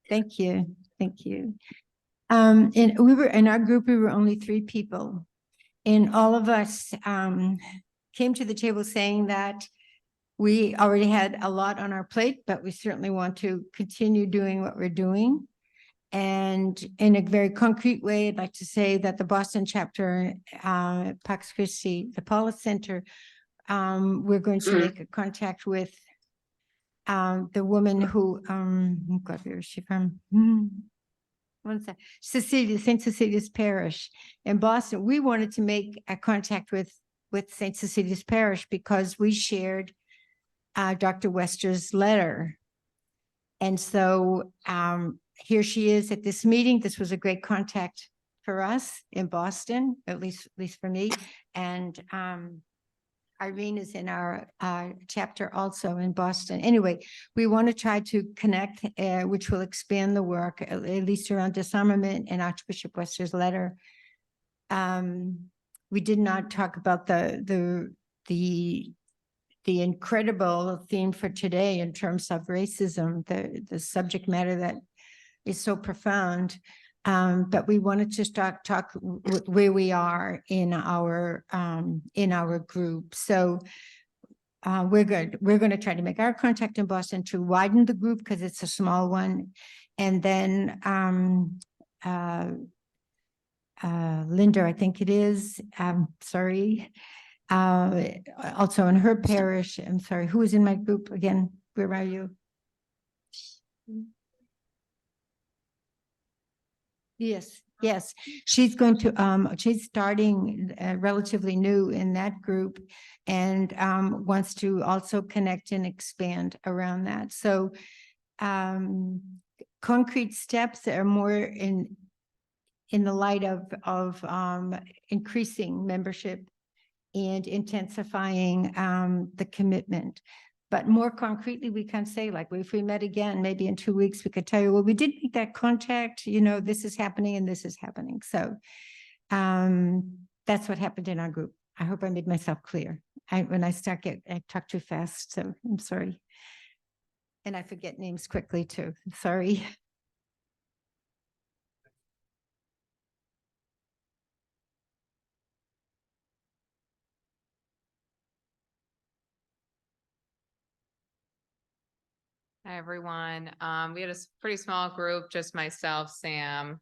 Thank you. Thank you. And in our group, we were only 3 people. And all of us came to the table saying that we already had a lot on our plate, but we certainly want to continue doing what we're doing. And in a very concrete way, I'd like to say that the Boston chapter, Pax Christi, the Paulus Center, we're going to make a contact with the woman who, God, where is she from? One sec. St. Cecilia's Parish in Boston. We wanted to make a contact with St. Cecilia's Parish because we shared Dr. Wester's letter. And so here she is at this meeting. This was a great contact for us in Boston, at least for me. And Irene is in our chapter also in Boston. Anyway, we want to try to connect, which will expand the work, at least around disarmament and Archbishop Wester's letter. We did not talk about the incredible theme for today in terms of racism, the subject matter that is so profound. But we wanted to talk where we are in our group. So we're going to try to make our contact in Boston to widen the group because it's a small one. And then Linda, I think it is, sorry, also in her parish. I'm sorry, who is in my group again? Where are you? Yes. She's going to, she's starting relatively new in that group and wants to also connect and expand around that. So concrete steps that are more in the light of increasing membership and intensifying the commitment. But more concretely, we can say, like, if we met again, maybe in 2 weeks, we could tell you, well, we did make that contact, this is happening and this is happening. So that's what happened in our group. I hope I made myself clear. When I talk too fast, so I'm sorry. And I forget names quickly too, I'm sorry. Hi, everyone. We had a pretty small group, just myself, Sam,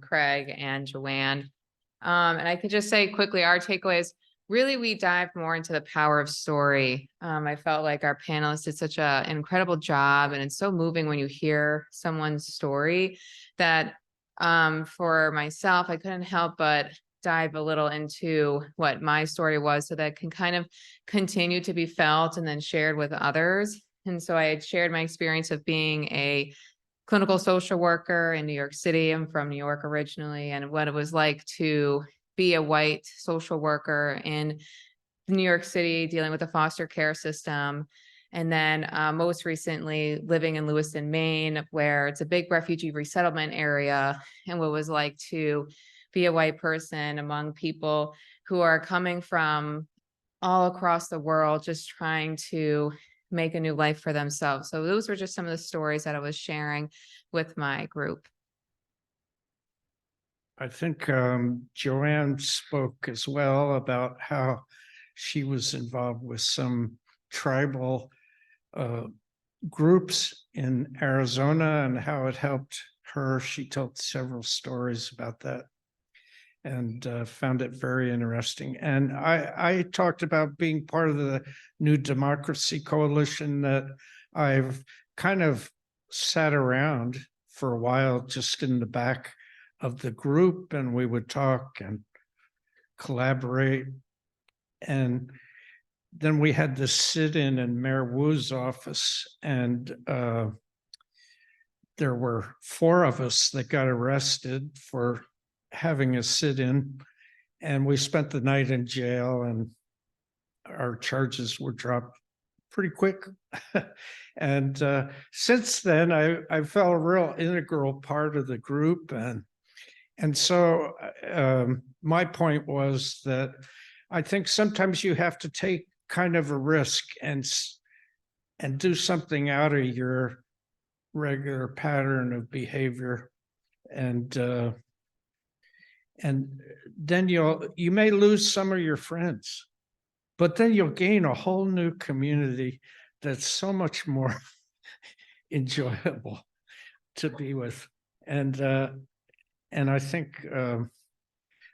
Craig, and Joanne. And I could just say quickly, our takeaways, really, we dived more into the power of story. I felt like our panelists did such an incredible job, and it's so moving when you hear someone's story that for myself, I couldn't help but dive a little into what my story was so that it can kind of continue to be felt and then shared with others. And so I had shared my experience of being a clinical social worker in New York City. I'm from New York originally, and what it was like to be a white social worker in New York City dealing with the foster care system. And then most recently living in Lewiston, Maine, where it's a big refugee resettlement area, and what it was like to be a white person among people who are coming from all across the world, just trying to make a new life for themselves. So those were just some of the stories that I was sharing with my group. I think Joanne spoke as well about how she was involved with some tribal groups in Arizona and how it helped her. She told several stories about that and found it very interesting. And I talked about being part of the New Democracy Coalition that I've kind of sat around for a while, just in the back of the group, and we would talk and collaborate. And then we had this sit-in in Mayor Wu's office, and there were 4 of us that got arrested for having a sit-in, and we spent the night in jail, and our charges were dropped pretty quick. And since then, I felt a real integral part of the group, and so my point was that I think sometimes you have to take kind of a risk and do something out of your regular pattern of behavior, and then you may lose some of your friends, but then you'll gain a whole new community that's so much more enjoyable to be with, and I think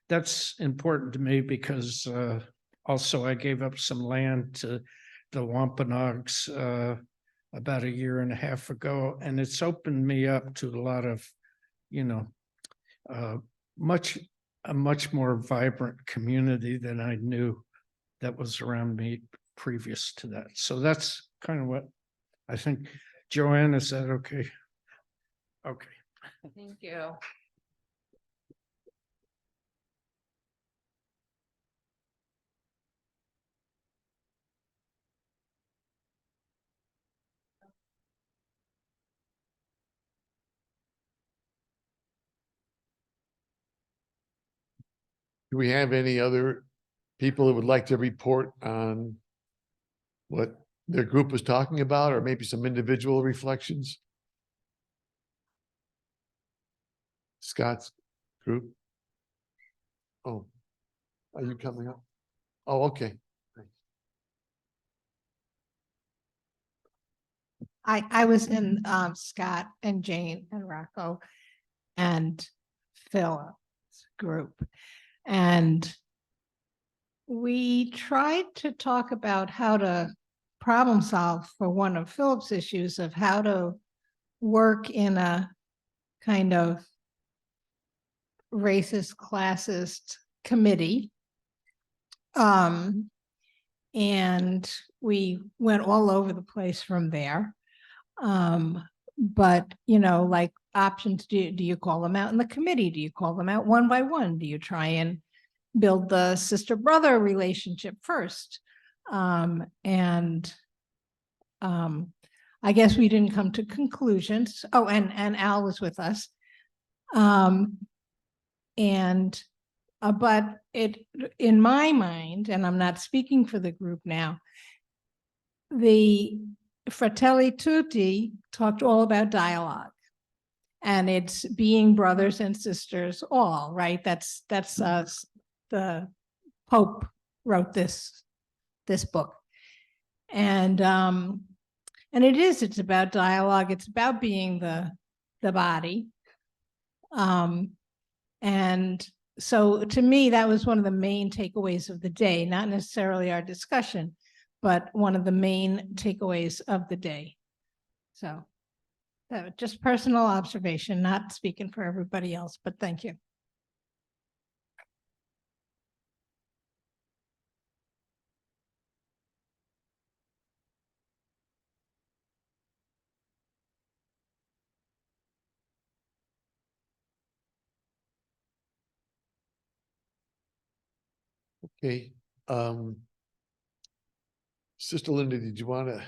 that's important to me, because also I gave up some land to the Wampanoags about 1.5 years ago, and it's opened me up to a lot of, a much more vibrant community than I knew that was around me previous to that. So that's kind of what I think. Joanne, is that okay? Okay. Thank you. Do we have any other people who would like to report on what their group was talking about, or maybe some individual reflections? Scott's group? Oh, are you coming up? Oh, okay. I was in Scott and Jane and Rocco and Phil's group. And we tried to talk about how to problem solve for one of Philip's issues of how to work in a kind of racist, classist committee. And we went all over the place from there. But, like options, do you call them out in the committee? Do you call them out one by one? Do you try and build the sister-brother relationship first? I guess we didn't come to conclusions. Oh, and Al was with us. But it, in my mind, and I'm not speaking for the group now, the Fratelli Tutti talked all about dialogue, and it's being brothers and sisters all, right? That's the Pope wrote this book. And it's about dialogue. It's about being the body. And so to me, that was one of the main takeaways of the day, not necessarily our discussion, but one of the main takeaways of the day. So that was just personal observation, not speaking for everybody else, but thank you. Okay. Sister Linda, did you want to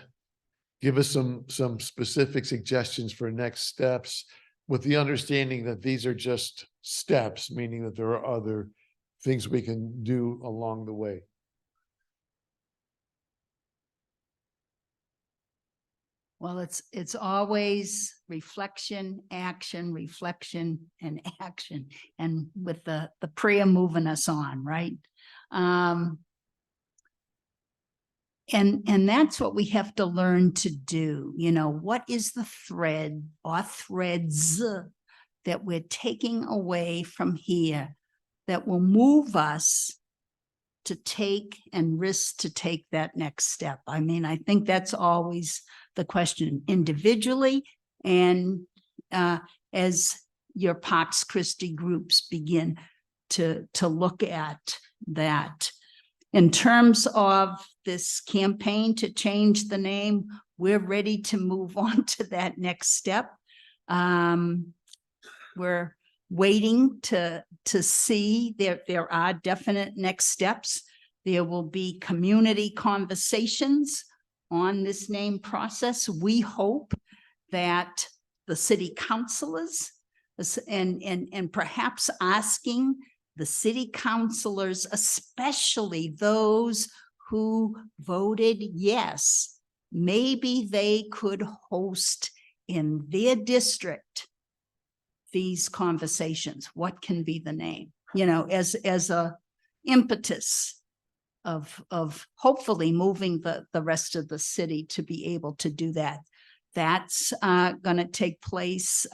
give us some specific suggestions for next steps with the understanding that these are just steps, meaning that there are other things we can do along the way. Well, it's always reflection, and action, and with the prayer moving us on, right? And that's what we have to learn to do. You know, what is the thread or threads that we're taking away from here that will move us to take and risk to take that next step? I mean, I think that's always the question, individually and as your Pax Christi groups begin to look at that. In terms of this campaign to change the name, we're ready to move on to that next step. We're waiting to see there are definite next steps. There will be community conversations on this name process. We hope that the city councilors and perhaps asking the city councilors, especially those who voted yes, maybe they could host in their district these conversations. What can be the name? You know, as a impetus of hopefully moving the rest of the city to be able to do that. That's going to take place.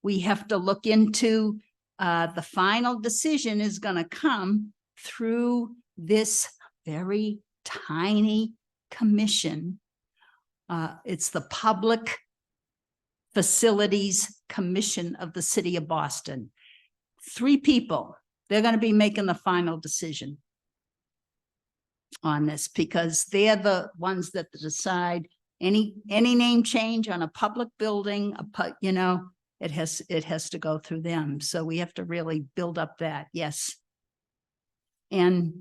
We have to look into the final decision is going to come through this very tiny commission. It's the Public Facilities Commission of the City of Boston. 3 people, they're going to be making the final decision on this because they're the ones that decide any name change on a public building, you know, it has to go through them. So we have to really build up that. Yes. And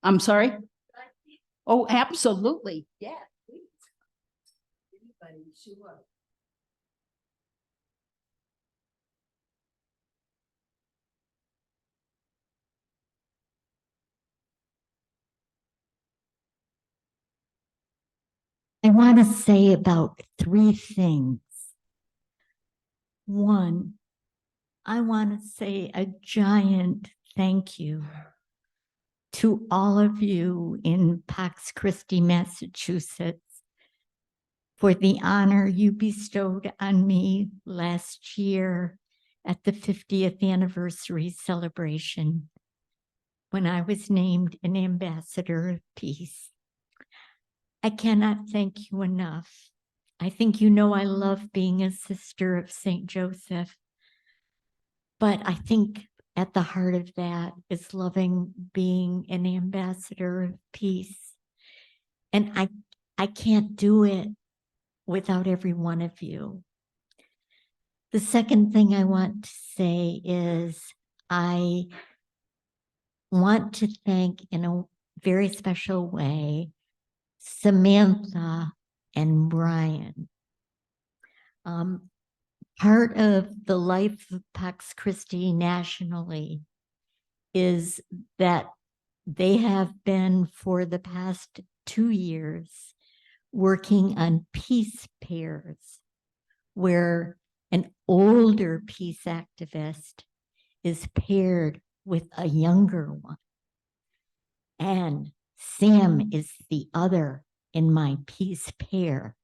I'm sorry. Oh, absolutely. Yeah. Anybody, sure. I want to say about 3 things. 1, I want to say a giant thank you to all of you in Pax Christi, Massachusetts, for the honor you bestowed on me last year at the 50th anniversary celebration when I was named an ambassador of peace. I cannot thank you enough. I think you know I love being a sister of St. Joseph, but I think at the heart of that is loving being an ambassador of peace. And I can't do it without every one of you. The second thing I want to say is I want to thank in a very special way Samantha and Brian. Part of the life of Pax Christi nationally is that they have been for the past 2 years working on peace pairs where an older peace activist is paired with a younger one. And Sam is the other in my peace pair.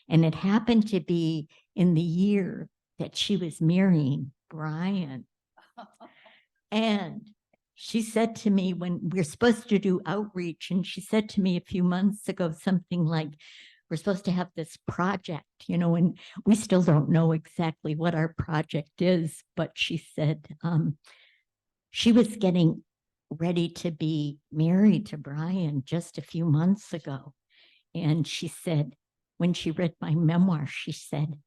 And it happened to be in the year that she was marrying Brian. And she said to me when we're supposed to do outreach, and she said to me a few months ago, something like, we're supposed to have this project, you know, and we still don't know exactly what our project is, but she said she was getting ready to be married to Brian just a few months ago. And she said, when she read my memoir, she said,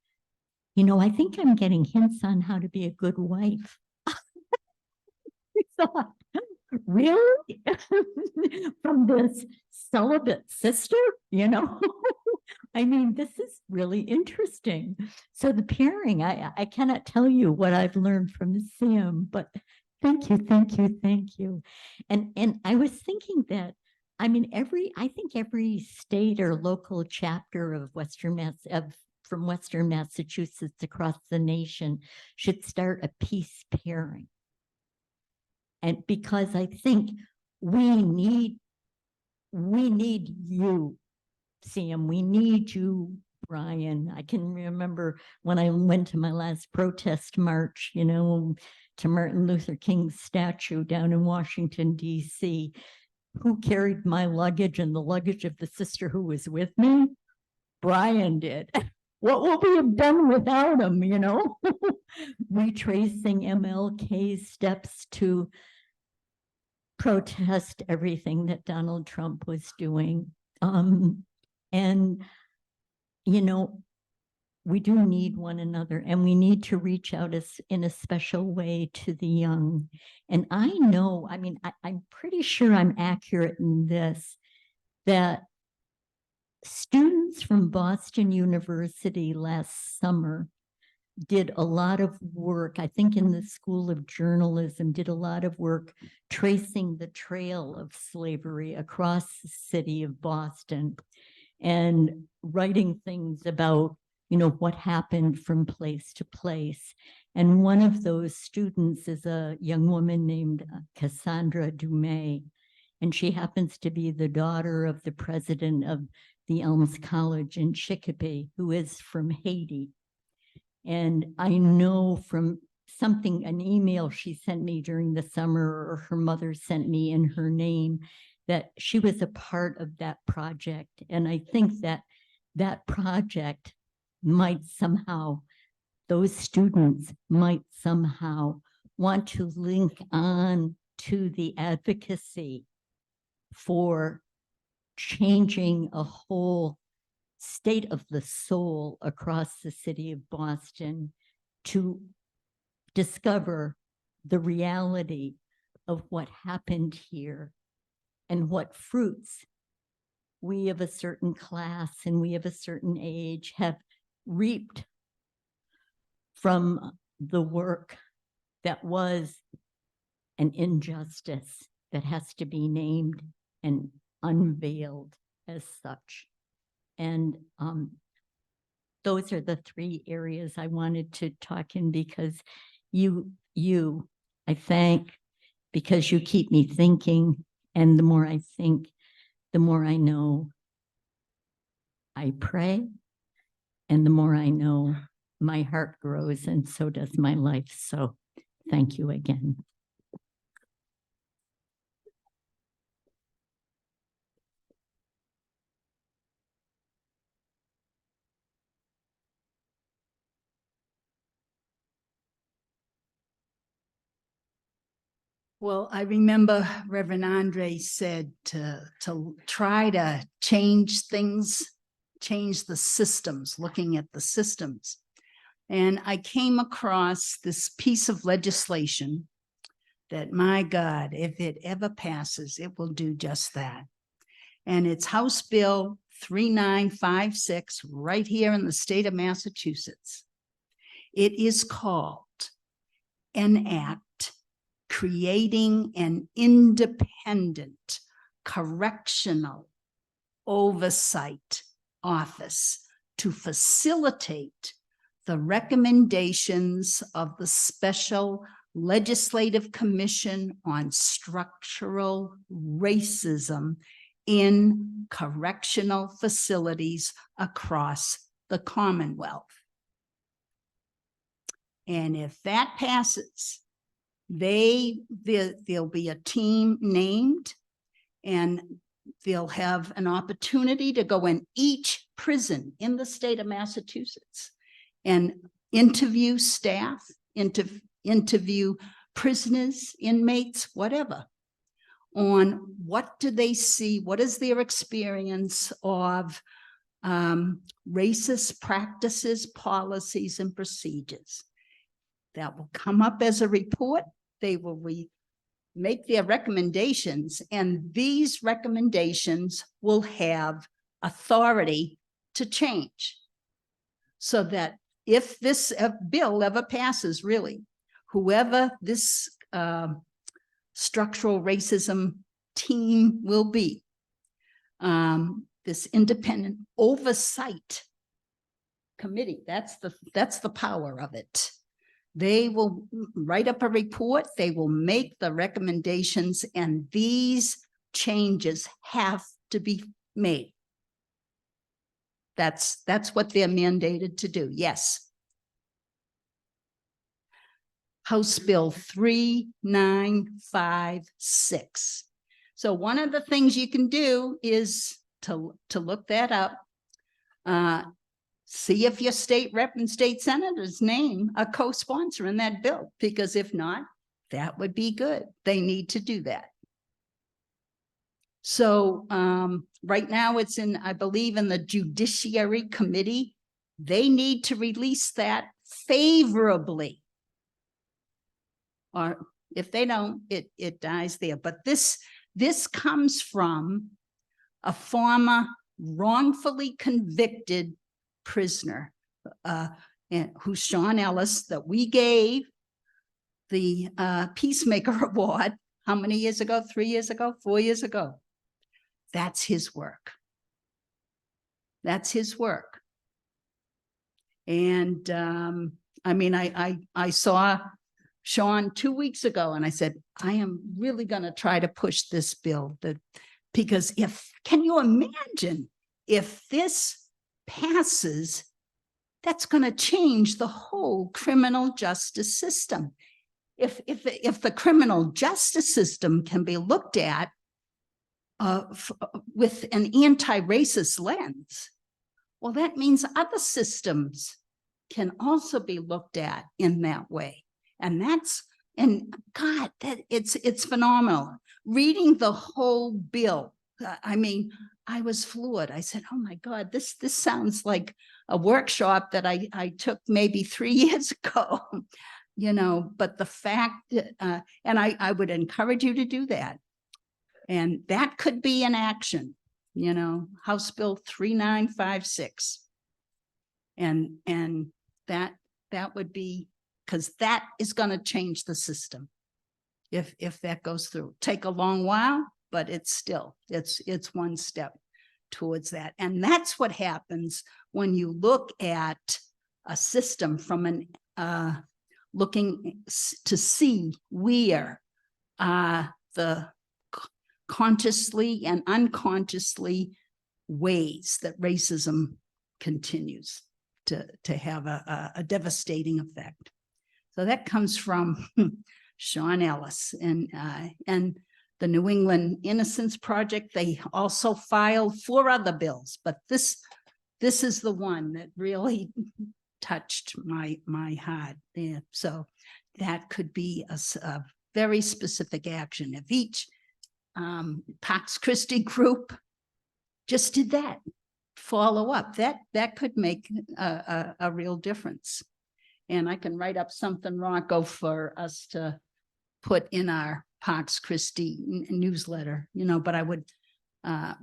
you know, I think I'm getting hints on how to be a good wife. I thought, really? From this celibate sister, you know? I mean, this is really interesting. So the pairing, I cannot tell you what I've learned from Sam, but thank you, thank you, thank you. And I was thinking that, I mean, I think every state or local chapter of from Western Massachusetts across the nation should start a peace pairing. And because I think we need you, Sam, we need you, Brian. I can remember when I went to my last protest march, you know, to Martin Luther King's statue down in Washington, D.C. Who carried my luggage and the luggage of the sister who was with me? Brian did. What will we have done without him, you know? Retracing MLK's steps to protest everything that Donald Trump was doing. And, you know, we do need one another, and we need to reach out in a special way to the young. And I know, I mean, I'm pretty sure I'm accurate in this, that students from Boston University last summer did a lot of work, I think in the School of Journalism, did a lot of work tracing the trail of slavery across the city of Boston and writing things about, you know, what happened from place to place. And one of those students is a young woman named Cassandra Dumais, and she happens to be the daughter of the president of the Elms College in Chicopee, who is from Haiti. And I know from an email she sent me during the summer, or her mother sent me in her name, that she was a part of that project. And I think that that project might somehow, those students might somehow want to link on to the advocacy for changing a whole state of the soul across the city of Boston, to discover the reality of what happened here and what fruits we of a certain class and we of a certain age have reaped from the work that was an injustice that has to be named and unveiled as such. And those are the three areas I wanted to talk in, because I thank, because you keep me thinking, and the more I think, the more I know I pray, and the more I know my heart grows, and so does my life. So thank you again. Well, I remember Reverend Andre said to try to change things, change the systems, looking at the systems. And I came across this piece of legislation that, my God, if it ever passes, it will do just that. And it's House Bill 3956 right here in the state of Massachusetts. It is called an act creating an independent correctional oversight office to facilitate the recommendations of the Special Legislative Commission on Structural Racism in correctional facilities across the Commonwealth. And if that passes, there'll be a team named, and they'll have an opportunity to go in each prison in the state of Massachusetts and interview staff, interview prisoners, inmates, whatever, on what do they see, what is their experience of racist practices, policies, and procedures. That will come up as a report. They will make their recommendations, and these recommendations will have authority to change. So that if this bill ever passes, really, whoever this structural racism team will be, this independent oversight committee, that's the power of it. They will write up a report, they will make the recommendations, and these changes have to be made. That's what they're mandated to do, yes. House Bill 3956. So one of the things you can do is to look that up. See if your state rep and state senators name a co-sponsor in that bill, because if not, that would be good. They need to do that. So right now it's in, I believe, in the Judiciary Committee. They need to release that favorably. Or if they don't, it dies there. But this comes from a former wrongfully convicted prisoner, who's Sean Ellis, that we gave the Peacemaker Award, how many years ago? 3 years ago? 4 years ago? That's his work. That's his work. And I mean, I saw Sean 2 weeks ago, and I said, I am really going to try to push this bill, because can you imagine if this passes, that's going to change the whole criminal justice system. If the criminal justice system can be looked at with an anti-racist lens, well, that means other systems can also be looked at in that way. And God, it's phenomenal. Reading the whole bill, I mean, I was floored. I said, oh my God, this sounds like a workshop that I took maybe 3 years ago, you know, but the fact, and I would encourage you to do that. And that could be an action, you know, House Bill 3956. And that would be, because that is going to change the system if that goes through. Take a long while, but it's one step towards that. And that's what happens when you look at a system from looking to see where the consciously and unconsciously ways that racism continues to have a devastating effect. So that comes from Sean Ellis and the New England Innocence Project. They also filed 4 other bills, but this is the one that really touched my heart. Yeah, so that could be a very specific action. If each Pax Christi group just did that, follow up, that could make a real difference. And I can write up something, Rocco, for us to put in our Pax Christi newsletter, you know, but I would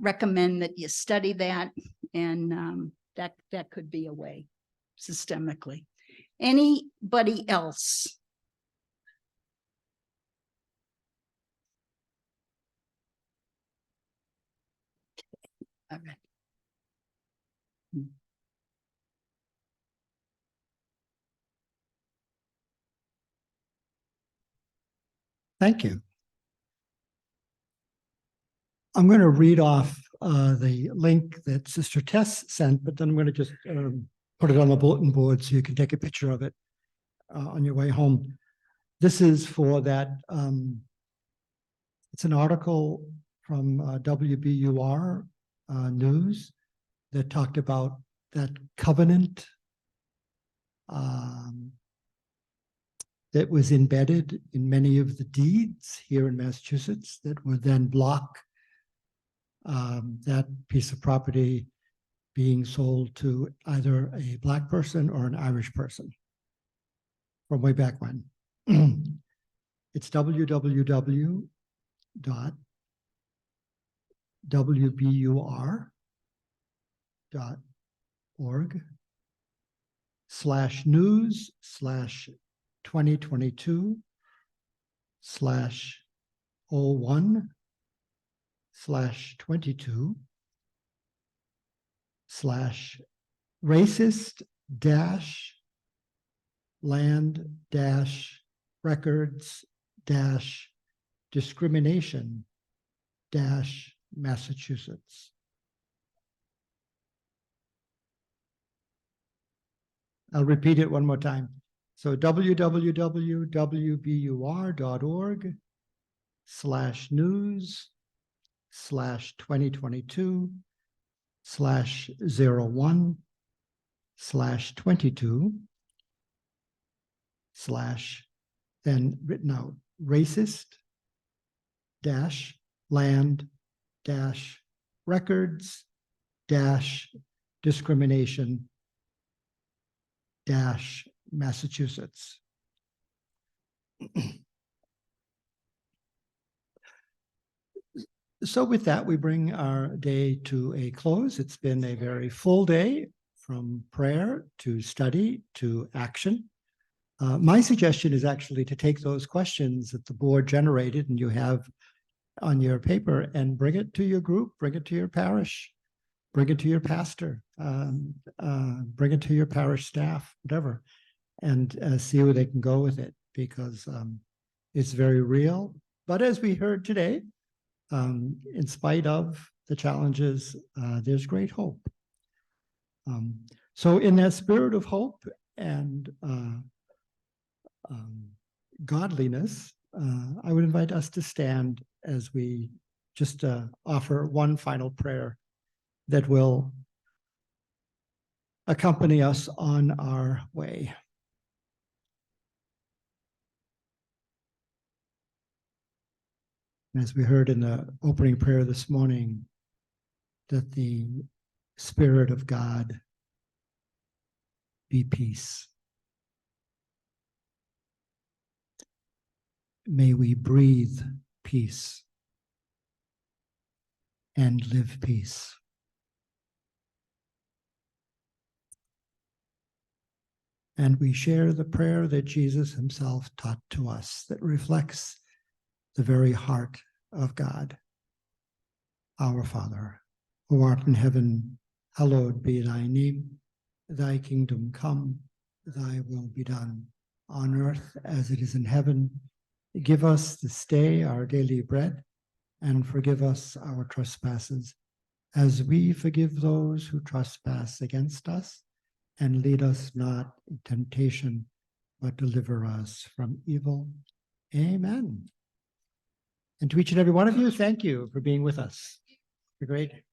recommend that you study that, and that could be a way systemically. Anybody else? All right. Thank you. I'm going to read off the link that Sister Tess sent, but then I'm going to just put it on the bulletin board so you can take a picture of it on your way home. This is for that, it's an article from WBUR News that talked about that covenant that was embedded in many of the deeds here in Massachusetts that would then block that piece of property being sold to either a Black person or an Irish person from way back when. It's www.wbu.org/news/2022/01/racist dash land dash records dash discrimination dash Massachusetts. I'll repeat it one more time. So www.bur.org/news/2022/01/, then written out, racist dash land dash records dash discrimination dash Massachusetts. So with that, we bring our day to a close. It's been a very full day, from prayer to study to action. My suggestion is actually to take those questions that the board generated and you have on your paper and bring it to your group, bring it to your parish, bring it to your pastor, bring it to your parish staff, whatever, and see where they can go with it, because it's very real. But as we heard today, in spite of the challenges, there's great hope. So in that spirit of hope and godliness, I would invite us to stand as we just offer one final prayer that will accompany us on our way. As we heard in the opening prayer this morning, that the Spirit of God be peace. May we breathe peace and live peace. And we share the prayer that Jesus himself taught to us that reflects the very heart of God. Our Father, who art in heaven, hallowed be thy name. Thy kingdom come, thy will be done, on earth as it is in heaven. Give us this day our daily bread, and forgive us our trespasses, as we forgive those who trespass against us. And lead us not in temptation, but deliver us from evil. Amen. And to each and every one of you, thank you for being with us. You're great.